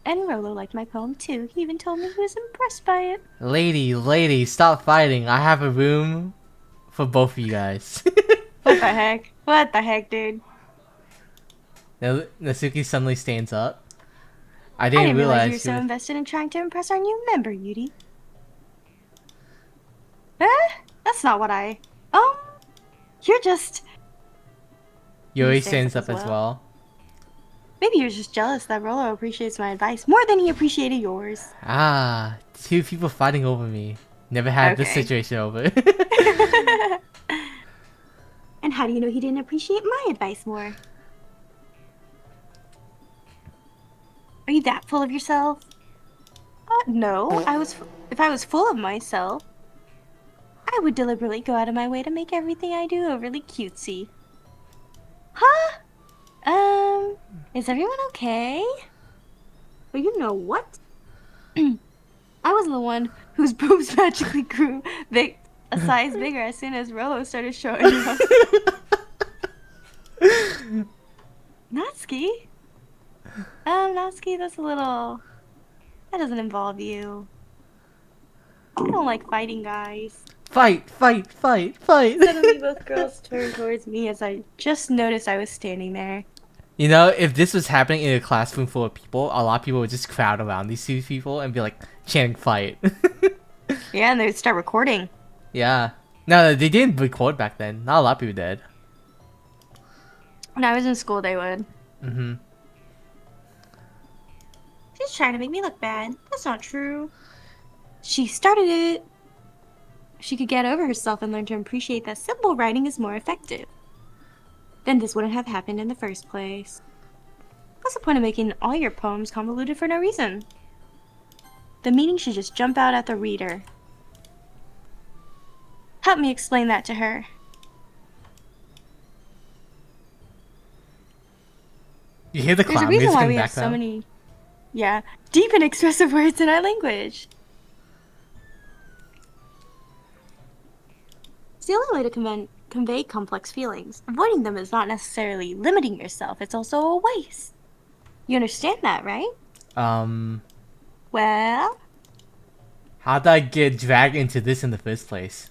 And Rollo liked my poem too. He even told me he was impressed by it. Lady, stop fighting. I have a room for both of you guys. What the heck? What the heck, dude? Now, Natsuki suddenly stands up. I I didn't didn't realize you realize were she so was... invested in trying to impress our new member, Yuri. That's not what I... You're just... Yuri stands up as well. Maybe you're just jealous that Rollo appreciates my advice more than he appreciated yours. Ah, 2 people fighting over me. Never had this situation over. And how do you know he didn't appreciate my advice more? Are you that full of yourself? No. If I was full of myself, I would deliberately go out of my way to make everything I do overly cutesy. Huh? Is everyone okay? Well, you know what? I wasn't the one whose boobs magically grew a size bigger as soon as Rollo started showing up. Natsuki? Natsuki, that's a little... That doesn't involve you. I don't like fighting guys. Fight! Suddenly both girls turned towards me as I just noticed I was standing there. You know, if this was happening in a classroom full of people, a lot of people would just crowd around these 2 people and be like, chanting fight. Yeah, and they would start recording. Yeah. No, they didn't record back then. Not a lot of people did. When I was in school, they would. Mm-hmm. She's trying to make me look bad. That's not true. She started it. If she could get over herself and learn to appreciate that simple writing is more effective, then this wouldn't have happened in the first place. What's the point of making all your poems convoluted for no reason? The meaning should just jump out at the reader. Help me explain that to her. You hear the There's a clown reason music why in we the have so background? many, deep and expressive words in our language. It's the only way to convey complex feelings. Avoiding them is not necessarily limiting yourself, it's also a waste. You understand that, right? Well? How did I get dragged into this in the first place?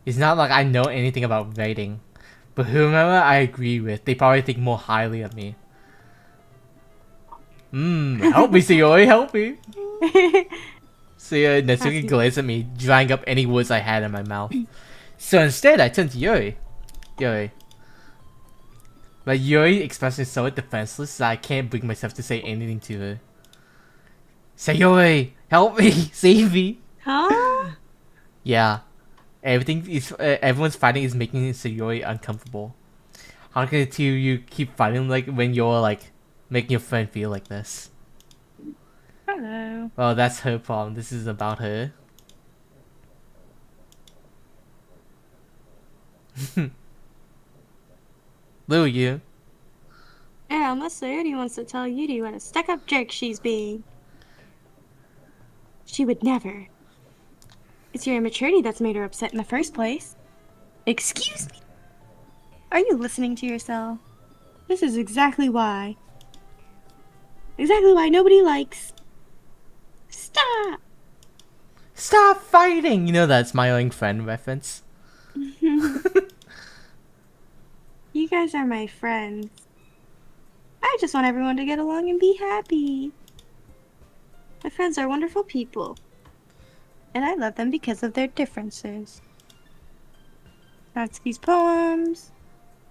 It's not like I know anything about writing, but whomever I agree with, they probably think more highly of me. Help me, Sayori, help me! So Natsuki glares at me, drying up any words I had in my mouth. So instead, I turned to Yuri. But Yuri expresses so defenseless that I can't bring myself to say anything to her. Sayori, help me, save me. Huh? Yeah, everyone's fighting is making Sayori uncomfortable. How can you keep fighting like when you're like making your friend feel like this? Hello. Well, that's her problem. This is about her. Lou, you. Yeah, unless Sayuri wants to tell Yuri what a stuck-up jerk she's being. She would never. It's your immaturity that's made her upset in the first place. Excuse me? Are you listening to yourself? This is exactly why. Exactly why nobody likes. Stop! Stop fighting! You know that smiling friend reference. You guys are my friends. I just want everyone to get along and be happy. My friends are wonderful people. And I love them because of their differences. Natsuki's poems.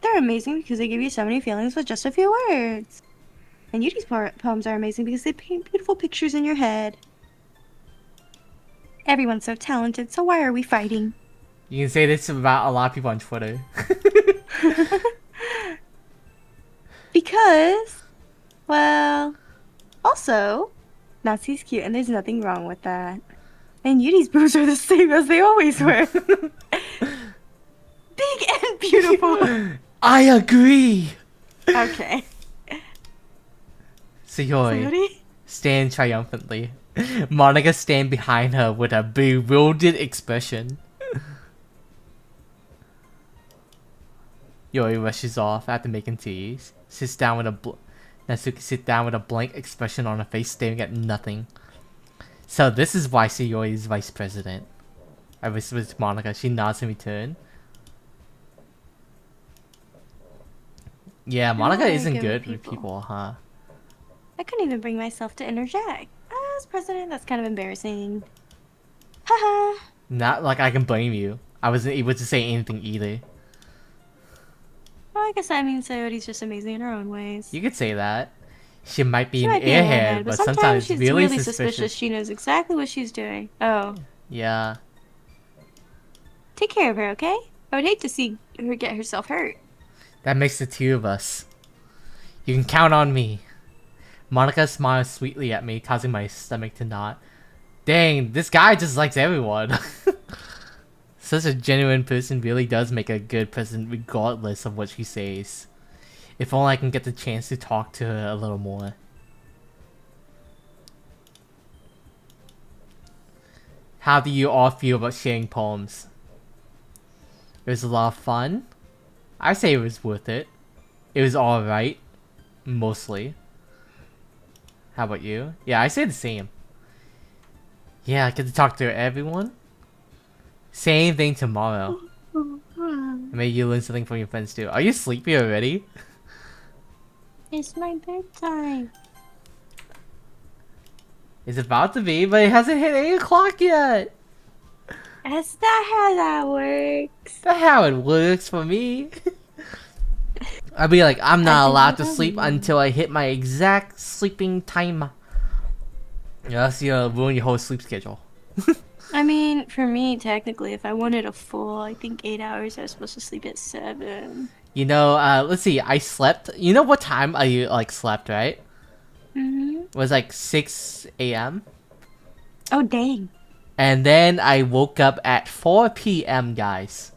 They're amazing because they give you so many feelings with just a few words. And Yuri's poems are amazing because they paint beautiful pictures in your head. Everyone's so talented, so why are we fighting? You can say this about a lot of people on Twitter. Because, well, also, Natsuki's cute and there's nothing wrong with that. And Yuri's boobs are the same as they always were. Big and beautiful. I agree! Okay. Sayori Sayori? stand triumphantly. Monica stand behind her with a bewildered expression. Yori rushes off after making tea. Sits down with Natsuki sits down with a blank expression on her face, staring at nothing. So this is why Sayori is vice president. I whisper to Monica. She nods in return. Yeah, Monica isn't good with people, huh? I couldn't even bring myself to interject. As president, that's kind of embarrassing. Haha. Not like I can blame you. I wasn't able to say anything either. Well, I guess that means Sayori's just amazing in her own ways. You could say that. She might be She an might be an airhead, but sometimes she's really really suspicious. She knows exactly what she's doing. Oh. Yeah. Take care of her, okay? I would hate to see her get herself hurt. That makes the two of us. You can count on me. Monica smiles sweetly at me, causing my stomach to knot. Dang, this guy just likes everyone. Such a genuine person really does make a good president regardless of what she says. If only I can get the chance to talk to her a little more. How do you all feel about sharing poems? It was a lot of fun. I say it was worth it. It was alright. Mostly. How about you? Yeah, I say the same. Yeah, I get to talk to everyone. Same thing tomorrow. Maybe you learn something from your friends too. Are you sleepy already? It's my bedtime. It's about to be, but it hasn't hit 8 o'clock yet. That's not how that works. That's how it works for me. I'd be like, I'm not allowed to sleep until I hit my exact sleeping time. Yeah, that's ruin your whole sleep schedule. I mean, for me, technically, if I wanted a full, I think 8 hours, I was supposed to sleep at 7. You know, let's see, I slept. You know what time I slept, right? It was like 6 a.m. Oh, dang. And then I woke up at 4 p.m., guys.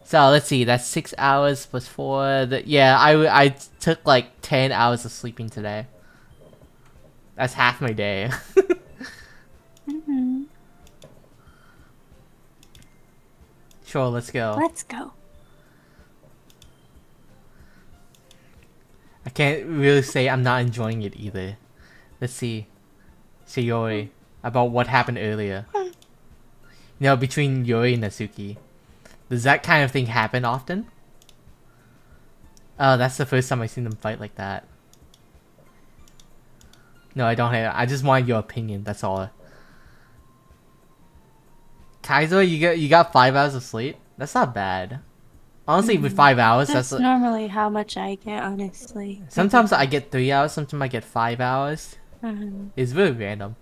So let's see, that's 6 hours plus 4. Yeah, I took like 10 hours of sleeping today. That's half my day. Sure, let's go. Let's go. I can't really say I'm not enjoying it either. Let's see. Sayori, about what happened earlier. You know, between Yuri and Natsuki. Does that kind of thing happen often? Oh, that's the first time I've seen them fight like that. No, I don't have. I just want your opinion. That's all. Kaizo, you got 5 hours of sleep. That's not bad. Honestly, with 5 hours, That's normally how much I get, honestly. Sometimes I get 3 hours. Sometimes I get 5 hours. It's really random.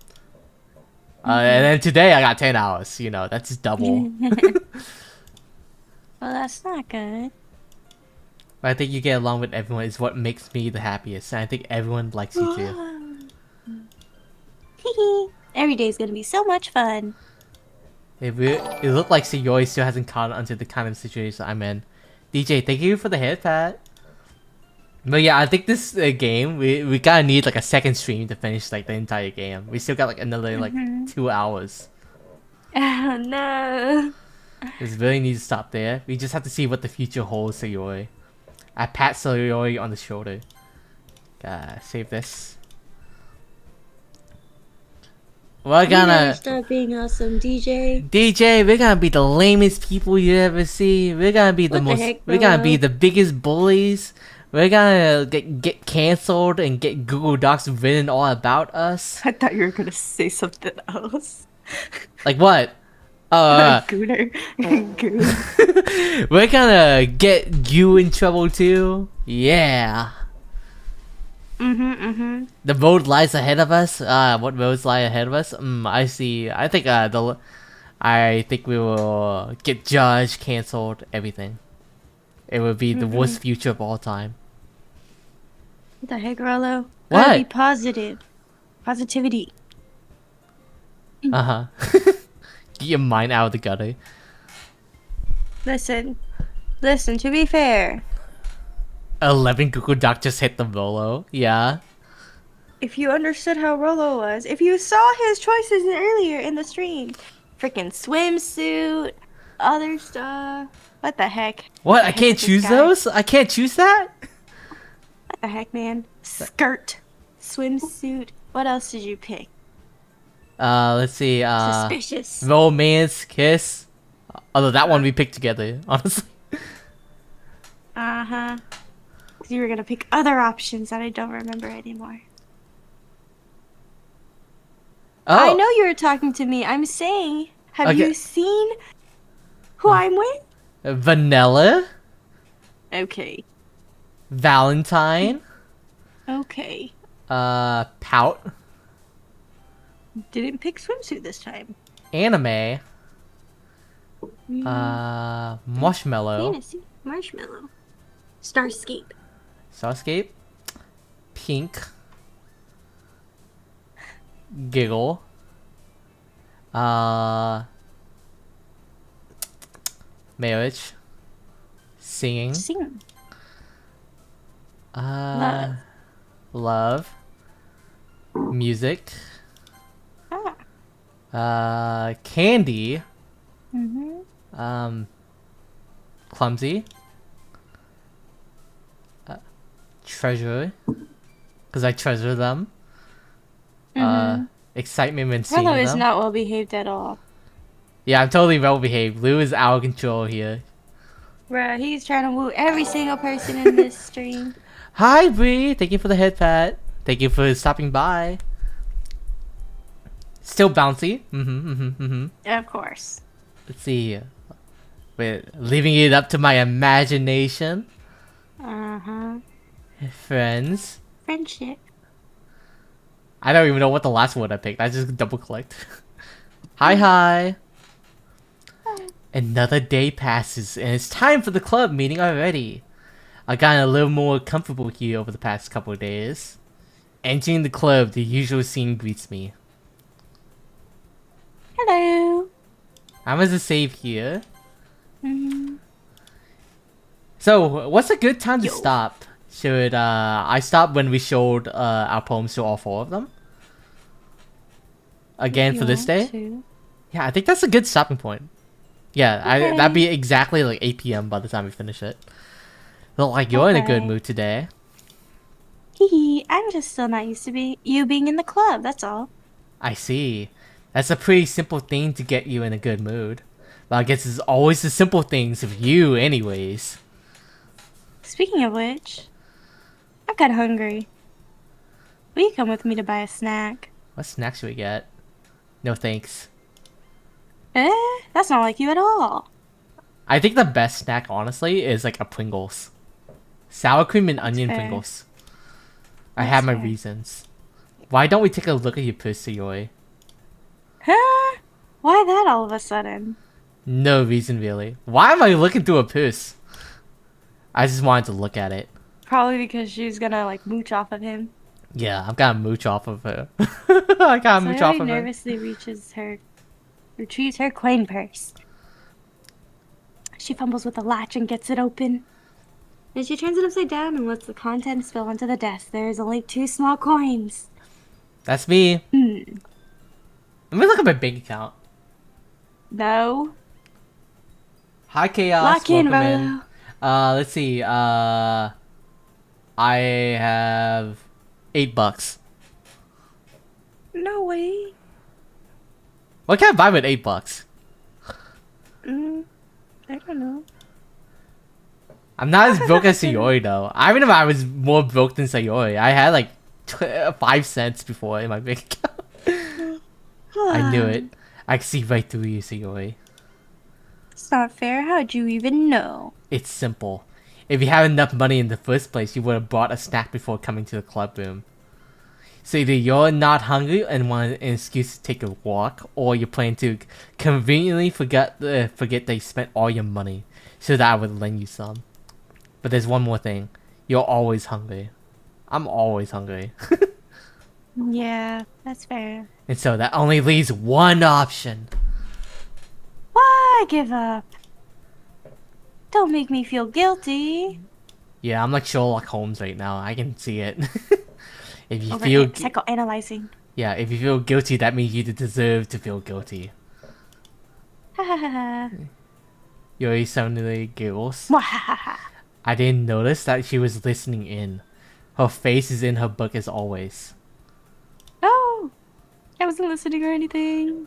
And then today I got 10 hours. You know, that's double. Well, that's not good. But I think you get along with everyone is what makes me the happiest. And I think everyone likes you too. Every day's gonna be so much fun. It looked like Sayori still hasn't caught on to the kind of situation I'm in. DJ, thank you for the head pat. But yeah, I think this game we gotta need like a second stream to finish like the entire game. We still got like another like 2 hours. Oh no. This really needs to stop there. We just have to see what the future holds, Sayori. I pat Sayori on the shoulder. Save this. We're gonna stop being awesome, DJ. DJ. We're gonna be the lamest people you ever see. We're gonna be the What the most. heck, We're gonna Rolo? be the biggest bullies. We're gonna get canceled and get Google Docs written all about us. I thought you were gonna say something else. Like what? Gooner. Goon. We're gonna get you in trouble too. Yeah. The road lies ahead of us. What roads lie ahead of us? I see. I think we will get judged, canceled, everything. It would be the worst future of all time. What the heck, Rollo? What? Gotta be positive. Positivity. Get your mind out of the gutter. Listen, to be fair, 11 Google Doc just hit the Rolo. Yeah. if you understood how Rollo was, if you saw his choices earlier in the stream, freaking swimsuit, other stuff, what the heck? What? I can't choose those? I can't choose that? What the heck, man? Skirt, swimsuit, what else did you pick? Let's see. Suspicious. Romance, kiss. Although that one we picked together, honestly. Uh-huh. You were gonna pick other options that I don't remember anymore. Oh. I know you were talking to me. I'm saying, have you seen who I'm with? Vanilla. Okay. Valentine. Okay. Pout. Didn't pick swimsuit this time. Anime. Marshmallow. Fantasy. Marshmallow. Starscape. Starscape. Pink. Giggle. Marriage. Singing. Sing. Love. Music. Candy. Clumsy. Treasure. Because I treasure them. Excitement when seeing Rollo them. is not well behaved at all. Yeah, I'm totally well behaved. Lou is out of control here. Bruh, he's trying to woo every single person in this stream. Hi, Bree. Thank you for the head pat. Thank you for stopping by. Still bouncy. Of course. Let's see. Wait, leaving it up to my imagination. Friends. Friendship. I don't even know what the last one I picked. I just double clicked. Hi. Another day passes and it's time for the club meeting already. I got a little more comfortable here over the past couple of days. Entering the club, the usual scene greets me. Hello. I'm gonna save here. So, what's a good time to stop? Should I stop when we showed our poems to all 4 of them? Again for this day? Yeah, I think that's a good stopping point. Yeah, Okay. that'd be exactly like 8 p.m. by the time we finish it. Look like you're in a good Okay. mood today. Hee, I'm just still not used to you being in the club, that's all. I see. That's a pretty simple thing to get you in a good mood. But I guess it's always the simple things of you anyways. Speaking of which, I'm kinda hungry. Will you come with me to buy a snack? What snacks should we get? No thanks. That's not like you at all. I think the best snack, honestly, is like a Pringles. Sour cream and onion fair. Pringles. I That's have my fair. reasons. Why don't we take a look at your purse, Sayori? Huh? Why that all of a sudden? No reason, really. Why am I looking through a purse? I just wanted to look at it. Probably because she's gonna like mooch off of him. Yeah, I've got a mooch off of her. I got a mooch off Sayori of her. nervously retrieves her coin purse. She fumbles with the latch and gets it open. As she turns it upside down and lets the contents spill onto the desk, there is only 2 small coins. That's me. Hmm. Let me look at my bank account. No. Hi, Chaos. Lock in, Welcome in. Rolo. Let's see. I have $8. No way. What can I buy with $8? I don't know. I'm not as broke as Sayori though. I remember I was more broke than Sayori. I had like 5 cents before in my bank account. I knew it. I could see right through you, Sayori. It's not fair. How'd you even know? It's simple. If you had enough money in the first place, you would have bought a snack before coming to the club room. So either you're not hungry and want an excuse to take a walk, or you're planning to conveniently forget that you spent all your money, so that I would lend you some. But there's one more thing. You're always hungry. I'm always hungry. Yeah, that's fair. And so that only leaves one option. Why give up? Don't make me feel guilty. Yeah, I'm like Sherlock Holmes right now. I can see it. If you Over feel psychoanalyzing. yeah, if you feel guilty, that means you deserve to feel guilty. Ha ha ha ha. Yuri suddenly giggles. Mwahaha. I didn't notice that she was listening in. Her face is in her book as always. Oh, I wasn't listening or anything.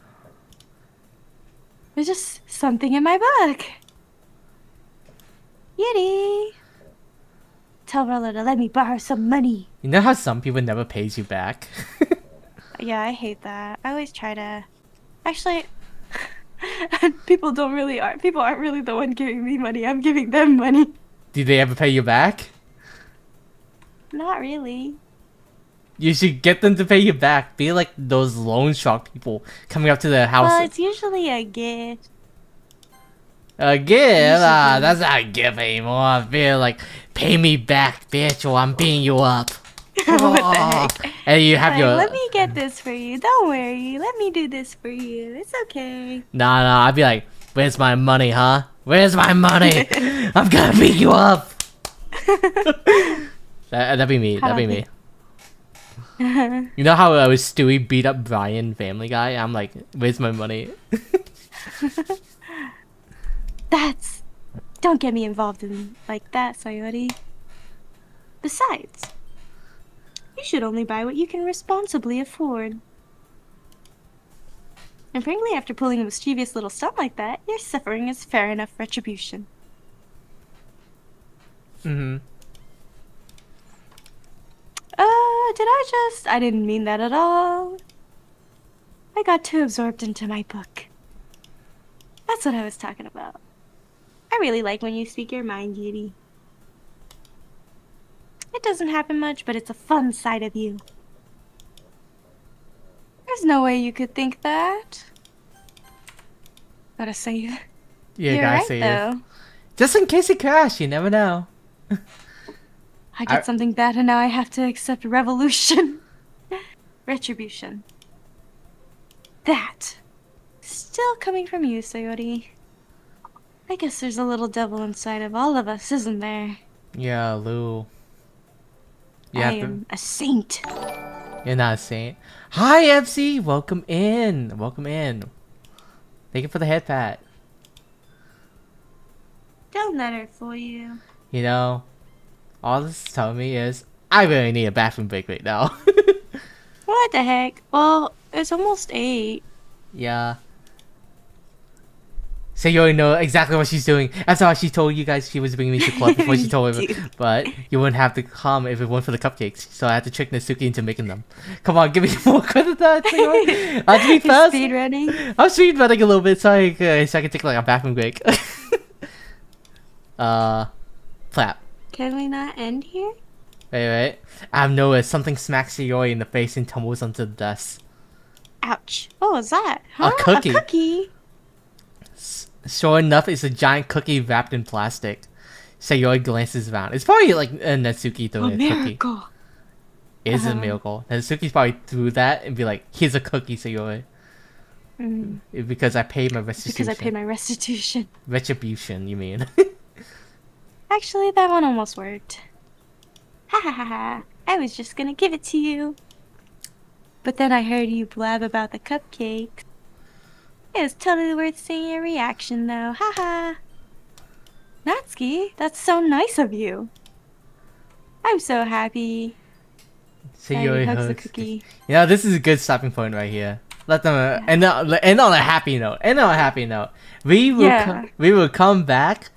There's just something in my book. Yiddy. Tell Rollo to let me borrow some money. You know how some people never pays you back? Yeah, I hate that. I always try to. Actually, people aren't really the one giving me money. I'm giving them money. Do they ever pay you back? Not really. You should get them to pay you back. Be like those loan shark people coming up to the house. Well, it's usually a gift. A gift? That's not a gift anymore. I feel like, pay me back, bitch, or I'm beating you up. What the heck? And you have Like, your... let me get this for you. Don't worry. Let me do this for you. It's okay. Nah, I'd be like, where's my money, huh? Where's my money? I'm gonna beat you up. That'd be me. That'd be me. You know how Stewie beat up Brian, Family Guy? I'm like, where's my money? Don't get me involved in like that, Sayori. Besides, you should only buy what you can responsibly afford. And frankly, after pulling a mischievous little stunt like that, your suffering is fair enough retribution. Mm-hmm. I didn't mean that at all. I got too absorbed into my book. That's what I was talking about. I really like when you speak your mind, Yuri. It doesn't happen much, but it's a fun side of you. There's no way you could think that. Gotta save. Yeah, You're gotta right, save. though. Just in case it crashes, you never know. I did something bad and now I have to accept revolution. Retribution. That. Still coming from you, Sayori. I guess there's a little devil inside of all of us, isn't there? Yeah, Lou. I am a saint. You're not a saint. Hi, MC! Welcome in. Welcome in. Thank you for the head pat. Don't let her fool you. You know, all this is telling me is I really need a bathroom break right now. What the heck? Well, it's almost 8. Yeah. So you already know exactly what she's doing. That's why she told you guys she was bringing me to club before she told me. But you wouldn't have to come if it weren't for the cupcakes. So I had to trick Natsuki into making them. Come on, give me more credit that. I have to be fast. Speed running. I'm speed running a little bit so I can take like a bathroom break. Clap. Can we not end here? Wait. I've noticed something smacks Sayori in the face and tumbles onto the desk. Ouch. What was that? Huh? A cookie. A cookie? Sure enough, it's a giant cookie wrapped in plastic. Sayori glances around. It's probably like Natsuki throwing a cookie. Miracle. It is a miracle. Natsuki's probably threw that and be like, here's a cookie, Sayori. Because I paid my restitution. Because I paid my restitution. Retribution, you mean. Actually, that one almost worked. Ha ha ha ha. I was just gonna give it to you. But then I heard you blab about the cupcakes. It was totally worth seeing your reaction, though. Ha ha. Natsuki, that's so nice of you. I'm so happy. So Daddy you hugs the cookie. You know, this is a good stopping point right here. Let them end on a happy note. End on a happy note. We will come back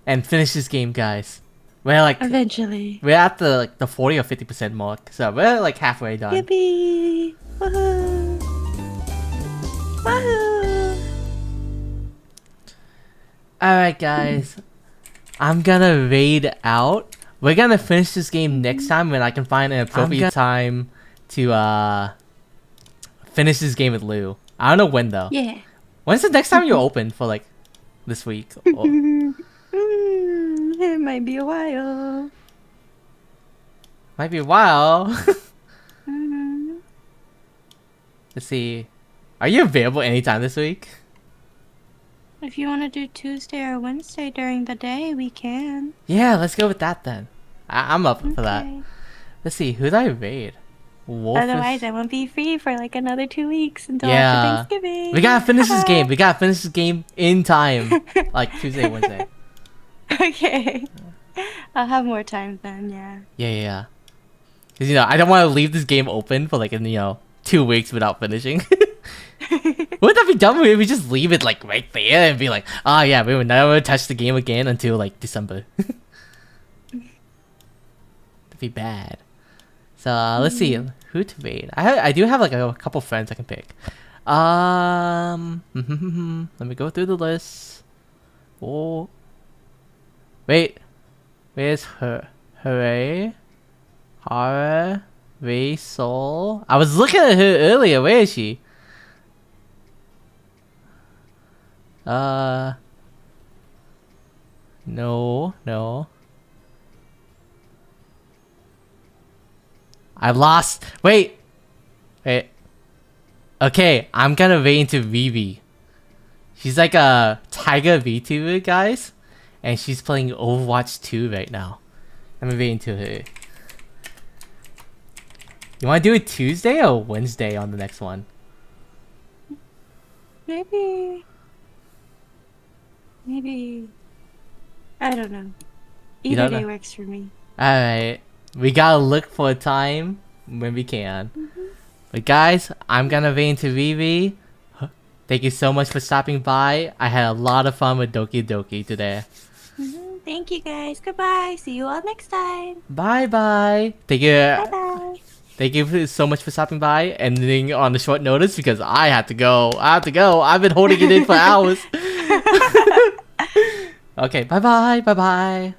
and finish this game, guys. We're like Eventually. we're at the 40 or 50% mark, so we're like halfway done. Yippee! Woohoo! Woohoo! Alright, guys. I'm gonna raid out. We're gonna finish this game next time when I can find an appropriate time to finish this game with Lou. I don't know when though. Yeah. When's the next time you're open for like this week? It might be a while. Might be a while. Mhm. Let's see. Are you available anytime this week? If you want to do Tuesday or Wednesday during the day, we can. Yeah, let's go with that then. I'm up for that. Okay. Let's see. Who did I raid? Wolf Otherwise, is... I won't be free for like another 2 weeks until Yeah. after Thanksgiving. We gotta finish this game. We gotta finish this game in time. Like Tuesday, Wednesday. Okay. I'll have more time then, yeah. Yeah. Because, you know, I don't want to leave this game open for like, 2 weeks without finishing. Wouldn't that be dumb if we just leave it like right there and be like, oh yeah, we would never touch the game again until like December. That'd be bad. So let's see who to raid. I do have like a couple friends I can pick. Let me go through the list. Oh, wait, where's her? Hooray, Hara, Ray, Soul. I was looking at her earlier. Where is she? No. I lost. Wait. Okay, I'm gonna raid into Vivi. She's like a Tiger Vtuber, guys, and she's playing Overwatch 2 right now. I'm gonna raid into her. You wanna do it Tuesday or Wednesday on the next one? Maybe. I don't know. Either don't day know? works for me. Alright. We gotta look for a time when we can. But guys, I'm gonna raid into Vivi. Thank you so much for stopping by. I had a lot of fun with Doki Doki today. Thank you guys. Goodbye. See you all next time. Bye. Thank you. Bye. Thank you so much for stopping by. Ending on a short notice because I had to go. I've been holding it in for hours. Okay, bye.